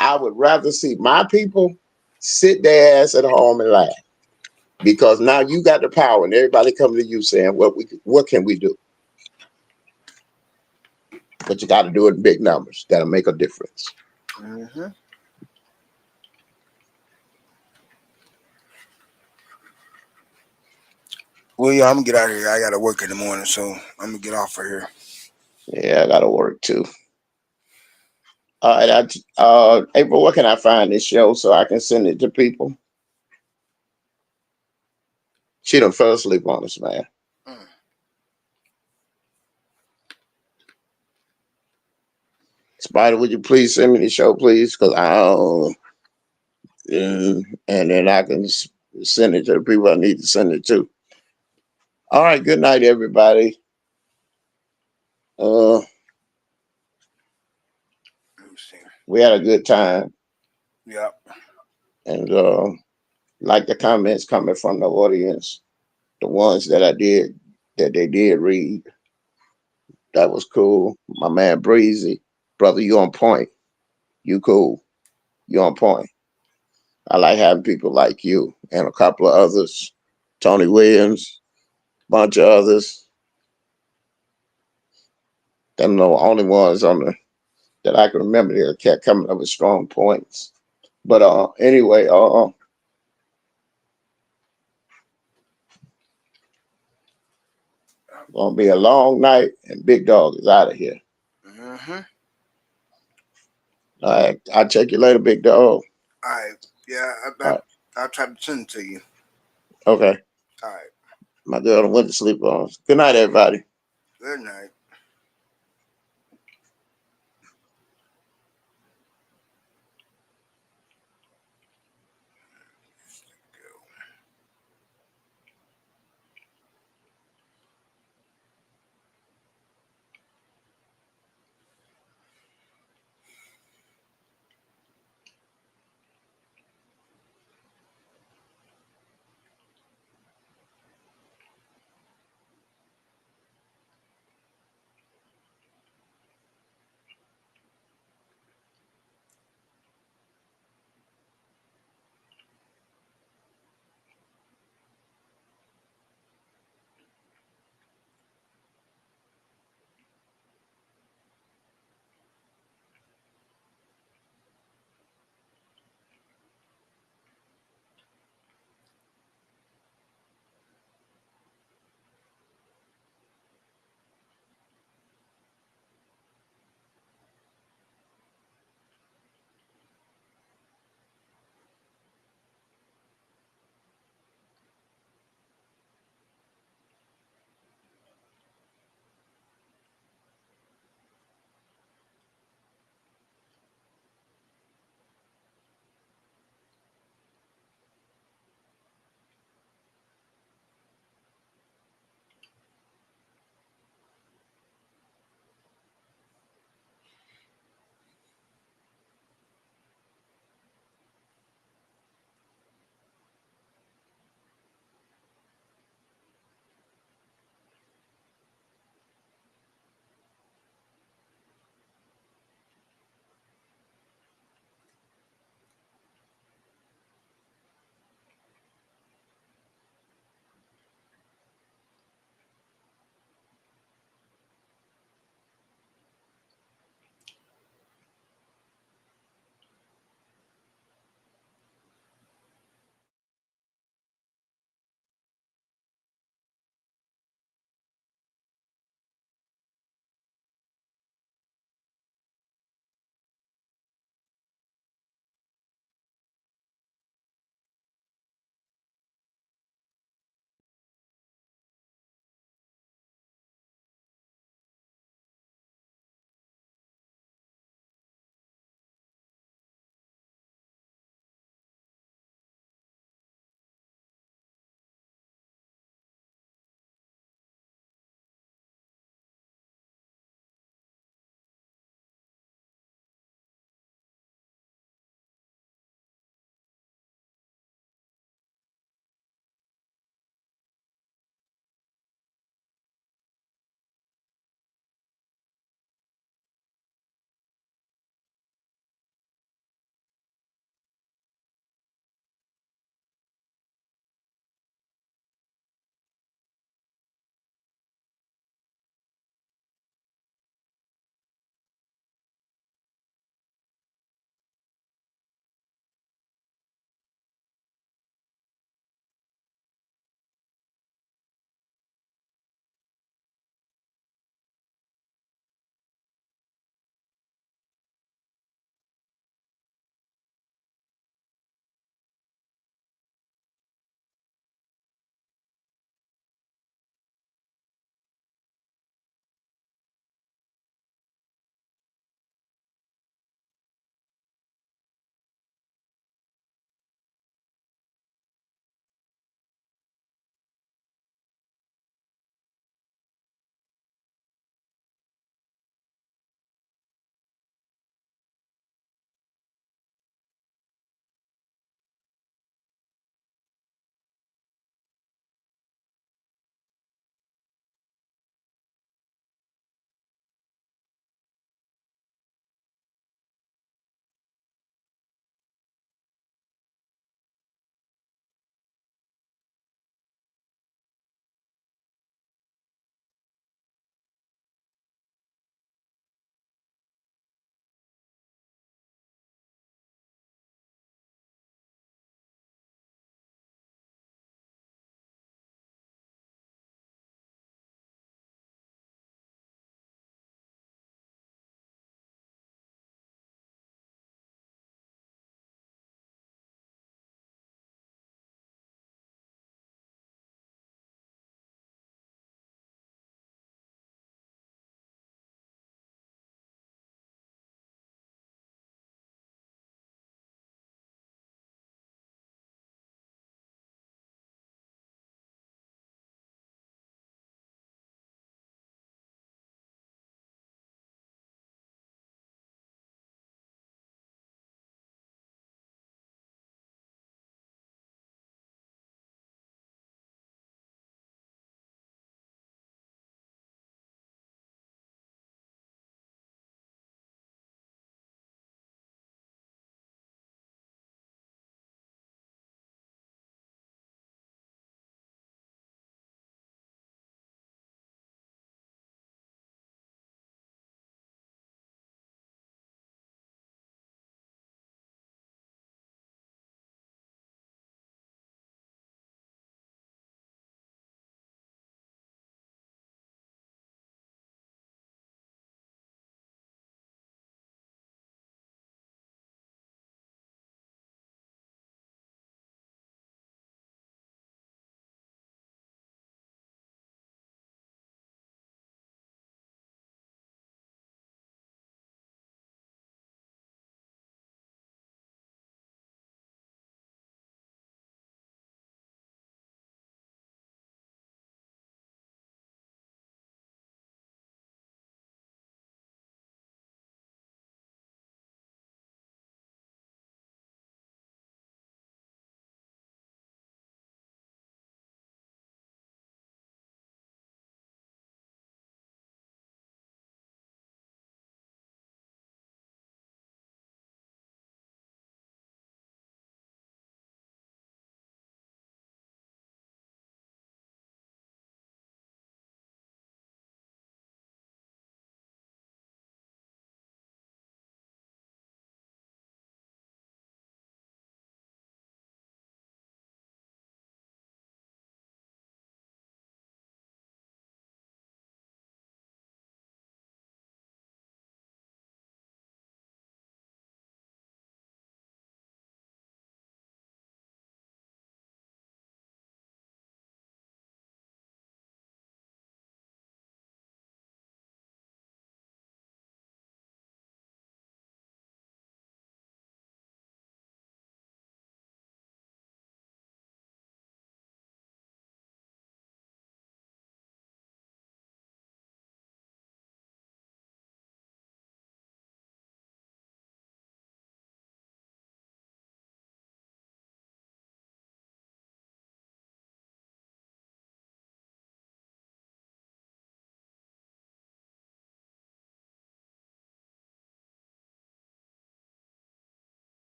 I would rather see my people sit their ass at home and laugh because now you got the power and everybody coming to you saying what can we do? But you got to do it in big numbers. That'll make a difference. Hmm. Well, yeah, I'm gonna get out of here. I gotta work in the morning, so I'm gonna get off of here. Yeah, I got to work too. All right, April, where can I find this show so I can send it to people? She done fell asleep on us, man. Mm. Spider, would you please send me the show, please? Because and then I can send it to the people I need to send it to. All right, good night, everybody. Uh, Let me see. we had a good time, Yep. and like the comments coming from the audience, the ones that they did read, that was cool. My man Breezy, brother, you on point. You cool. You on point. I like having people like you and a couple of others, Tony Williams, bunch of others. Them the only ones on the that I can remember that kept coming up with strong points. But anyway, gonna be a long night, and Big Dog is out of here. Hmm. All right, I'll check you later, Big Dog. All right. Yeah, All right, I'll try to send it to you. okay. All right. My girl went to sleep on us. Good night, everybody. Good night.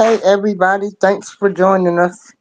Okay, everybody, thanks for joining us.